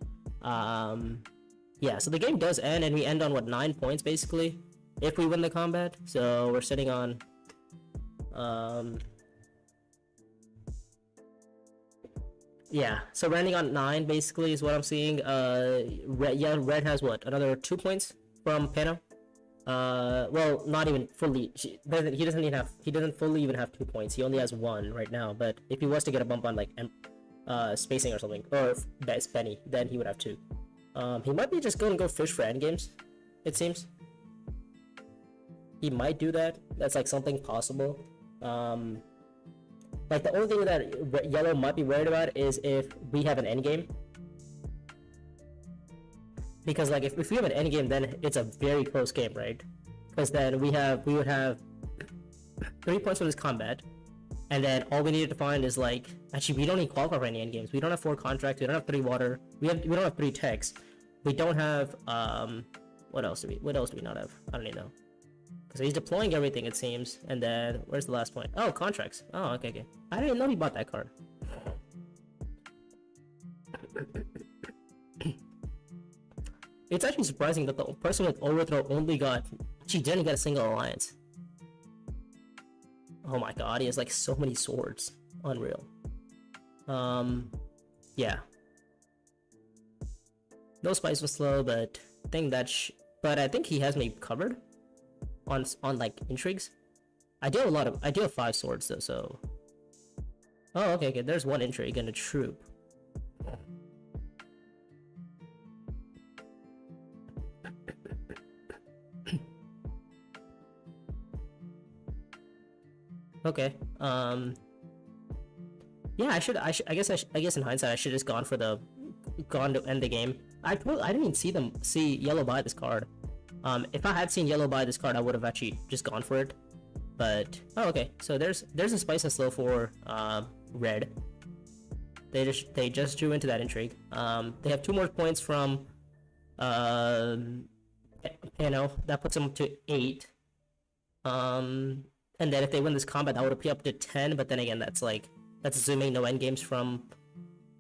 Yeah. So the game does end, and we end on what, 9 points basically, if we win the combat. So we're sitting on, yeah. So we're ending on 9 basically is what I'm seeing. Red has what, another 2 points from Pano. Well, not even fully. He doesn't fully even have 2 points. He only has 1 right now. But if he was to get a bump on like spacing or something, or best Benny, then he would have 2. He might be just going to go fish for endgames. It seems he might do that. That's like something possible. Like the only thing that yellow might be worried about is if we have an endgame. Because like if we have an endgame, then it's a very close game, right? Because then we would have 3 points for this combat, and then all we needed to find is like, actually we don't even qualify for any endgames. We don't have 4 contracts. We don't have 3 water. We don't have 3 techs. We don't have what else do we not have? I don't even know. So he's deploying everything, it seems. And then where's the last point? Oh, contracts. Oh, okay. I didn't even know he bought that card. It's actually surprising that the person with overthrow she didn't get a single alliance. Oh my god, he has like so many swords. Unreal. Yeah. No Spice was slow, but I think he has me covered on like intrigues. I do have 5 swords though, so. Oh, okay. There's 1 intrigue and a troop. Okay. Yeah, I guess in hindsight, I should have just gone to end the game. I didn't even see yellow buy this card. If I had seen yellow buy this card, I would have actually just gone for it. But oh, okay. So there's a spice and slow for red. They just drew into that intrigue. They have 2 more points from that puts them up to 8. And then if they win this combat, that would be up to 10. But then again, that's assuming no end games from.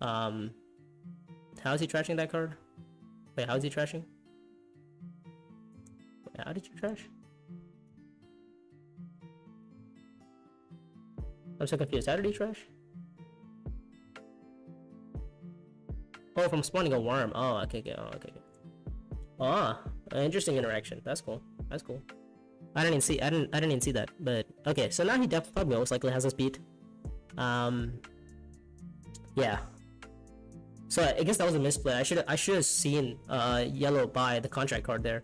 How is he trashing that card? Wait, how is he trashing? Wait, how did you trash? I'm so confused. How did he trash? Oh, from spawning a worm. Oh, okay. Oh, okay. Ah, interesting interaction. That's cool. That's cool. I didn't even see that. But okay, so now he definitely most likely has us beat. Yeah. So I guess that was a misplay. I should have seen yellow buy the contract card there.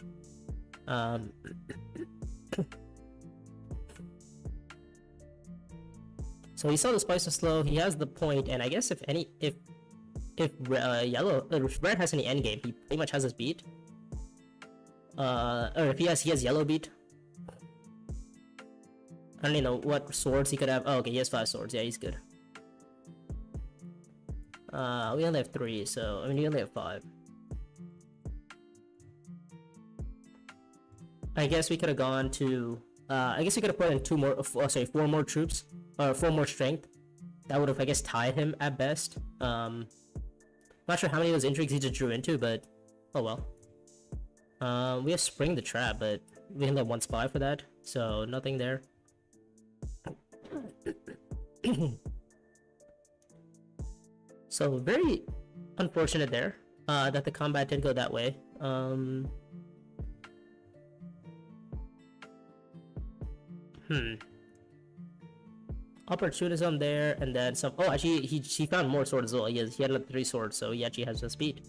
So he saw the spice of slow. He has the point, and I guess if red has any endgame, he pretty much has us beat. Or if he has yellow beat. I don't even know what swords he could have. Oh, okay, he has 5 swords. Yeah, he's good. We only have 3, so I mean, we only have 5. I guess we could have gone to. I guess we could have put in 4 more troops, or 4 more strength. That would have, I guess, tied him at best. Not sure how many of those intrigues he just drew into, but oh well. We have Spring the Trap, but we only have 1 spy for that, so nothing there. So very unfortunate there that the combat did go that way. Opportunism there, and then some. Oh, actually, he found more swords as well. He had like 3 swords, so he actually has the speed.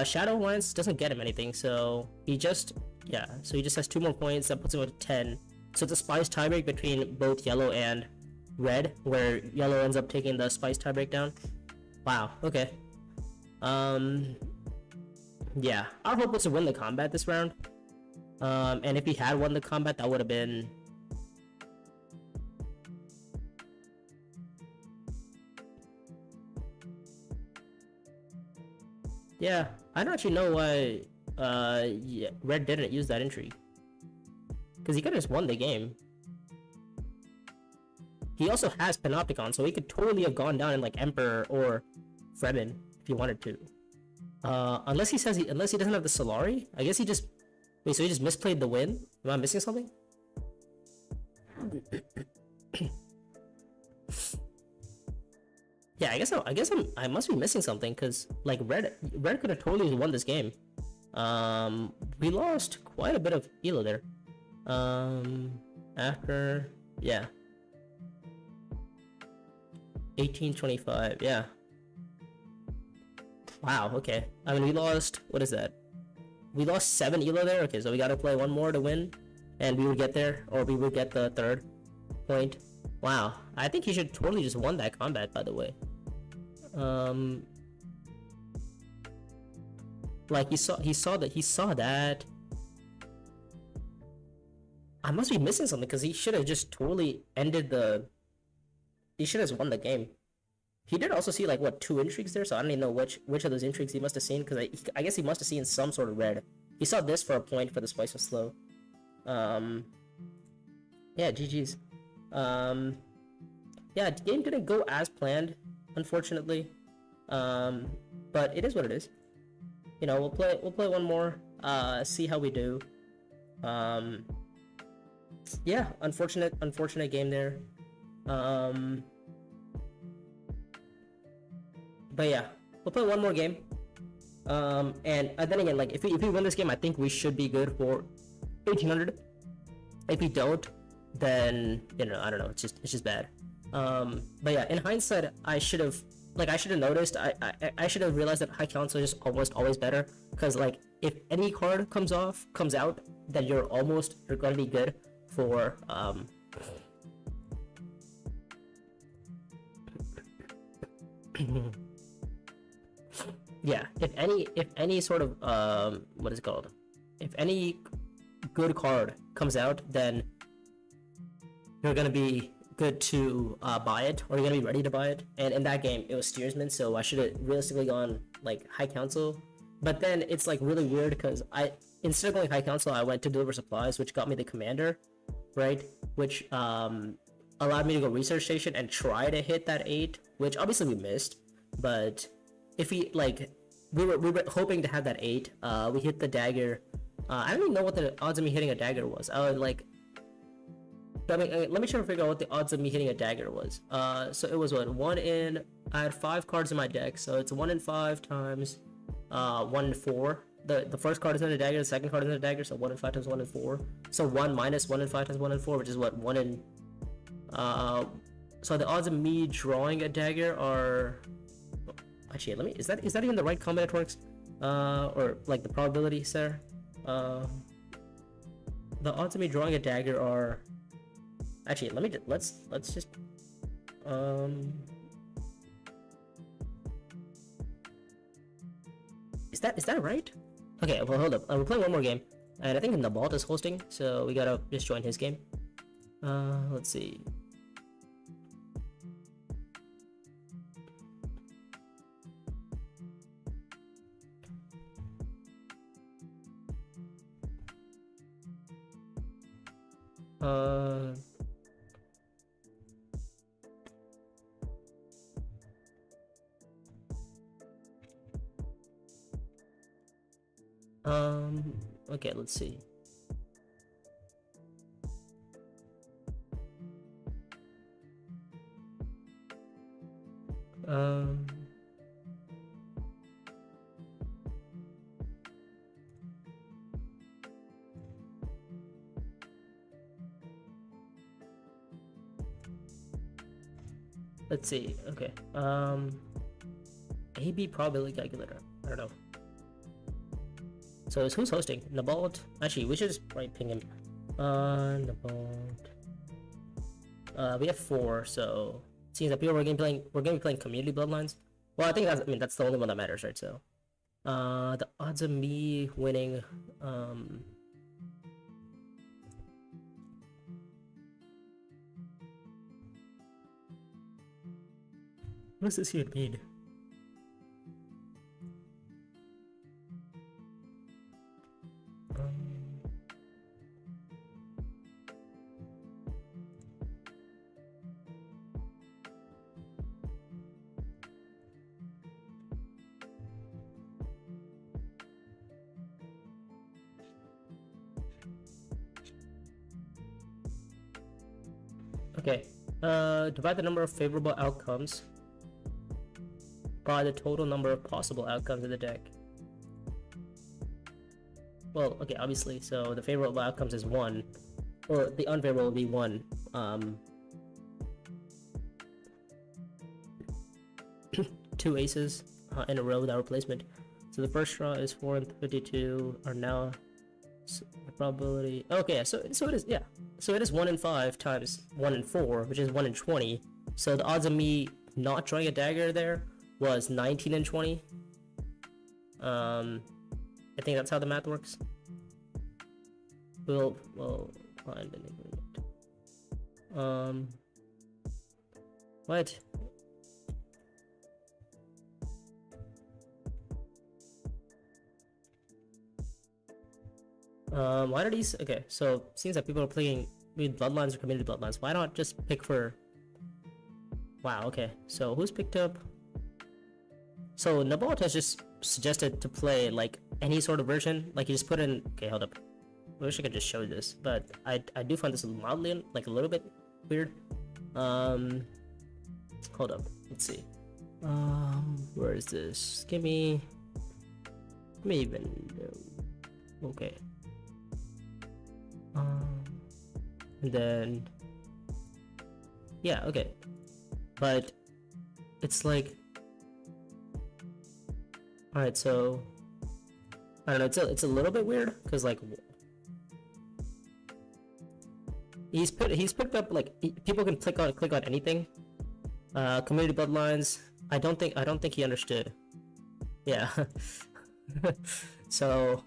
Shadow Alliance doesn't get him anything, so he just has 2 more points. That puts him at 10. So it's a spice tiebreak between both yellow and red, where yellow ends up taking the spice tiebreak down. Wow. Okay. Yeah. Our hope was to win the combat this round. And if he had won the combat, that would have been. Yeah, I don't actually know why red didn't use that intrigue. Because he could have just won the game. He also has Panopticon, so he could totally have gone down in like Emperor or Fremen if he wanted to. Unless he doesn't have the Solari. I guess he just wait. So he just misplayed the win. Am I missing something? Yeah, I guess I must be missing something because like red could have totally won this game. We lost quite a bit of elo there. After 1825, yeah. Wow, okay. I mean, we lost, what is that? We lost 7 elo there? Okay, so we gotta play 1 more to win, and we would get there, or we would get the 3rd point. Wow, I think he should totally just won that combat, by the way. Like, he saw that. I must be missing something, because he should have just totally ended the... He should have won the game. He did also see like what 2 intrigues there, so I don't even know which of those intrigues he must have seen, because I guess he must have seen some sort of red. He saw this for a point for the spice was slow. Yeah, GG's. Yeah, the game didn't go as planned, unfortunately. But it is what it is. You know, we'll play 1 more, see how we do. Yeah, unfortunate game there. But yeah, we'll play 1 more game. And then again, like if we win this game, I think we should be good for 1800. If we don't, then I don't know. It's just bad. But yeah, in hindsight, I should have noticed. I should have realized that High Council is just almost always better. Because like if any card comes out, then you're gonna be good for Yeah, if any sort of what is it called? If any good card comes out, then you're gonna be good to buy it, or you're gonna be ready to buy it. And in that game, it was Steersman, so I should have realistically gone like High Council. But then it's like really weird because instead of going High Council, I went to Deliver Supplies, which got me the Commander, right? Which allowed me to go Research Station and try to hit that 8, which obviously we missed. But if we were hoping to have that 8, we hit the dagger. I don't even know what the odds of me hitting a dagger was. I would like. I mean, let me try to figure out what the odds of me hitting a dagger was. So it was what, 1 in. I had 5 cards in my deck, so it's 1 in 5 times 1 in 4. The first card is in a dagger, the second card is in a dagger, so 1 in 5 times 1 in 4. So 1 minus 1 in 5 times 1 in 4, which is what, 1 in. So the odds of me drawing a dagger are. Actually, let me. Is that even the right combinatorics? Or like the probability, sir? The odds of me drawing a dagger are. Actually, let's just is that right? Okay, well hold up. We're playing one more game, and I think Nabalt is hosting, so we gotta just join his game. Let's see. Okay, let's see. Let's see. Okay. AB probability calculator. I don't know. So who's hosting? Nabalt? Actually, we should just probably ping him. Nabalt. We have 4, so it seems that we're gonna be playing Community Bloodlines. Well, I think that's the only one that matters, right? So, the odds of me winning, what does this even mean? Okay, divide the number of favorable outcomes by the total number of possible outcomes in the deck. Well, okay, obviously, so the favorable outcomes is 1, or the unfavorable will be 1. 2 aces in a row without replacement. So the first draw is 4 and 52 are now the probability. Okay, so it is, yeah. So it is 1 in 5 times 1 in 4, which is 1 in 20. So the odds of me not drawing a dagger there was 19 and 20. I think that's how the math works. We'll find an agreement. What? Why are these? Okay, so seems that people are playing with Bloodlines or Community Bloodlines. Why not just pick for? Wow. Okay, so who's picked up? So Nabalt has just suggested to play like any sort of version. Like you just put in. Okay, hold up. I wish I could just show this, but I do find this mildly like a little bit weird. Hold up. Let's see. Where is this? Give me even. Okay. And then yeah, okay, but it's like, all right, so I don't know, it's a little bit weird because like he's picked up like people can click on anything. Community Bloodlines, I don't think he understood. Yeah. So,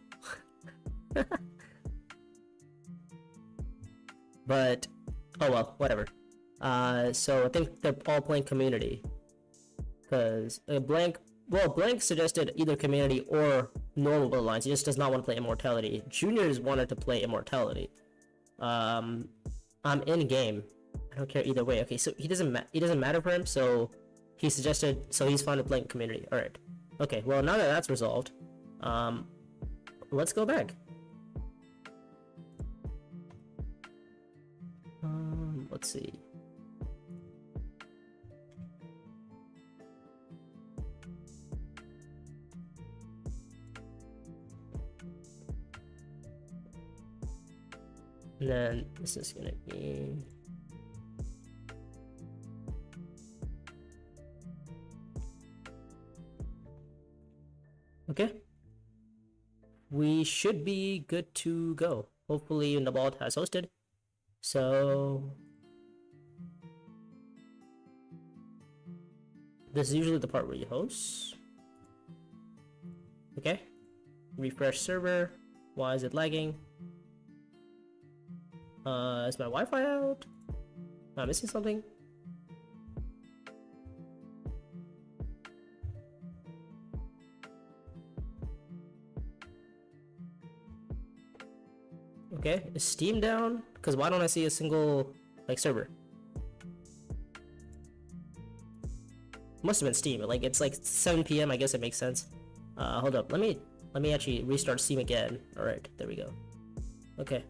but oh well, whatever. So I think they're all playing community because Blank suggested either community or normal bloodlines. He just does not want to play immortality. Juniors wanted to play immortality. I'm in game. I don't care either way. Okay, so he doesn't matter for him. So he suggested. So he's fine with playing community. All right. Okay. Well, now that that's resolved, let's go back. Let's see. And then this is gonna be okay. We should be good to go. Hopefully Nabald has hosted. So this is usually the part where you host. Okay. Refresh server. Why is it lagging? Is my Wi-Fi out? Am I missing something? Okay, is Steam down? Because why don't I see a single like server? Must have been Steam. Like it's like 7 p.m. I guess it makes sense. Hold up. Let me actually restart Steam again. All right, there we go. Okay.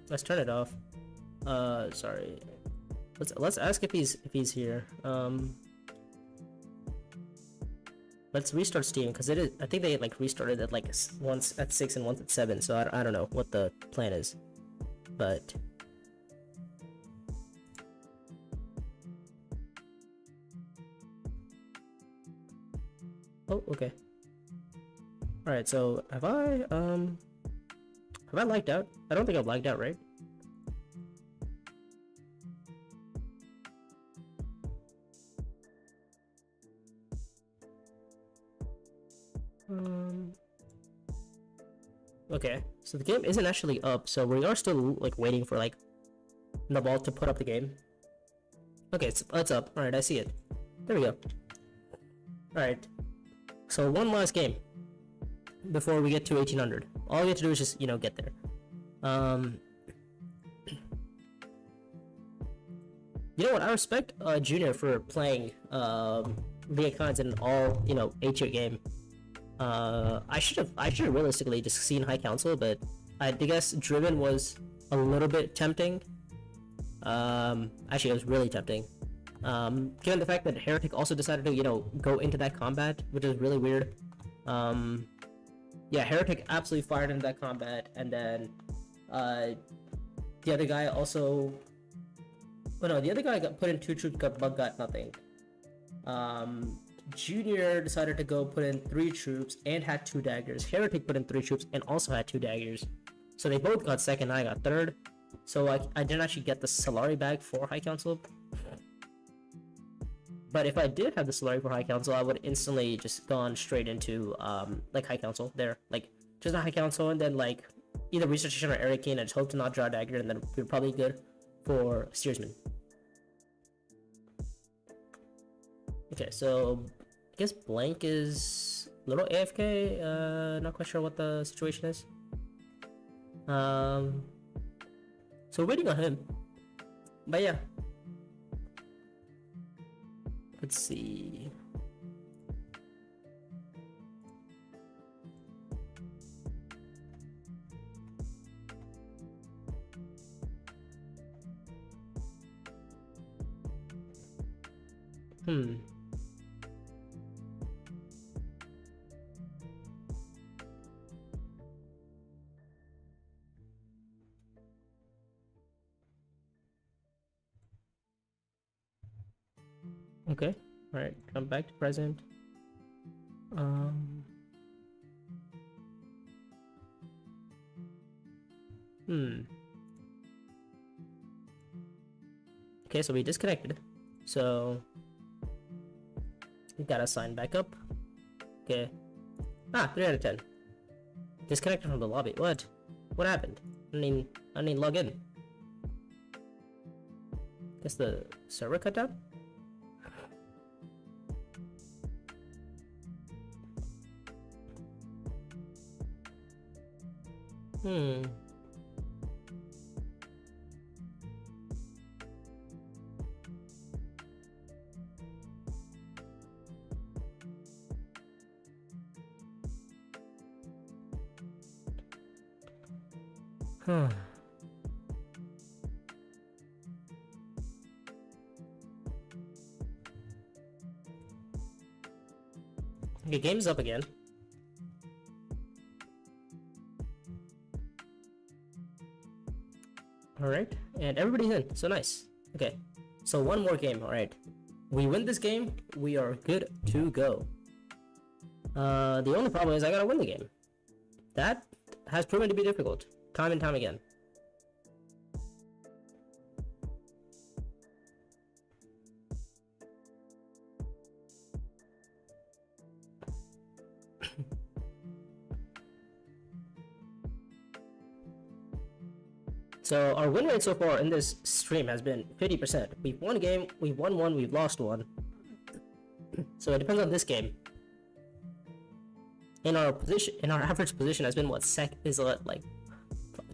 Let's turn it off. Sorry. Let's ask if he's here. Let's restart Steam because it is. I think they like restarted it like once at 6 and once at 7. So I don't know what the plan is, but oh okay. All right. So have I lagged out? I don't think I've lagged out, right? Okay, so the game isn't actually up, so we are still like waiting for like Nabal to put up the game. Okay, it's up. All right, I see it. There we go. All right, so one last game before we get to 1800. All we have to do is just get there. You know what? I respect Junior for playing Leah Khan's in an all H game. I should have realistically just seen High Council, but I guess Driven was a little bit tempting. Actually, it was really tempting. Given the fact that Heretic also decided to go into that combat, which is really weird. Yeah, Heretic absolutely fired into that combat, and then the other guy also. Oh no, the other guy got put in 2 troops, but got nothing. Junior decided to go put in 3 troops and had 2 daggers. Heretic put in 3 troops and also had 2 daggers. So they both got second, I got third. So I didn't actually get the Solari bag for High Council. But if I did have the Solari for High Council, I would instantly just gone straight into like High Council there. Like just a High Council and then like either Research Station or Eric Kane and just hope to not draw a dagger, and then we're probably good for Steersman. Okay, so I guess Blank is a little AFK. Not quite sure what the situation is. So waiting on him. But yeah. Let's see. Okay, alright, come back to present. Okay, so we disconnected. So Gotta sign back up. Okay. Ah, 3 out of 10. Disconnected from the lobby. What? What happened? I didn't log in. Guess the server cut down? Okay, game's up again. Alright, and everybody's in, so nice. Okay, so one more game, alright. We win this game, we are good to go. The only problem is I gotta win the game. That has proven to be difficult, time and time again. So our win rate so far in this stream has been 50%. We've won a game, we've won one, we've lost one. So it depends on this game. In our average position has been what like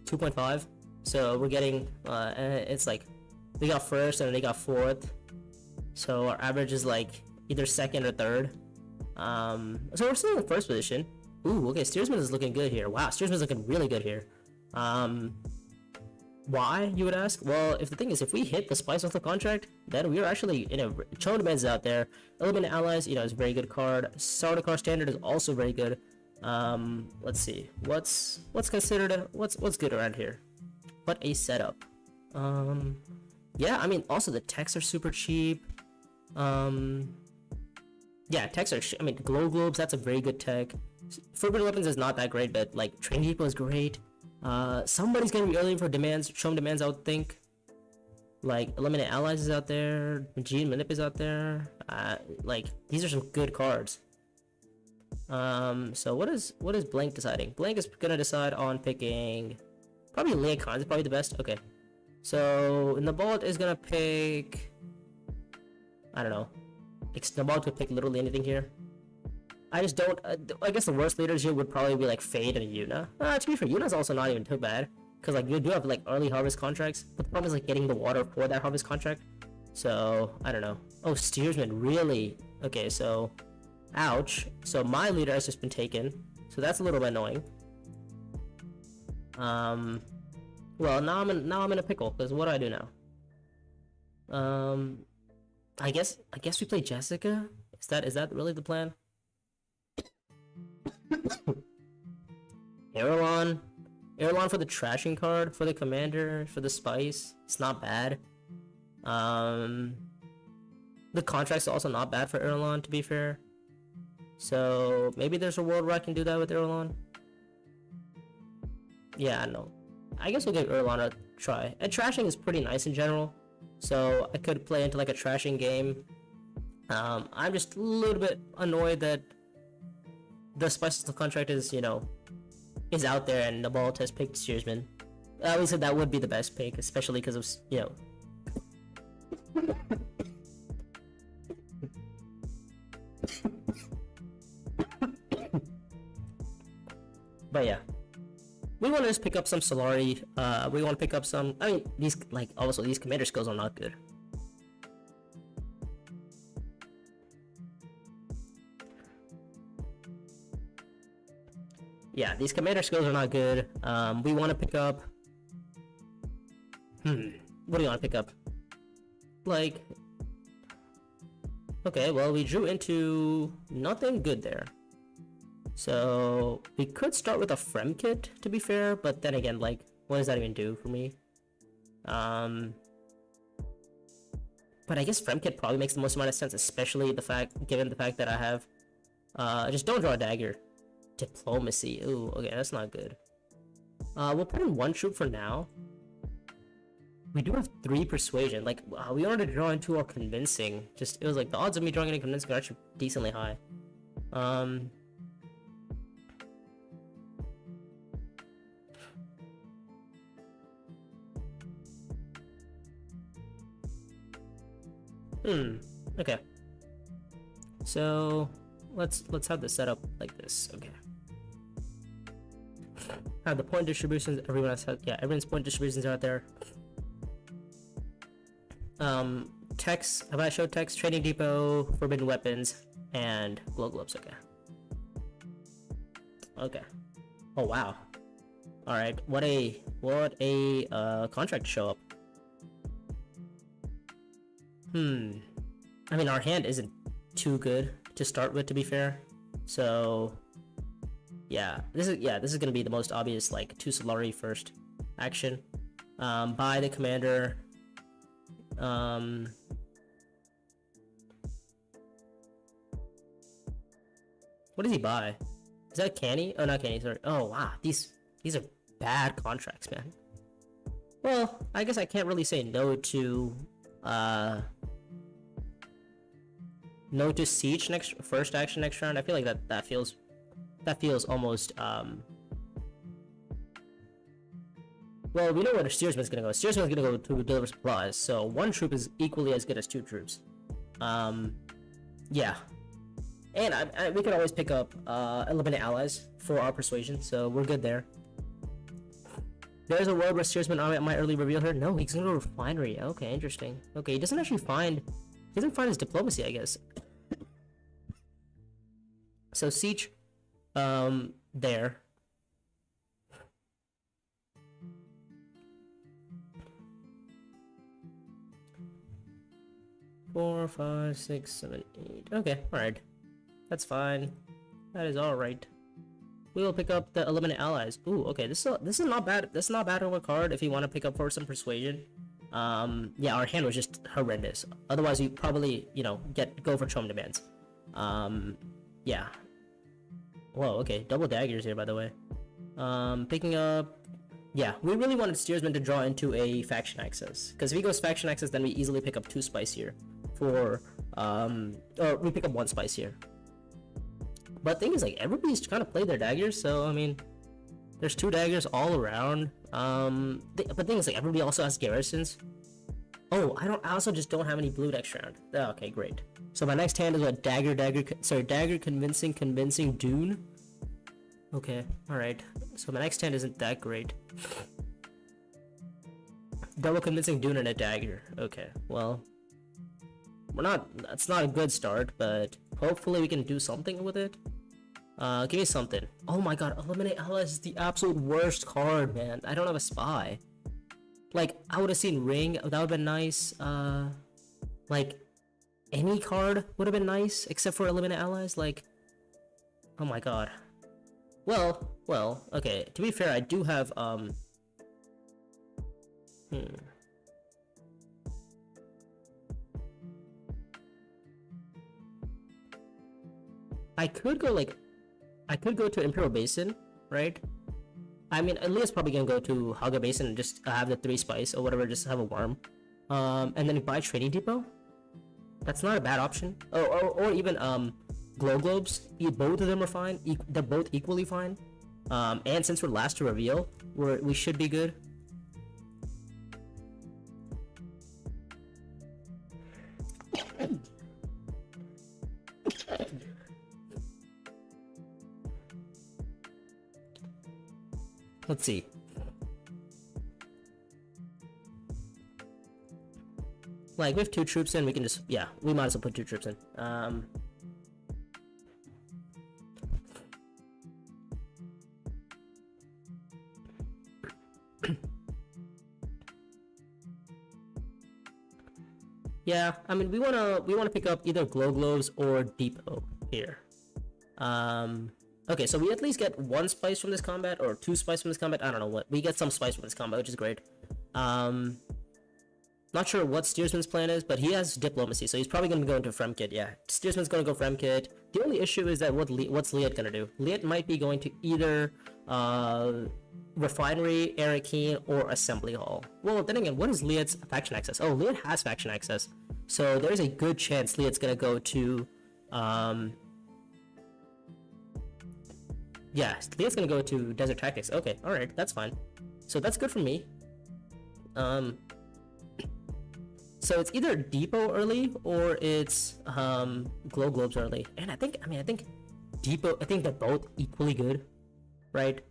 2.5. So we're getting it's like we got first and they got fourth. So our average is like either second or third. So we're still in the first position. Ooh, okay, Steersman is looking good here. Wow, Steersman's looking really good here. Why, you would ask? Well, if the thing is, if we hit the Spice of the contract, then we are actually in a Chone Demands out there. Eliminate Allies, you know, is a very good card. Sardaukar Standard is also very good. Let's see, what's considered what's good around here? What a setup. Yeah, I mean, also the techs are super cheap. Yeah, techs are. I mean, Glow Globes, that's a very good tech. Forbidden Weapons is not that great, but like Train People is great. Somebody's gonna be early for demands, Chone Demands, I would think. Like Eliminate Allies is out there, Gene Manip is out there. Like these are some good cards. So what is Blank deciding? Blank is gonna decide on picking probably Leia Khan is probably the best. Okay, so Nabalt is gonna pick, I don't know. Nabalt could pick literally anything here. I just don't. I guess the worst leaders here would probably be like Fade and Yuna. To be fair, Yuna's also not even too bad, because like you do have like early harvest contracts, but the problem is like getting the water for that harvest contract. So I don't know. Oh, Steersman, really? Okay, so ouch. So my leader has just been taken, so that's a little bit annoying. Well, now I'm in a pickle, because what do I do now? I guess we play Jessica. Is that really the plan? Erlon for the trashing card, for the commander, for the spice. It's not bad. The contract's also not bad for Erlon, to be fair. So maybe there's a world where I can do that with Erlon. Yeah, no. I guess we'll give Erlon a try. And trashing is pretty nice in general, so I could play into like a trashing game. I'm just a little bit annoyed that the Spice of the contract is, you know, is out there and Nabalt has picked Steersman. I always said that would be the best pick, especially because of, you know. But yeah, we want to just pick up some Solari. We want to pick up some. I mean, these like also these commander skills are not good. Yeah, these commander skills are not good. We want to pick up. What do you want to pick up? Like, okay, well, we drew into nothing good there. So we could start with a Frem kit, to be fair, but then again, like, what does that even do for me? But I guess Frem kit probably makes the most amount of sense, especially given the fact that I have just don't draw a dagger. Diplomacy. Ooh, okay, that's not good. We'll put in one troop for now. We do have 3 persuasion. Like, wow, we wanted to draw into our convincing. Just, it was like the odds of me drawing into convincing are actually decently high. Okay. So let's have this set up like this. Okay. Have the point distributions. Everyone has, yeah, everyone's point distributions are out there. Text. Have I showed text? Trading Depot, Forbidden Weapons, and Glow Globes. Okay. Okay. Oh wow. All right. What a contract to show up. I mean, our hand isn't too good to start with, to be fair. So yeah, this is gonna be the most obvious, like, 2 Solari first action. Buy the commander. What does he buy? Is that Canny? Oh, not Canny, sorry. Oh wow, these are bad contracts, man. Well, I guess I can't really say no to Siege first action next round. I feel like that feels almost well, we know where the steersman's gonna go. Steersman's gonna go to deliver supplies, so 1 troop is equally as good as 2 troops. Yeah. And we can always pick up eliminate allies for our persuasion, so we're good there. There's a world where steersman might early reveal her. No, he's gonna go to refinery. Okay, interesting. Okay, he doesn't actually find his diplomacy, I guess. So siege, there. Four, 5, 6, 7, 8. Okay, all right. That's fine. That is all right. We will pick up the eliminate allies. Ooh, okay. This is not bad. This is not bad of a card if you want to pick up for some persuasion. Yeah, our hand was just horrendous. Otherwise, we probably, you know, go for Chom demands. Yeah. Whoa, okay. Double daggers here, by the way. Picking up. Yeah, we really wanted steersman to draw into a faction access, because if he goes faction access, then we easily pick up 2 spice here. Or we pick up 1 spice here. But the thing is, like, everybody's kind of played their daggers, so I mean, there's 2 daggers all around. But the thing is, like, everybody also has garrisons. Oh, I also just don't have any blue next round. Oh, okay, great. So my next hand is what? Dagger, convincing, Dune. Okay, all right. So my next hand isn't that great. Double convincing Dune and a dagger. Okay, well, that's not a good start, but hopefully we can do something with it. Give me something. Oh my god, eliminate allies is the absolute worst card, man. I don't have a spy. Like, I would have seen ring, that would have been nice. Like, any card would have been nice except for eliminate allies. Like, oh my god. Well, okay, to be fair, I do have I could go to Imperial Basin, right? I mean, Leah's probably gonna go to Haga Basin and just have the 3 spice or whatever, just have a worm. And then buy Trading Depot. That's not a bad option. Or even Glow Globes. Both of them are fine. They're both equally fine. And since we're last to reveal, we should be good. Let's see. Like, with 2 troops in, we can just, yeah, we might as well put 2 troops in. Yeah, I mean, we wanna pick up either Glow Globes or Depot here. Okay, so we at least get 1 spice from this combat, or 2 spice from this combat. I don't know what. We get some spice from this combat, which is great. Not sure what Steersman's plan is, but he has diplomacy, so he's probably going to be going to Fremkit. Yeah, Steersman's going to go Fremkit. The only issue is that what's Liat going to do? Liat might be going to either Refinery, Arakeen, or Assembly Hall. Well, then again, what is Liat's faction access? Oh, Liat has faction access, so there's a good chance Liat's gonna go to, yeah, Liat's gonna go to Desert Tactics. Okay, alright, that's fine. So that's good for me. So it's either Depot early or it's Glow Globes early. And I think Depot, I think they're both equally good, right?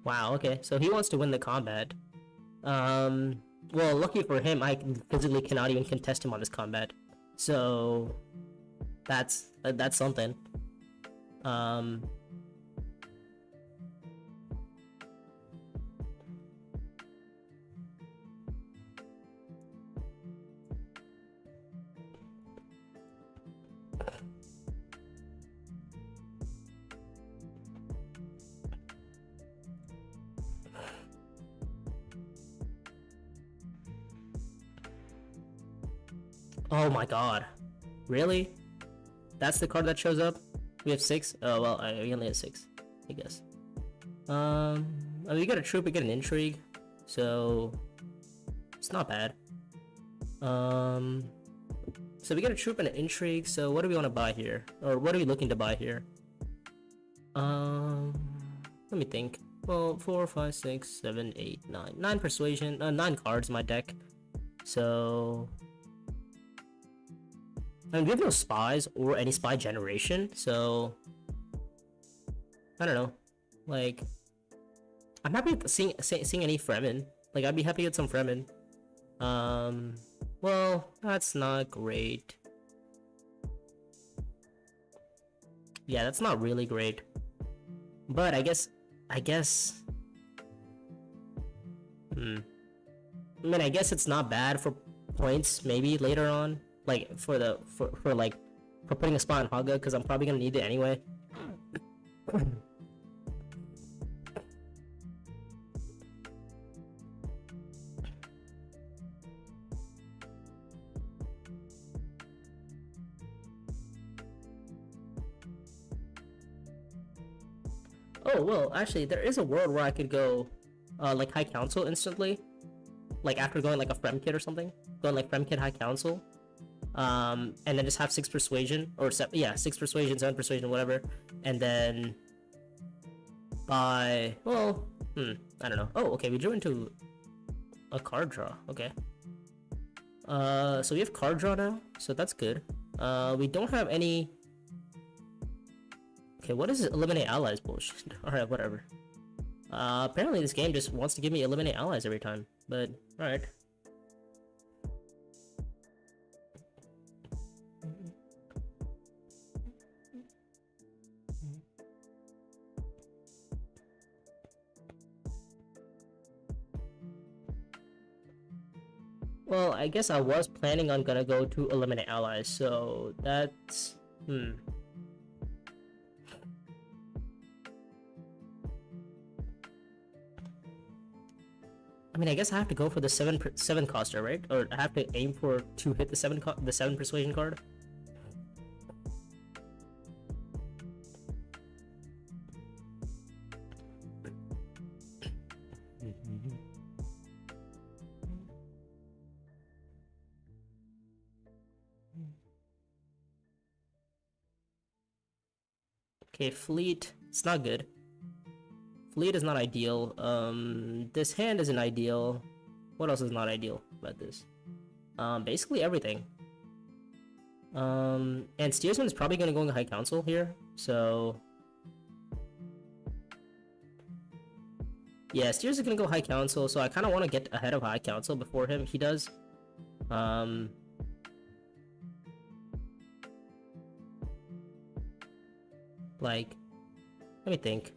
Wow, okay. So he wants to win the combat. Well, lucky for him, I physically cannot even contest him on this combat. So that's something. Oh my god. Really? That's the card that shows up? We have 6? Oh, well, we only have 6, I guess. I mean, we got a troop, we get an intrigue, so it's not bad. So we get a troop and an intrigue, so what do we want to buy here? Or what are we looking to buy here? Let me think. Well, 4, 5, 6, 7, 8, 9. 9 persuasion, 9 cards in my deck. So I mean, we have no spies or any spy generation, so I don't know. Like, I'm happy with seeing any Fremen. Like, I'd be happy with some Fremen. Well, that's not great. Yeah, that's not really great. But I guess. I mean, I guess it's not bad for points maybe later on. Like for putting a spot in Haga, because I'm probably gonna need it anyway. Oh well, actually, there is a world where I could go, like High Council instantly, like after going like a Frem kit or something, going like Frem kit High Council. And then just have 6 persuasion, or 6 persuasion, 7 persuasion, whatever, and then by, well, I don't know. Oh, okay, we drew into a card draw. Okay. So we have card draw now, so that's good. We don't have any. Okay, what is eliminate allies bullshit? Alright, whatever. Apparently this game just wants to give me eliminate allies every time, but alright. Well, I guess I was planning on gonna go to eliminate allies, so that's I mean, I guess I have to go for the 7 coster, right? Or I have to aim for to hit the 7 persuasion card. Okay, fleet. It's not good. Fleet is not ideal. This hand isn't ideal. What else is not ideal about this? Basically everything. And Steersman is probably gonna go in the High Council here, so yeah, Steers is gonna go High Council, so I kind of want to get ahead of High Council before he does. Like, let me think.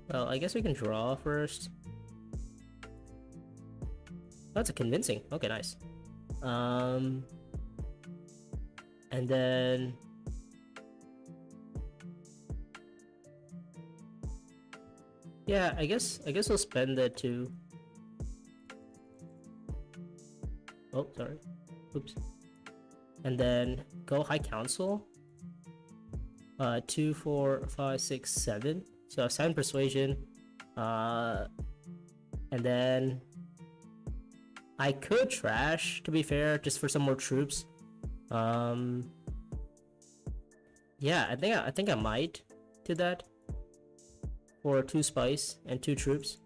Well, I guess we can draw first. That's a convincing. Okay, nice. And then Yeah, I guess we'll spend that too. Oh, sorry. Oops. And then go High Council. 2, 4, 5, 6, 7. So 7 persuasion. And then I could trash, to be fair, just for some more troops. Yeah, I think I might do that for 2 spice and 2 troops.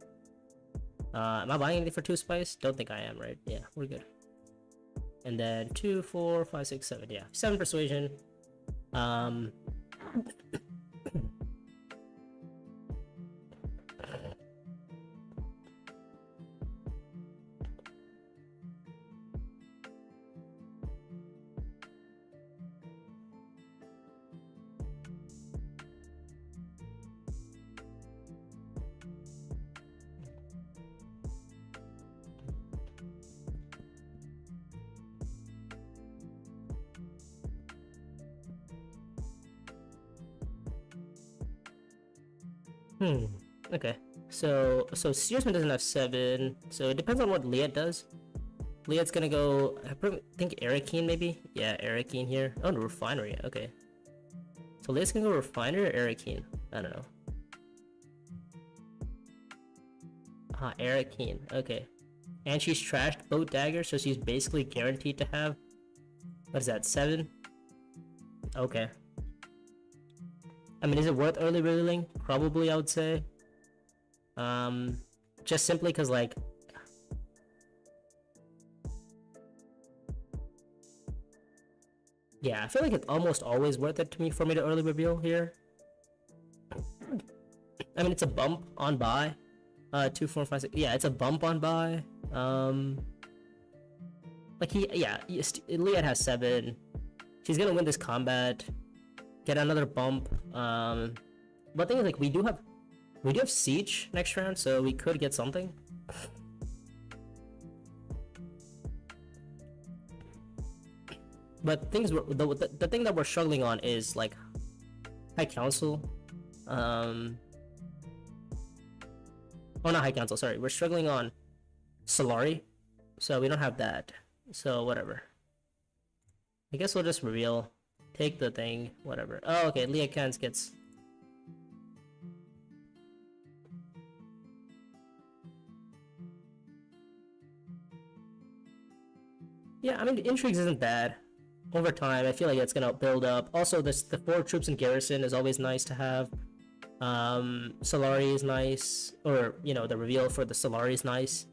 Am I buying anything for 2 spice? Don't think I am, right? Yeah, we're good. And then 2, 4, 5, 6, 7. Yeah, 7 persuasion. Okay. So Steersman doesn't have 7, so it depends on what Liet does. Liet's gonna go, I think Arakeen maybe? Yeah, Arakeen here. Oh, no, Refinery, okay. So Liet's gonna go Refinery or Arakeen? I don't know. Arakeen, okay. And she's trashed Boat Dagger, so she's basically guaranteed to have, what is that, 7? Okay. I mean, is it worth early revealing? Probably, I would say. Just simply because, like, yeah, I feel like it's almost always worth it to me for me to early reveal here. I mean, it's a bump on buy. 2, 4, 5, 6. Yeah, it's a bump on buy. Like Liet has 7. She's gonna win this combat. Get another bump. But the thing is, like, we do have siege next round, so we could get something. But things the thing that we're struggling on is like High Council. Oh, not High Council. Sorry, we're struggling on Solari, so we don't have that. So whatever. I guess we'll just reveal. Take the thing, whatever. Oh, okay, Leah Kans gets... Yeah, I mean, Intrigues isn't bad. Over time, I feel like it's gonna build up. Also, the 4 troops in Garrison is always nice to have. Solari is nice. Or, you know, the reveal for the Solari is nice.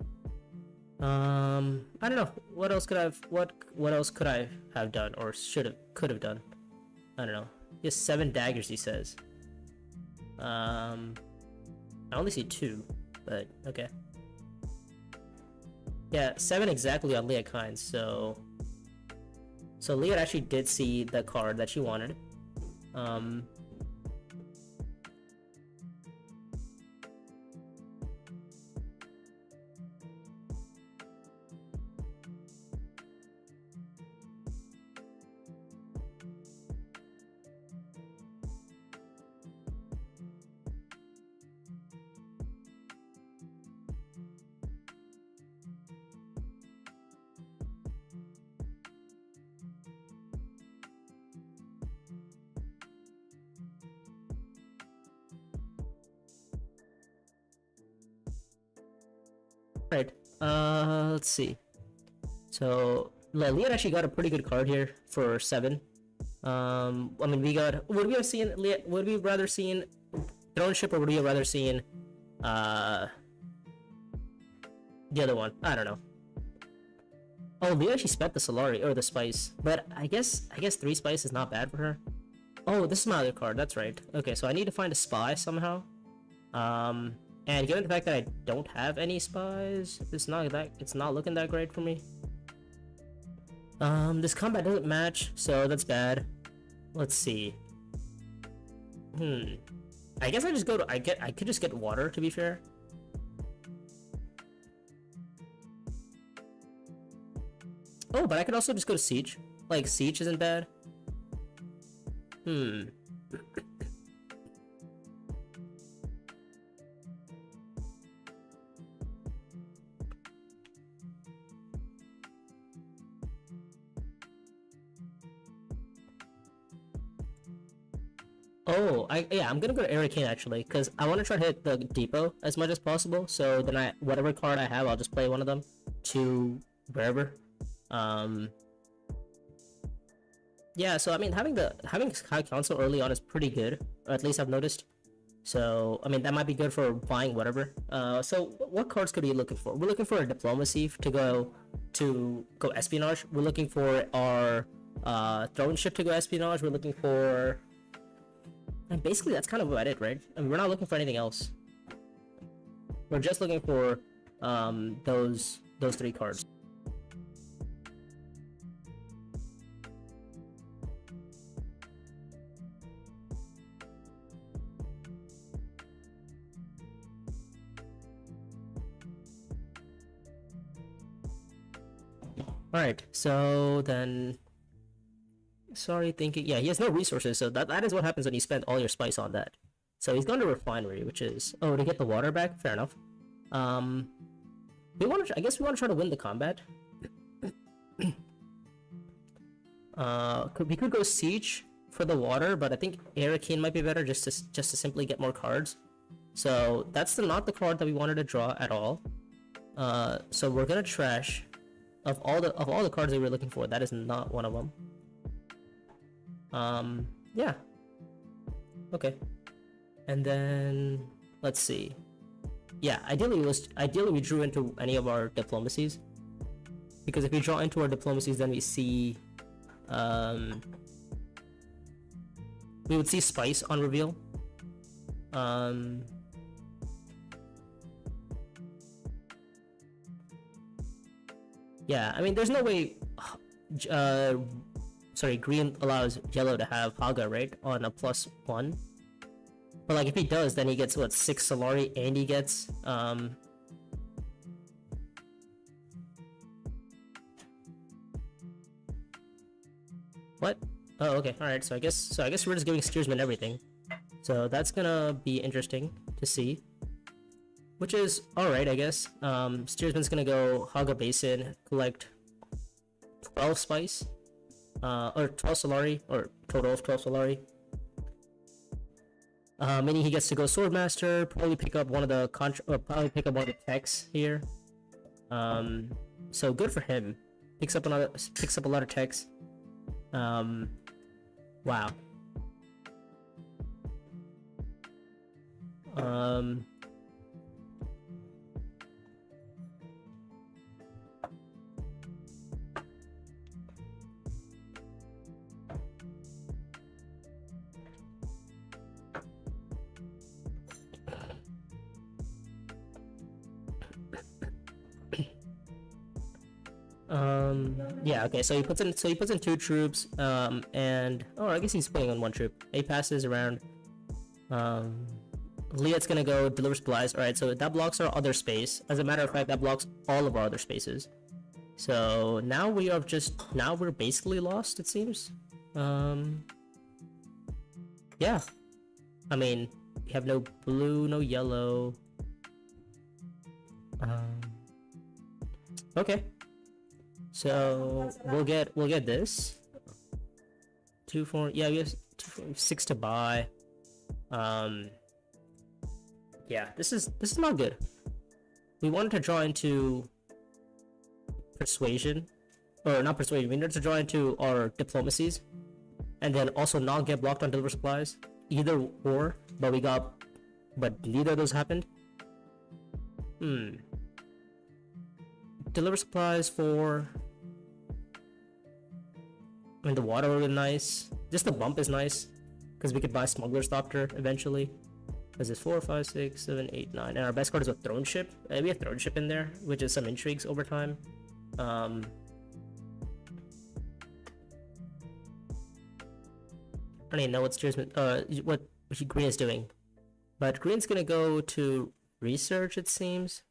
I don't know. What else could I have done? Or could have done? I don't know. He has 7 daggers, he says. I only see 2, but okay. Yeah, 7 exactly on Leah Kynes, so Leah actually did see the card that she wanted. Alright, let's see. So, Leah actually got a pretty good card here for 7. I mean, would we rather seen Throne Ship, or would we have rather seen, the other one? I don't know. Oh, Leah actually spent the Solari, or the Spice, but I guess 3 Spice is not bad for her. Oh, this is my other card, that's right. Okay, so I need to find a Spy somehow. And given the fact that I don't have any spies, it's not looking that great for me. This combat doesn't match, so that's bad. Let's see. I guess I just go to I could just get water, to be fair. Oh, but I could also just go to siege. Like, siege isn't bad. Oh, I'm gonna go to Arcane actually, because I want to try to hit the depot as much as possible. So then whatever card I have, I'll just play one of them to wherever. Yeah. So I mean, having high council early on is pretty good, or at least I've noticed. So I mean, that might be good for buying whatever. So what cards could we be looking for? We're looking for a diplomacy to go espionage. We're looking for our throne ship to go espionage. We're looking for. And basically, that's kind of about it, right? I mean, we're not looking for anything else. We're just looking for those three cards. Alright, so then... Sorry, thinking... Yeah, he has no resources, so that is what happens when you spend all your spice on that. So he's gone to refinery, which is... Oh, to get the water back? Fair enough. I guess we want to try to win the combat. We could go siege for the water, but I think Arcane might be better just to simply get more cards. So that's not the card that we wanted to draw at all. So we're gonna trash of all the cards that we were looking for. That is not one of them. Yeah. Okay. And then let's see. Yeah, ideally we drew into any of our diplomacies, because if we draw into our diplomacies, then we see we would see spice on reveal. Yeah, I mean, there's no way. Sorry, green allows yellow to have Haga, right, on a +1. But like, if he does, then he gets what, 6 Solari, and he gets what? Oh, okay, all right. So I guess we're just giving steersman everything. So that's gonna be interesting to see. Which is alright, I guess. Steersman's gonna go Haga Basin, collect 12 spice, or 12 Solari, or total of 12 Solari. Meaning he gets to go Swordmaster, probably pick up one of the techs here. So good for him. Picks up a lot of techs. Wow. Yeah, okay, so he puts in 2 troops, and oh, I guess he's playing on 1 troop. He passes around. Liat's gonna go deliver supplies. Alright, so that blocks our other space. As a matter of fact, that blocks all of our other spaces. So now we're basically lost, it seems. Yeah. I mean, we have no blue, no yellow. Okay. So we'll get this 2 4. Yeah, we have 6 to buy. Yeah, this is not good. We wanted to draw into persuasion, or not persuasion. We needed to draw into our diplomacies, and then also not get blocked on deliver supplies. Either or, but neither of those happened. Deliver supplies for. I mean, the water would be nice. Just the bump is nice, because we could buy Smuggler's Doctor eventually. Because it's 4, 5, 6, 7, 8, 9. And our best card is a Throne Ship. We have Throne Ship in there, which is some intrigues over time. I don't even know what Green is doing. But Green's gonna go to research, it seems.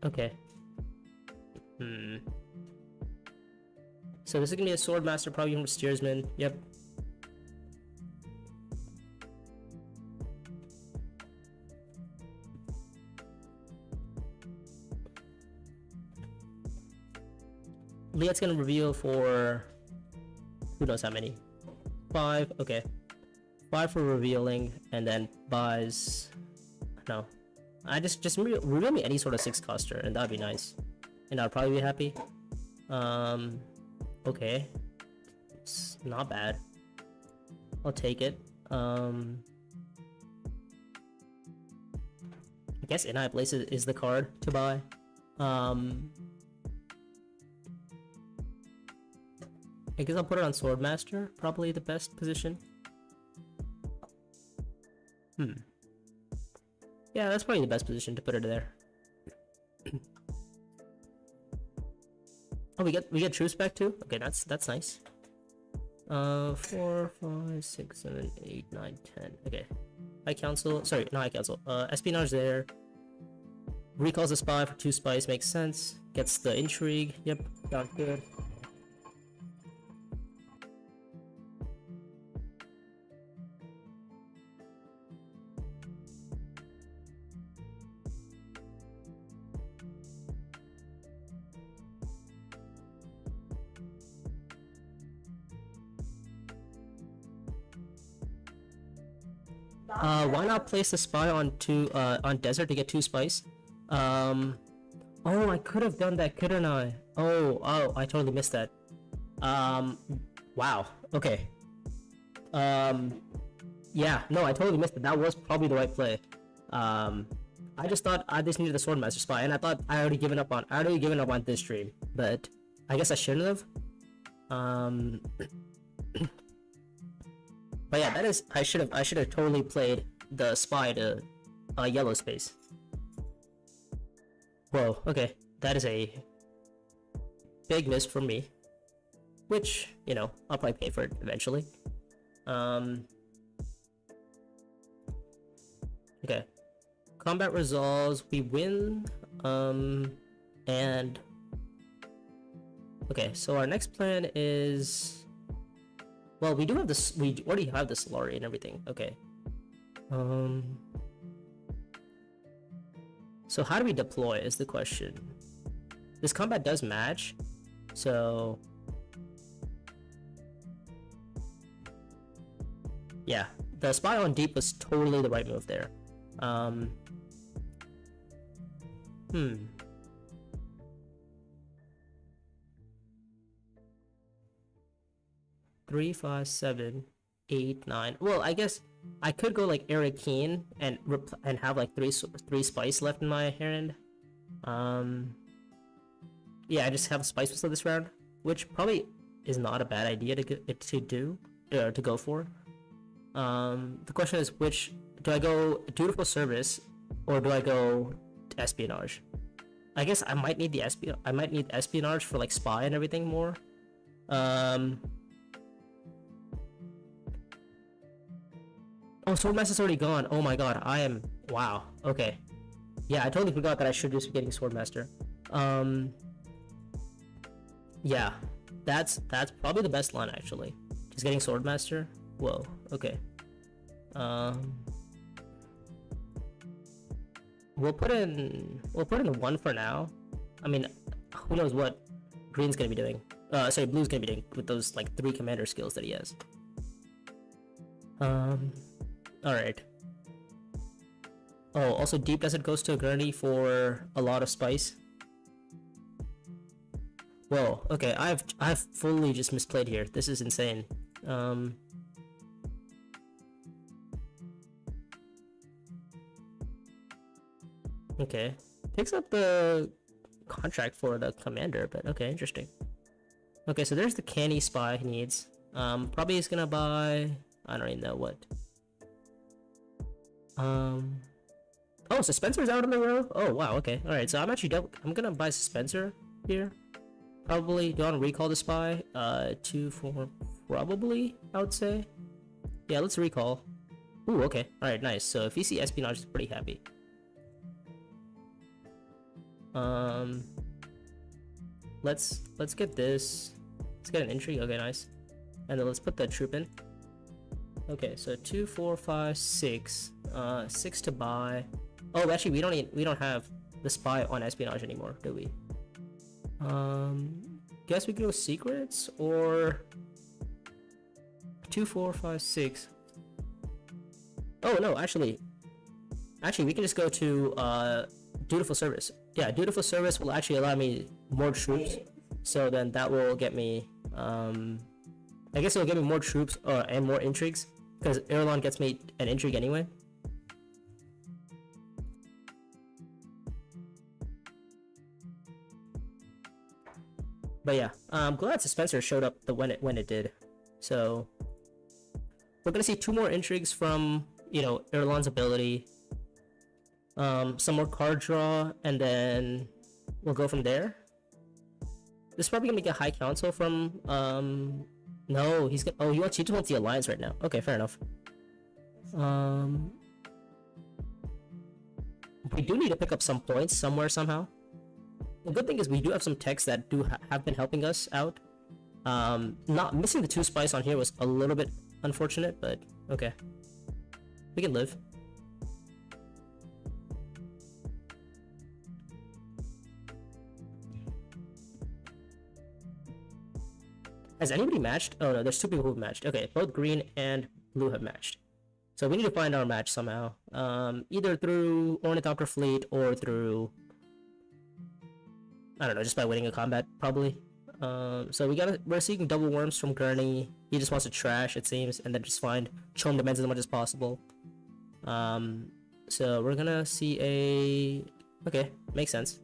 Okay. So this is gonna be a Swordmaster, probably from Steersman. Yep. Liet's gonna reveal for who knows how many. 5, okay. 5 for revealing, and then buys. No. I just reveal me any sort of 6-coster, and that'd be nice. And I'd probably be happy. Okay. It's not bad. I'll take it. I guess Inai Place is the card to buy. I guess I'll put it on Swordmaster, probably the best position. Yeah, that's probably the best position to put it there. Oh, we get true spec too? Okay, that's nice. 4, 5, 6, 7, 8, 9, 10. Okay. High Council, sorry, not High Council. Espionage there. Recalls the spy for 2 spice, makes sense. Gets the intrigue, yep, sounds good. Why not place the spy on desert to get 2 spice? Oh, I could have done that, couldn't I? Oh, I totally missed that. Wow. Okay. Yeah, no, I totally missed it. That was probably the right play. I just thought I just needed the Swordmaster spy, and I thought I already given up on this stream, but I guess I shouldn't have. But yeah, that is I should have totally played the spy to yellow space. Whoa, okay, that is a big miss for me, which, you know, I'll probably pay for it eventually. Okay, combat resolves, we win, and okay, so our next plan is, well, we do have this, we already have the Solari and everything. Okay. So how do we deploy is the question. This combat does match, so yeah, the spy on deep was totally the right move there. 3, 5, 7, 8, 9. Well, I guess I could go like Eric Keen and have like three spice left in my hand. Yeah, I just have spice whistle this round, which probably is not a bad idea to go for. The question is, which do I go? Dutiful Service, or do I go Espionage? I guess I might need Espionage for like spy and everything more. Oh, Swordmaster's already gone. Oh my god, wow. Okay. Yeah, I totally forgot that I should just be getting Swordmaster. Yeah, that's probably the best line actually. Just getting Swordmaster. Whoa. Okay. We'll put in the 1 for now. I mean, who knows what Green's gonna be doing. Sorry, Blue's gonna be doing with those like 3 commander skills that he has. Alright. Oh, also Deep Desert goes to Gurney for a lot of spice. Whoa, okay, I've fully just misplayed here. This is insane. Okay. Picks up the contract for the commander, but okay, interesting. Okay, so there's the canny spy he needs. Probably he's gonna buy, I don't even know what. Oh, Suspensor's out in the row? Oh, wow, okay. Alright, so I'm gonna buy Suspensor here. Probably, do you want to recall the spy? 2, 4, probably, I would say. Yeah, let's recall. Ooh, okay. Alright, nice. So if you see Espionage, is pretty happy. Let's get this. Let's get an intrigue. Okay, nice. And then let's put the troop in. Okay, so 2, 4, 5, 6. 6 to buy. Oh, actually, we don't have the spy on espionage anymore, do we? Guess we could go secrets or 2, 4, 5, 6. Oh no, actually, we can just go to dutiful service. Yeah, dutiful service will actually allow me more troops. So then that will get me. I guess it will get me more troops and more intrigues because Irulan gets me an intrigue anyway. But yeah, I'm glad Spencer showed up when it did. So we're gonna see 2 more intrigues from Irulan's ability. Some more card draw, and then we'll go from there. This is probably gonna make a high council from no, he's gonna he just wants the alliance right now. Okay, fair enough. We do need to pick up some points somewhere somehow. The good thing is we do have some techs that have been helping us out. Not missing the 2 spice on here was a little bit unfortunate, but okay. We can live. Has anybody matched? Oh no, there's 2 people who've matched. Okay, both green and blue have matched. So we need to find our match somehow. Either through Ornithopter Fleet or through, I don't know, just by winning a combat, probably. So we're seeking double worms from Gurney. He just wants to trash, it seems, and then just find Chom Demands as much as possible. So we're gonna see a... Okay, makes sense.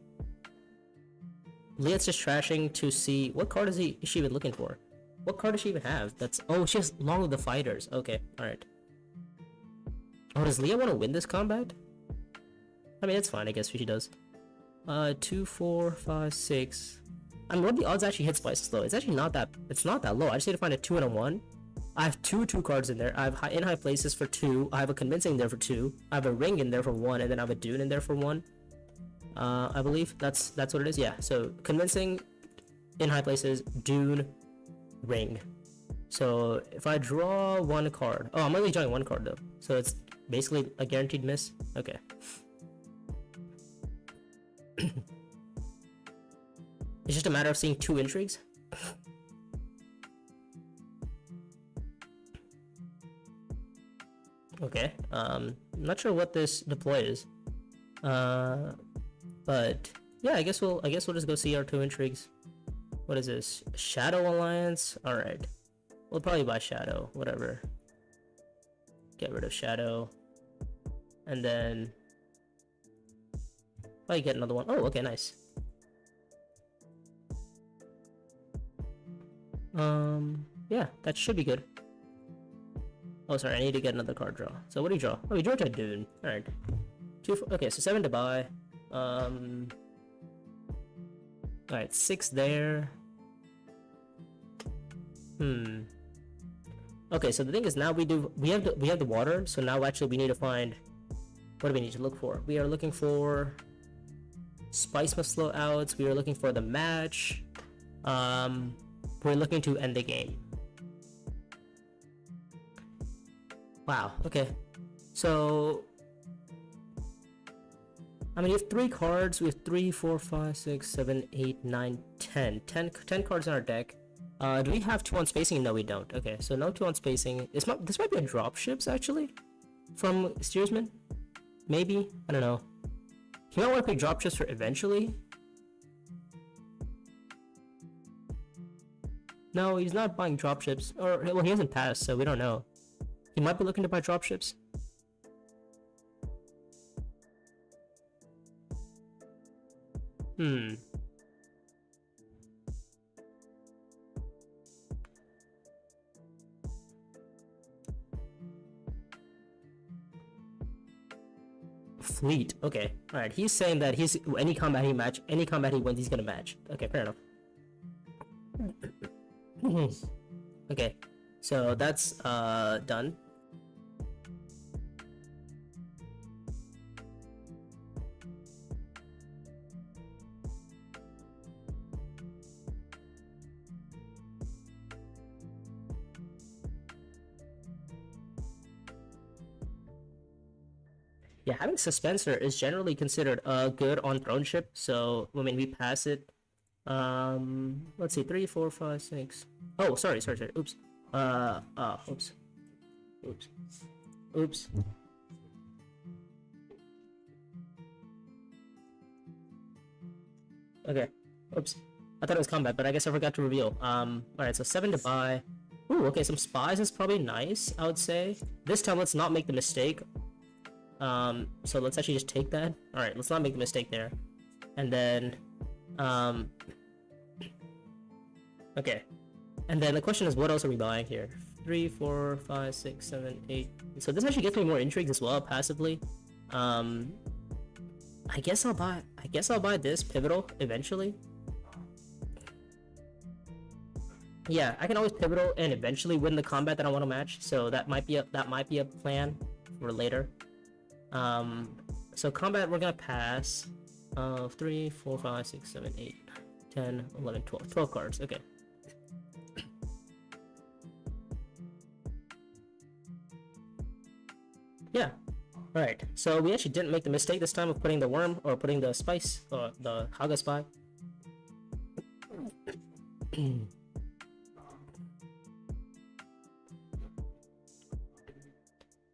Leah's just trashing to see... What card is she even looking for? What card does she even have? That's... Oh, she has Long of the Fighters. Okay, alright. Oh, does Leah want to win this combat? I mean, it's fine, I guess she does. 2, 4, 5, 6. I mean, what the odds actually hit spices though? It's actually not that. It's not that low. I just need to find a 2 and a 1. I have 2 cards in there. I have in high places for 2. I have a convincing there for 2. I have a ring in there for 1, and then I have a Dune in there for 1. I believe that's what it is. Yeah. So convincing, in high places, Dune, ring. So if I draw 1 card, oh, I'm only drawing 1 card though. So it's basically a guaranteed miss. Okay. It's just a matter of seeing 2 intrigues. Okay, not sure what this deploy is. But yeah, I guess we'll just go see our 2 intrigues. What is this? Shadow Alliance? Alright. We'll probably buy Shadow, whatever. Get rid of Shadow. And then probably get another one. Oh, okay, nice. Yeah, that should be good. Oh, sorry, I need to get another card draw. So what do you draw? Oh, you drew to Dune. Alright. 2, okay, so 7 to buy. Alright, 6 there. Okay, so the thing is now we have the water, so now actually we need to find, what do we need to look for? We are looking for Spice must slow outs, we are looking for the match. We're looking to end the game. Wow, okay. So I mean, you have 3 cards. We have 3, 4, 5, 6, 7, 8, 9, 10. 10 cards in our deck. Do we have 2 on spacing? No, we don't. Okay, so no 2 on spacing. This might be a dropships, actually, from Steersman. Maybe? I don't know. He might want to pick dropships for eventually. No, he's not buying dropships. Or, well, he hasn't passed, so we don't know. He might be looking to buy dropships. Fleet. Okay. Alright, he's saying that any combat he wins, he's gonna match. Okay, fair enough. Okay. So that's done. Yeah, having Suspensor is generally considered good on Throne Ship, so I mean we pass it. Let's see, 3, 4, 5, 6. Oh, sorry. Oops. Oops. Oops. Oops. Okay. Oops. I thought it was combat, but I guess I forgot to reveal. Alright, so 7 to buy. Ooh, okay, some spies is probably nice, I would say. This time, let's not make the mistake. So let's actually just take that. Alright, let's not make the mistake there. And then, okay. And then the question is, what else are we buying here? 3, 4, 5, 6, 7, 8. So this actually gets me more intrigues as well, passively. I guess I'll buy this pivotal eventually. Yeah, I can always pivotal and eventually win the combat that I want to match. So that might be a plan for later. So combat we're gonna pass. 3, 4, 5, 6, 7, 8, 10, 11, 12. 12 cards. Okay. Yeah. Alright, so we actually didn't make the mistake this time of putting the worm or putting the spice or the Haga spy.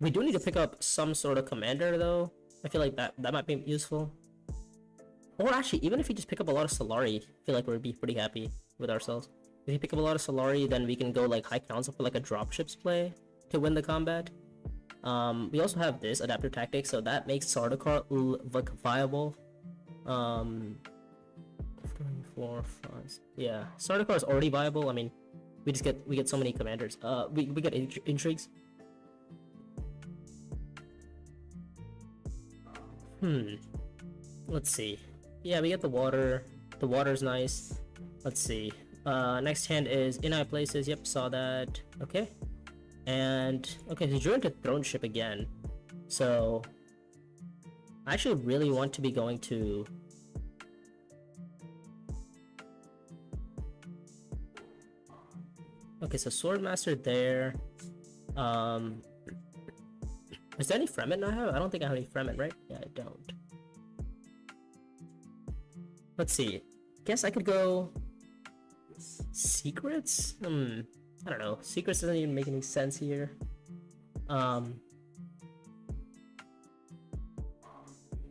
We do need to pick up some sort of commander though. I feel like that might be useful. Or actually, even if we just pick up a lot of Solari, I feel like we'd be pretty happy with ourselves. If we pick up a lot of Solari, then we can go like High Council for like a dropships play to win the combat. We also have this adaptive tactic, so that makes Sardaukar look viable. 3, 4, 5. Yeah, Sardaukar is already viable. I mean, we get so many commanders. We get intrigues. Let's see. Yeah, we get the water. The water's nice. Let's see. Next hand is In High Places. Yep, saw that. Okay. And okay, so drew into Throne Ship again. So I actually really want to be going to okay, so Swordmaster there. Is there any Fremen I have? I don't think I have any Fremen, right? Yeah, I don't. Let's see. Guess I could go Secrets? I don't know. Secrets doesn't even make any sense here.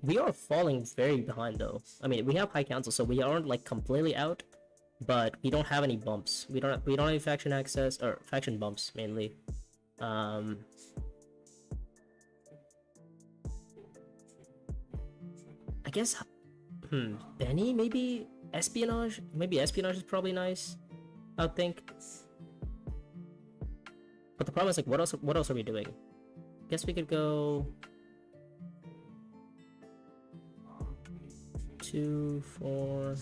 We are falling very behind though. I mean, we have High Council, so we aren't like completely out, but we don't have any bumps. We don't have any faction access or faction bumps mainly. I guess Benny, maybe espionage? Maybe espionage is probably nice, I would think. But the problem is like what else are we doing? Guess we could go 2, 4.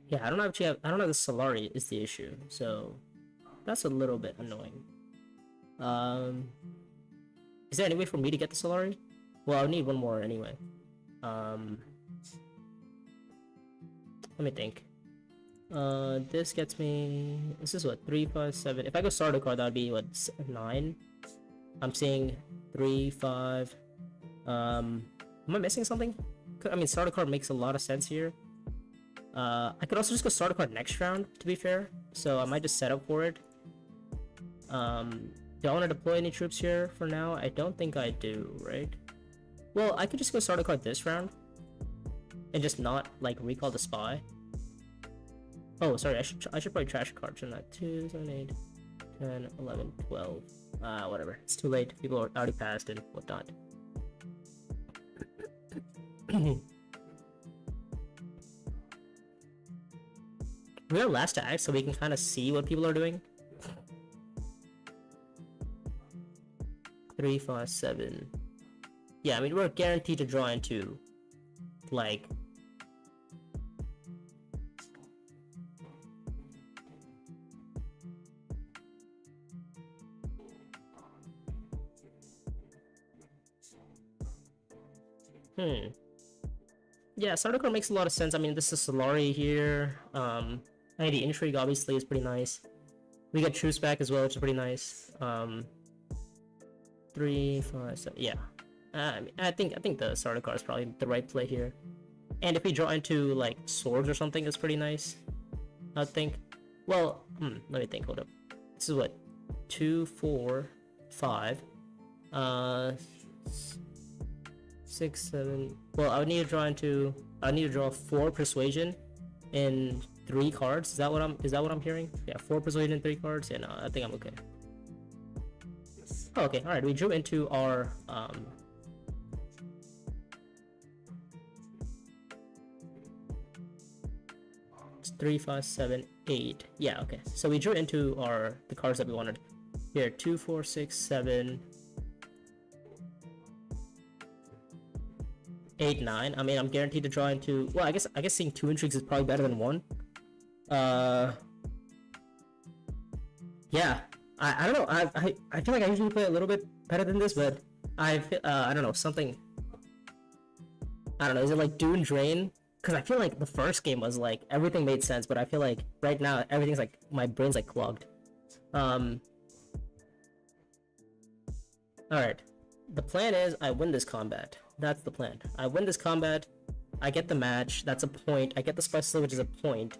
Yeah, I don't have the Solari is the issue, so that's a little bit annoying. Is there any way for me to get the Solari? Well, I'll need one more anyway. Let me think. This gets me. This is what 3, 5, 7. If I go Sardaukar, that would be what 9. I'm seeing 3, 5. Am I missing something? I mean, Sardaukar makes a lot of sense here. I could also just go Sardaukar next round, to be fair. So I might just set up for it. Do I want to deploy any troops here for now? I don't think I do, right? Well, I could just go Sardaukar this round. And just not, like, recall the spy. Oh, sorry, I should probably trash a card from that. 2, 7, 8, 10, 11, 12. Whatever. It's too late. People are already passed and whatnot. We're last to act, so we can kind of see what people are doing. 3, 5, 7. Yeah, I mean, we're guaranteed to draw into, like... Yeah, Sardaukar makes a lot of sense. I mean, this is Solari here. I mean, the Intrigue obviously is pretty nice. We get Truce back as well, which is pretty nice. 3, 5, 7, yeah. I think the Sardaukar is probably the right play here. And if we draw into like swords or something, it's pretty nice. I think. Well, let me think. Hold up. This is what 2, 4, 5, 6, 7. Well, I would need to draw into. I need to draw 4 persuasion in 3 cards. Is that what I'm hearing? Yeah, 4 persuasion in 3 cards. Yeah, no, I think I'm okay. Oh, okay, all right. We drew into our 3, 5, 7, 8. Yeah, okay. So we drew into the cards that we wanted. Here, 2, 4, 6, 7, 8, 9. I mean, I'm guaranteed to draw into. Well, I guess seeing 2 intrigues is probably better than 1. Yeah. I don't know. I feel like I usually play a little bit better than this, but I don't know, something. I don't know. Is it like Dune Drain? Because I feel like the first game was like everything made sense, but I feel like right now everything's like my brain's like clogged. All right. The plan is I win this combat. That's the plan. I win this combat. I get the match. That's a point. I get the special, which is a point.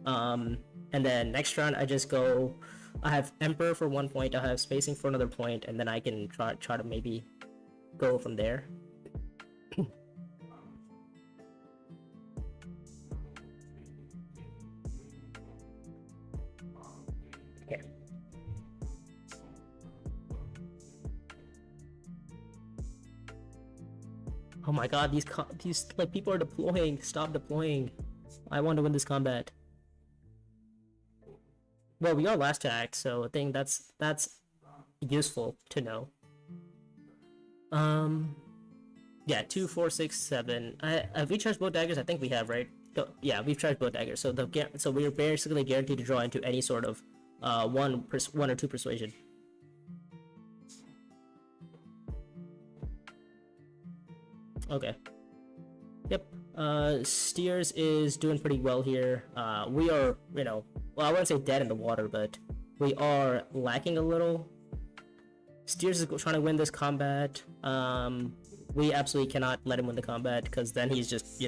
And then next round I just go. I have Emperor for 1 point. I have Spacing for another point, and then I can try to maybe go from there. Okay. Oh my god, these like people are deploying. Stop deploying. I want to win this combat. Well, we are last to act, so I think that's useful to know. Yeah, 2, 4, 6, 7. Have we charged both daggers? I think we have, right? Yeah, we've charged both daggers. So we're basically guaranteed to draw into any sort of 1 or 2 persuasion. Okay. Yep. Steers is doing pretty well here. We are, well, I wouldn't say dead in the water, but we are lacking a little. Steers is trying to win this combat. We absolutely cannot let him win the combat, because then he's just,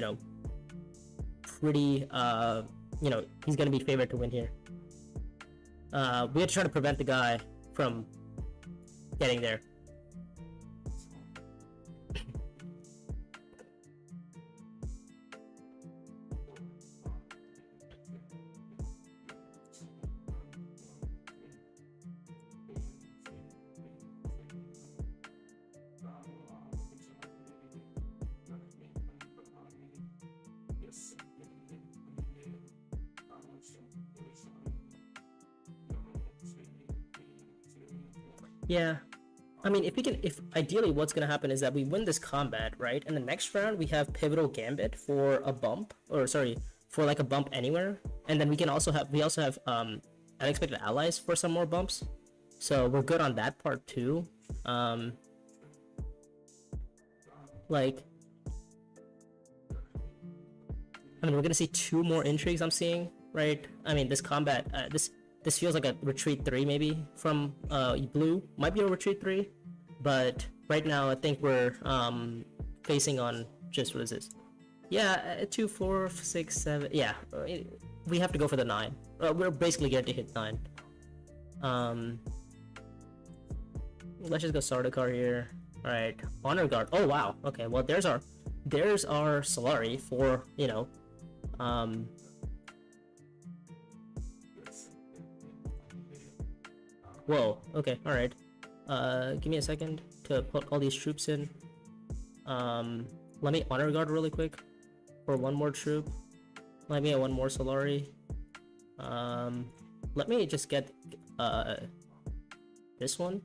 pretty, he's gonna be favored to win here. We have to try to prevent the guy from getting there. Yeah, I mean, if ideally what's gonna happen is that we win this combat, right? And the next round we have Pivotal Gambit for a bump, or sorry, for like a bump anywhere, and then we also have Unexpected Allies for some more bumps. So we're good on that part too. Like, I mean, we're gonna see 2 more intrigues. I'm seeing, right? I mean, this combat, this feels like a retreat 3 maybe from blue. Might be a retreat 3, but right now I think we're facing on just, what is this? Yeah, 2, 4, 6, 7. Yeah, we have to go for the 9. We're basically guaranteed to hit 9. Let's just go Sardaukar here. All right, Honor Guard. Oh wow. Okay, well there's our Solari for Whoa, okay, alright. Give me a second to put all these troops in. Let me Honor Guard really quick for 1 more troop. Let me get 1 more Solari. Let me just get this one.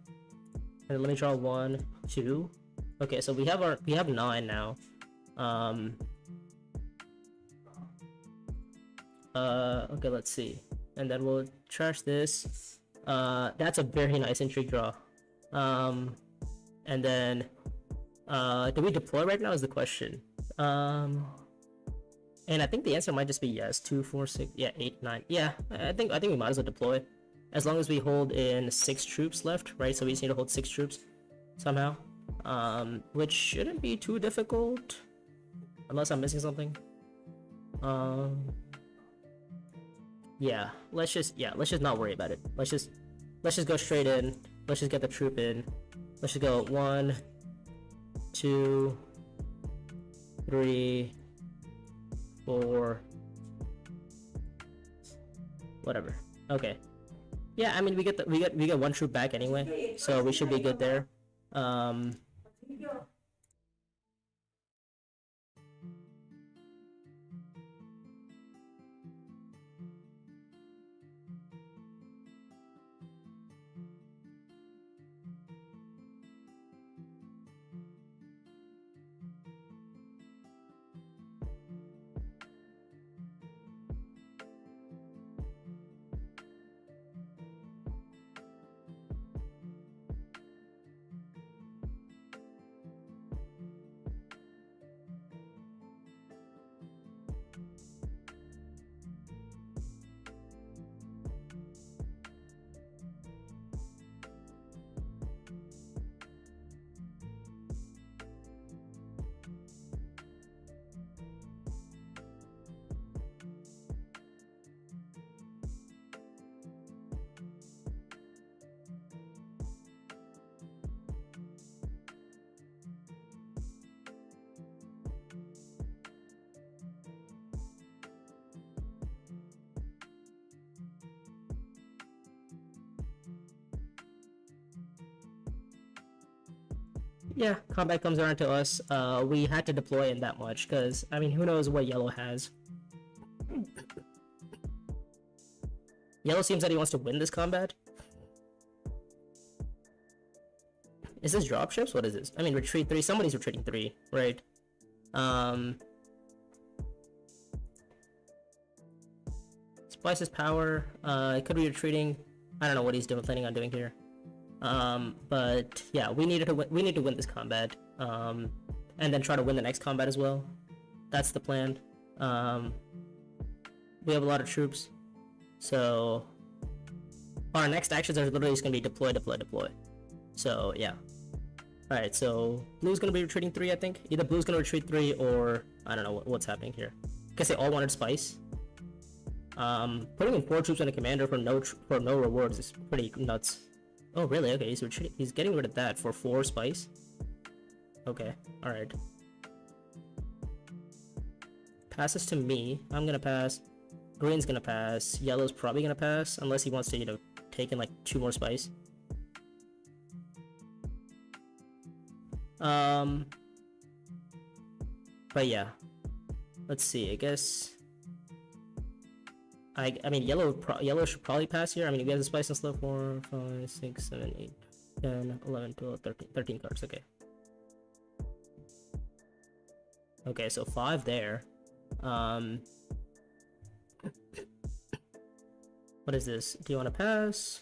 And let me draw 1, 2. Okay, so we have 9 now. Okay, let's see. And then we'll trash this. That's a very nice intrigue draw. And then Do we deploy right now is the question. And I think the answer might just be yes. 2, 4, 6, yeah, 8, 9. Yeah, I think we might as well deploy, as long as we hold in 6 troops left, right? So we just need to hold 6 troops somehow, which shouldn't be too difficult, unless I'm missing something. Yeah, let's just not worry about it. Let's just go straight in. Let's just get the troop in. Let's just go 1, 2, 3, 4, whatever. Okay. Yeah, I mean we get 1 troop back anyway, so we should be good there. Yeah, combat comes around to us. We had to deploy in that much, because, I mean, who knows what yellow has. Yellow seems that he wants to win this combat. Is this dropships? What is this? I mean, retreat 3. Somebody's retreating 3, right? Splice's power. It could be retreating. I don't know what he's planning on doing here. But yeah, we need to win this combat, and then try to win the next combat as well. That's the plan. We have a lot of troops, so our next actions are literally just gonna be deploy, deploy, deploy. So yeah. All right, so blue's gonna be retreating 3, I think. Either blue's gonna retreat 3, or I don't know what's happening here. Guess they all wanted spice. Putting in 4 troops on a commander for no rewards is pretty nuts. Oh really? Okay, he's getting rid of that for 4 spice. Okay, alright. Passes to me. I'm gonna pass. Green's gonna pass. Yellow's probably gonna pass, unless he wants to, you know, take in like 2 more spice. But yeah. Let's see, I guess... I mean, yellow should probably pass here. I mean, we have the spice and slow 4, 5, 6, 7, 8, 10, 11, 12, 13 cards. Okay. Okay, so 5 there. What is this? Do you want to pass?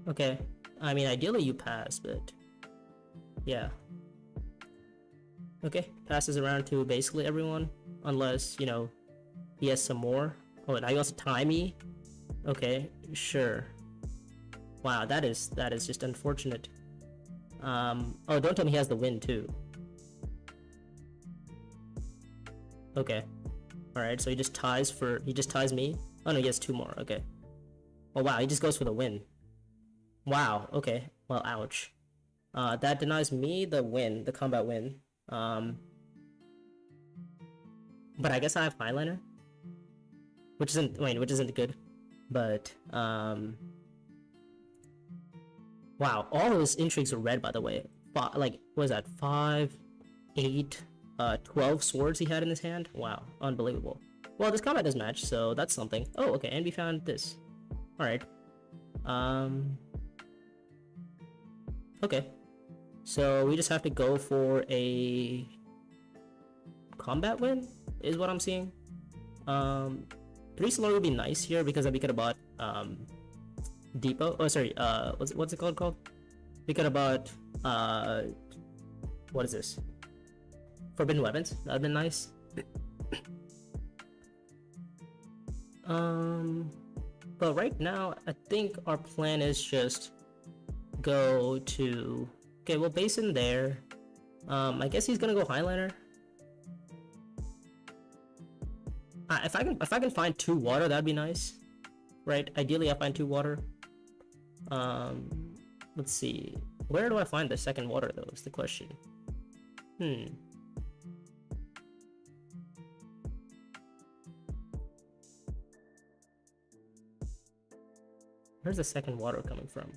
Okay. I mean, ideally you pass, but yeah. Okay, passes around to basically everyone, unless, you know, he has some more. Oh, now he wants to tie me? Okay, sure. Wow, that is just unfortunate. Oh, don't tell me he has the win too. Okay. Alright, so he just ties me? Oh no, he has 2 more, okay. Oh wow, he just goes for the win. Wow, okay. Well, ouch. That denies me the win, the combat win. But I guess I have Highliner, which isn't good, but wow, all of his intrigues are red, by the way. Like, what is that? 5, 8, 12 swords he had in his hand. Wow, unbelievable. Well, this combat does match, so that's something. Oh, okay, and we found this. All right. Okay. So we just have to go for a combat win, is what I'm seeing. 3 Solar would be nice here, because then we could have bought depot. Oh, sorry. What's it called? We got about what is this? Forbidden weapons. That'd been nice. But right now, I think our plan is just go to. Okay, we'll base in there. I guess he's gonna go Highliner. If I can find 2 water, that'd be nice, right? Ideally, I find 2 water. Let's see. Where do I find the second water though? Is the question. Where's the second water coming from?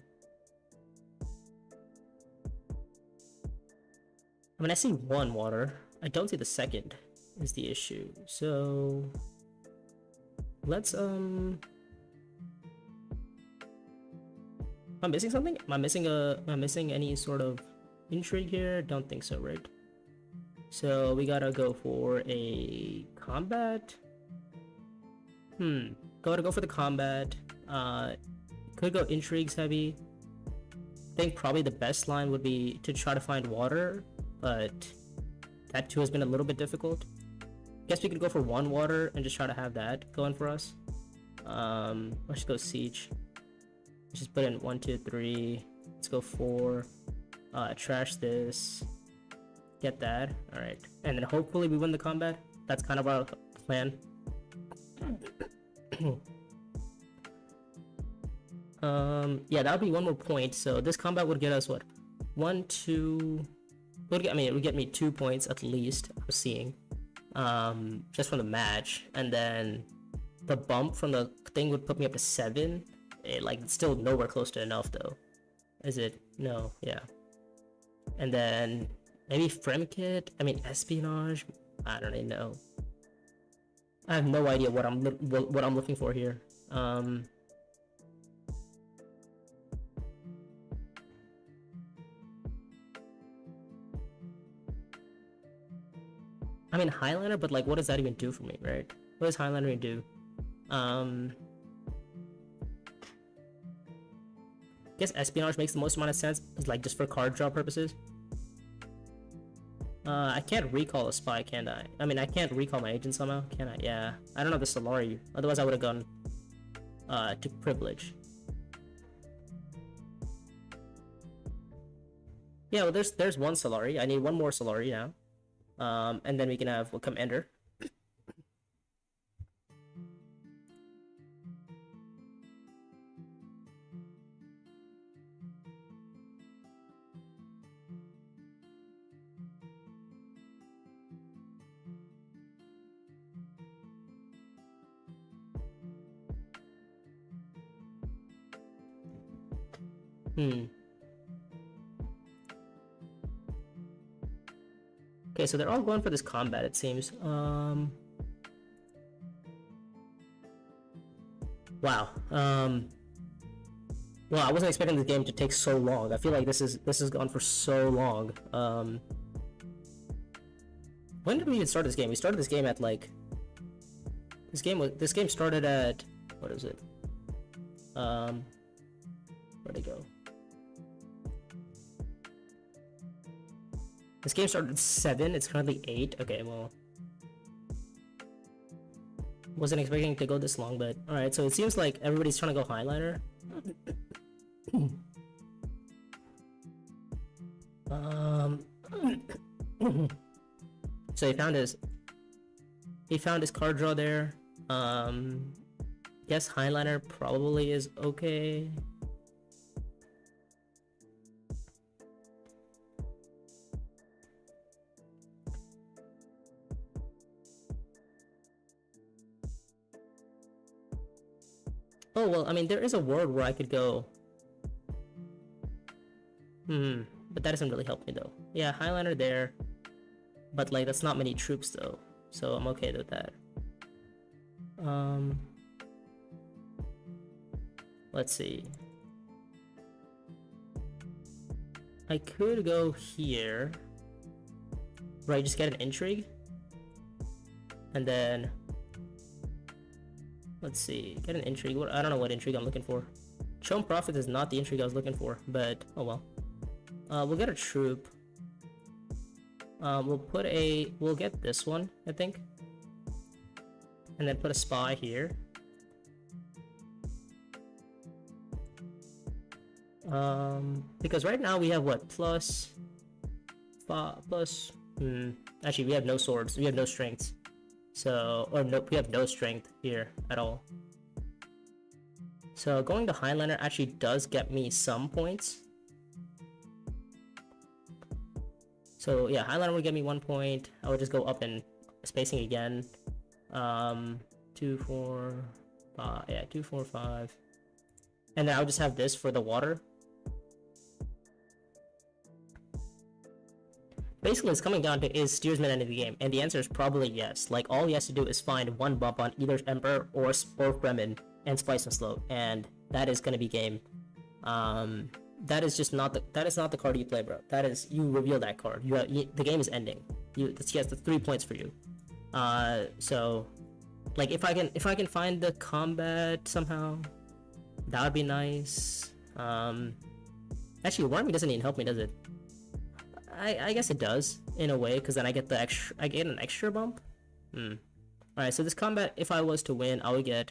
I mean, I see 1 water. I don't see the second is the issue. So let's am I missing something? Am I missing any sort of intrigue here? Don't think so, right? So we gotta go for a combat. Gotta go for the combat. Could go intrigues heavy. I think probably the best line would be to try to find water, but that too has been a little bit difficult. Guess we could go for 1 water and just try to have that going for us. Let's go siege. Let's just put in 1, 2, 3. Let's go 4. Trash this. Get that. All right, and then hopefully we win the combat. That's kind of our plan. Yeah, that would be 1 more point. So this combat would get us what? 1, 2. Would get me 2 points at least. I'm seeing, just from the match, and then the bump from the thing would put me up to 7. It's still nowhere close to enough though. Is it? No. Yeah. And then maybe Fremkit. I mean espionage. I don't even know. I have no idea what I'm looking for here. I mean Highliner, but like, what does that even do for me, right? What does Highliner even do? I guess espionage makes the most amount of sense, like just for card draw purposes. I can't recall a spy, can I? I mean, I can't recall my agent somehow, can I? Yeah, I don't know the Solari. Otherwise, I would have gone to privilege. Yeah, well, there's 1 Solari. I need 1 more Solari now. And then we can have Commander. Okay, so they're all going for this combat, it seems. Wow. Well, I wasn't expecting this game to take so long. I feel like this has gone for so long. When did we even start this game? We started this game at like this game started at, what is it? Where'd it go? This game started at 7, it's currently 8. Okay, well, wasn't expecting it to go this long, but alright, so it seems like everybody's trying to go Highliner. So he found his card draw there. Guess Highliner probably is okay. Oh, well, I mean, there is a world where I could go. But that doesn't really help me, though. Yeah, Highliner there. But, like, that's not many troops, though. So I'm okay with that. Let's see. I could go here. Right, just get an intrigue. And then... let's see, get an intrigue. I don't know what intrigue I'm looking for. Chone Prophet is not the intrigue I was looking for, but oh well. We'll get a troop. We'll get this one, I think. And then put a spy here. Because right now we have what? Plus... Actually, we have no swords. We have no strengths. So... Or no, we have no strength here at all. So going to Highliner actually does get me some points. So yeah, Highliner would get me 1 point. I would just go up in spacing again. 2, 4, 5. Yeah, 2, 4, 5. And then I'll just have this for the water. Basically, it's coming down to is Steersman ending the game, and the answer is probably yes. Like, all he has to do is find one bump on either Emperor or Fremen and Spice and Slow, and that is gonna be game. That is just not the card you play, bro. That is, you reveal that card. The game is ending. He has the 3 points for you. So, like, if I can find the combat somehow, that would be nice. Actually, Warming doesn't even help me, does it? I guess it does in a way, because then I get an extra bump. Alright, so this combat, if I was to win, I would get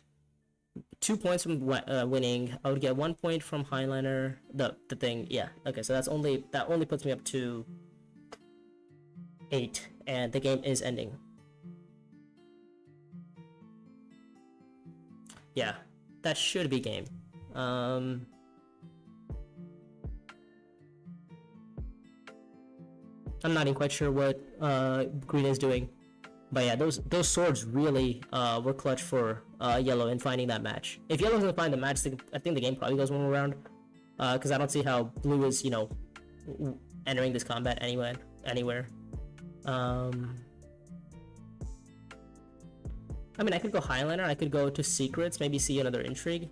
2 points from winning. I would get 1 point from Highliner. The thing, yeah. Okay, so that only puts me up to 8, and the game is ending. Yeah, that should be game. I'm not even quite sure what green is doing, but yeah, those swords really were clutch for yellow in finding that match. If yellow doesn't find the match, I think the game probably goes one more round, because I don't see how blue is, you know, entering this combat anywhere. I mean, I could go Highliner, I could go to Secrets, maybe see another intrigue.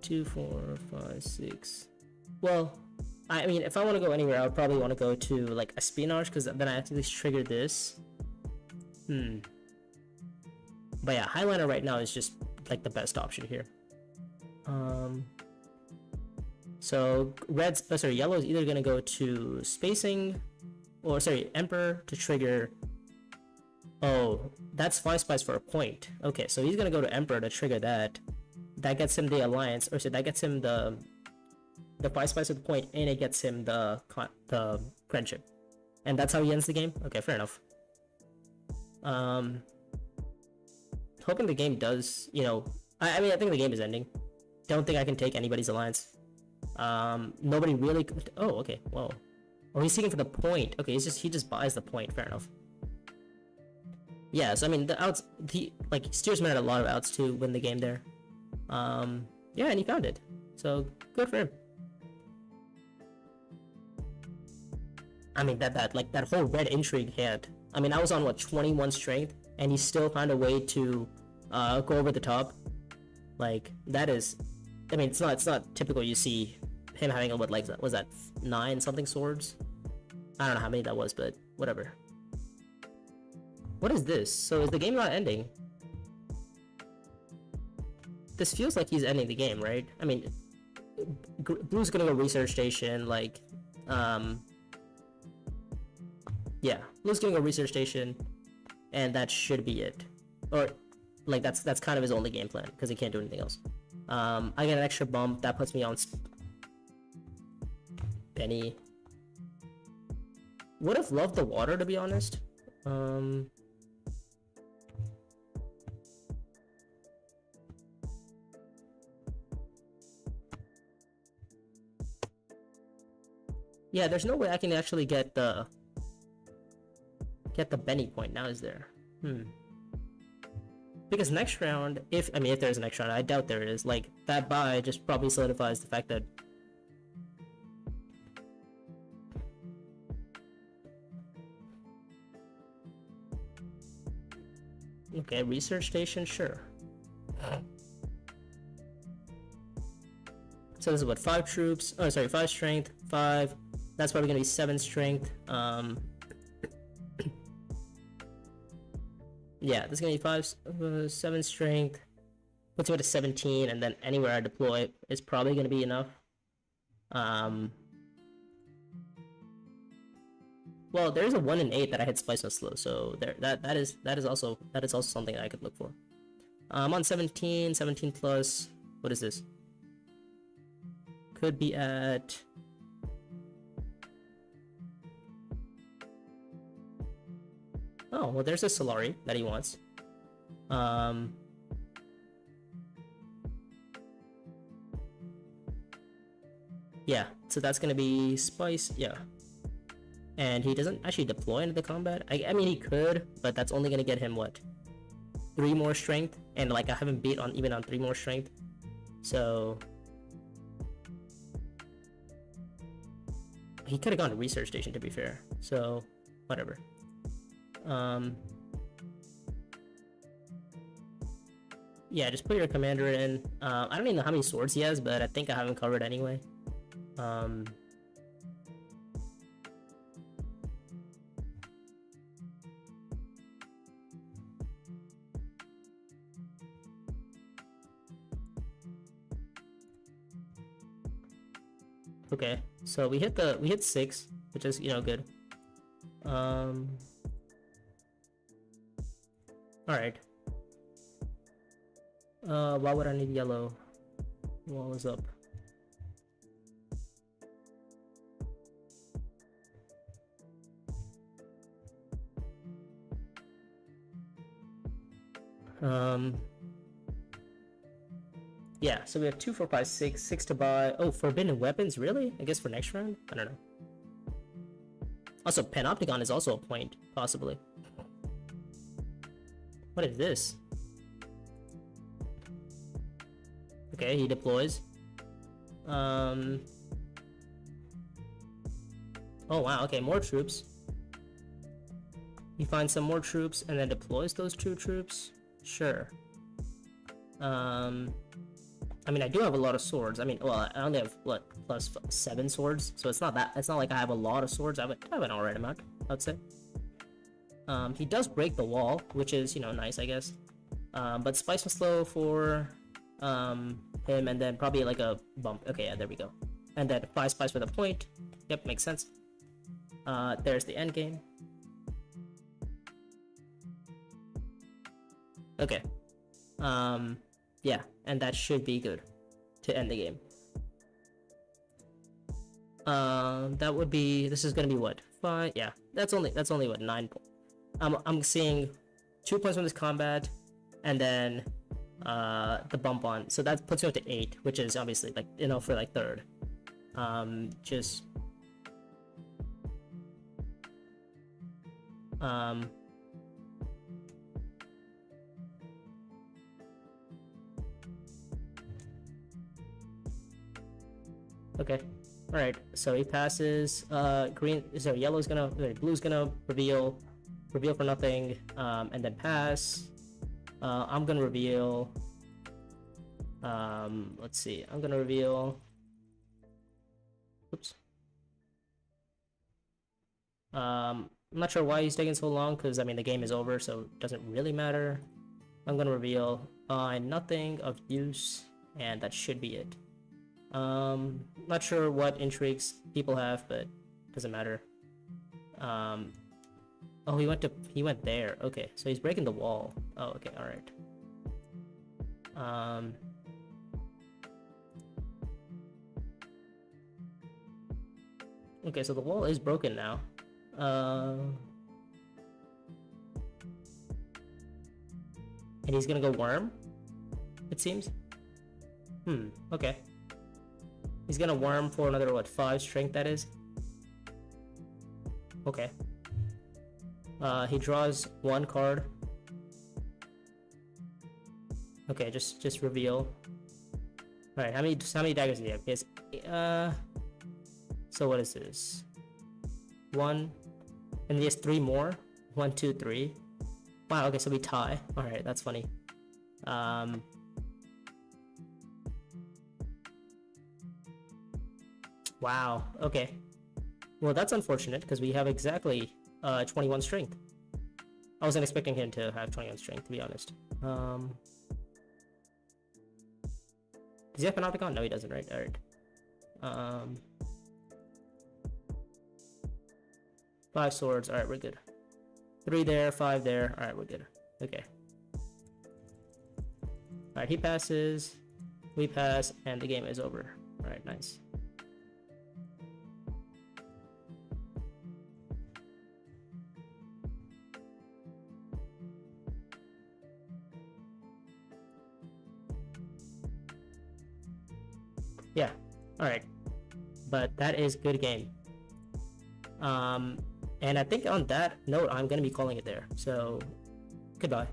2, 4, 5, 6. Well, I mean, if I want to go anywhere, I would probably want to go to, like, Espionage, because then I have to at least trigger this. But yeah, Highliner right now is just, like, the best option here. So, yellow is either going to go to Spacing, or, sorry, Emperor to trigger... Oh, that's 5 spice for a point. Okay, so he's going to go to Emperor to trigger that. That gets him the Alliance, or so that gets him the 5 spice at the point, and it gets him the friendship, and that's how he ends the game. Okay, fair enough. Hoping the game does, you know, I mean, I think the game is ending. Don't think I can take anybody's alliance. Nobody really. Oh, okay. Whoa. Oh, he's seeking for the point. Okay, he just buys the point. Fair enough. Yeah. So I mean, the outs. Like Steersman had a lot of outs to win the game there. Yeah, and he found it. So good for him. I mean, that whole red intrigue had. I mean, I was on what 21 strength, and he still found a way to go over the top. Like that is, I mean, it's not typical. You see him having a what, like, was that 9 something swords? I don't know how many that was, but whatever. What is this? So is the game not ending? This feels like he's ending the game, right? I mean, Blue's gonna go research station, like, yeah, Blue's gonna go research station, and that should be it. Or, like, that's kind of his only game plan, because he can't do anything else. I get an extra bump, that puts me on Benny. Would have loved the water, to be honest. Yeah, there's no way I can actually get the Benny point now, is there? Because next round, if there's a next round, I doubt there is. Like, that buy just probably solidifies the fact that okay, research station, sure. So this is what, 5 troops, oh sorry, 5 strength, 5, that's probably gonna be 7 strength. Yeah, this is gonna be 7 strength, Puts him at a 17, and then anywhere I deploy is probably going to be enough. Well, there's a 1 in 8 that I hit Spice on slow, so that is also something that I could look for. I'm on 17 plus. What is this? Could be at. Oh, well, there's a Solari that he wants. Yeah, so that's gonna be Spice, yeah. And he doesn't actually deploy into the combat. I mean, he could, but that's only gonna get him, what? 3 more strength? And, like, I haven't beat on even on 3 more strength. So... he could have gone to Research Station, to be fair. So, whatever. Yeah, just put your commander in. I don't even know how many swords he has, but I think I have him covered anyway. Okay, so we hit 6, which is, you know, good. Alright. Why would I need yellow? Wall is up. Yeah, so we have 2, 4, 5, 6, 6 to buy. Oh, forbidden weapons, really? I guess for next round? I don't know. Also, Panopticon is also a point, possibly. What is this? Okay, he deploys. Oh wow, okay, more troops. He finds some more troops and then deploys those 2 troops? Sure. I mean, I do have a lot of swords. I mean, well, I only have, what, plus 7 swords? So it's not like I have a lot of swords. I have an alright amount, I'd say. He does break the wall, which is, you know, nice, I guess. But Spice was slow for him, and then probably like a bump. Okay, yeah, there we go. And then 5 Spice with a point. Yep, makes sense. There's the end game. Okay. Yeah, and that should be good to end the game. That would be, this is gonna be what, 5? Yeah, that's only what, 9 points. I'm seeing 2 points from this combat, and then the bump on, so that puts you up to 8, which is obviously, like, you know, for like 3rd. Just okay, all right. So he passes. Green. So yellow's gonna. Blue's gonna reveal for nothing, and then pass. I'm gonna reveal. Let's see. I'm gonna reveal. Oops. I'm not sure why he's taking so long, because I mean the game is over, so it doesn't really matter. I'm gonna reveal nothing of use, and that should be it. Not sure what intrigues people have, but doesn't matter. Oh, he went there. Okay, so he's breaking the wall. Oh, okay, all right. Okay, so the wall is broken now. And he's gonna go worm, it seems. Okay. He's gonna worm for another, what, 5 strength, that is? Okay. He draws 1 card. Okay, just reveal. Alright, how many daggers do you have? He has, so what is this? 1, and he has 3 more? 1, 2, 3. Wow, okay, so we tie. Alright, that's funny. Wow, okay. Well, that's unfortunate, because we have exactly 21 strength. I wasn't expecting him to have 21 strength, to be honest. Does he have Panopticon? No, he doesn't, right? Alright. 5 swords. Alright, we're good. 3 there, 5 there. Alright, we're good. Okay. Alright, he passes. We pass, and the game is over. Alright, nice. Yeah, alright. But that is good game. And I think on that note, I'm gonna be calling it there. So, goodbye.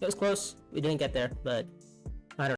It was close. We didn't get there, but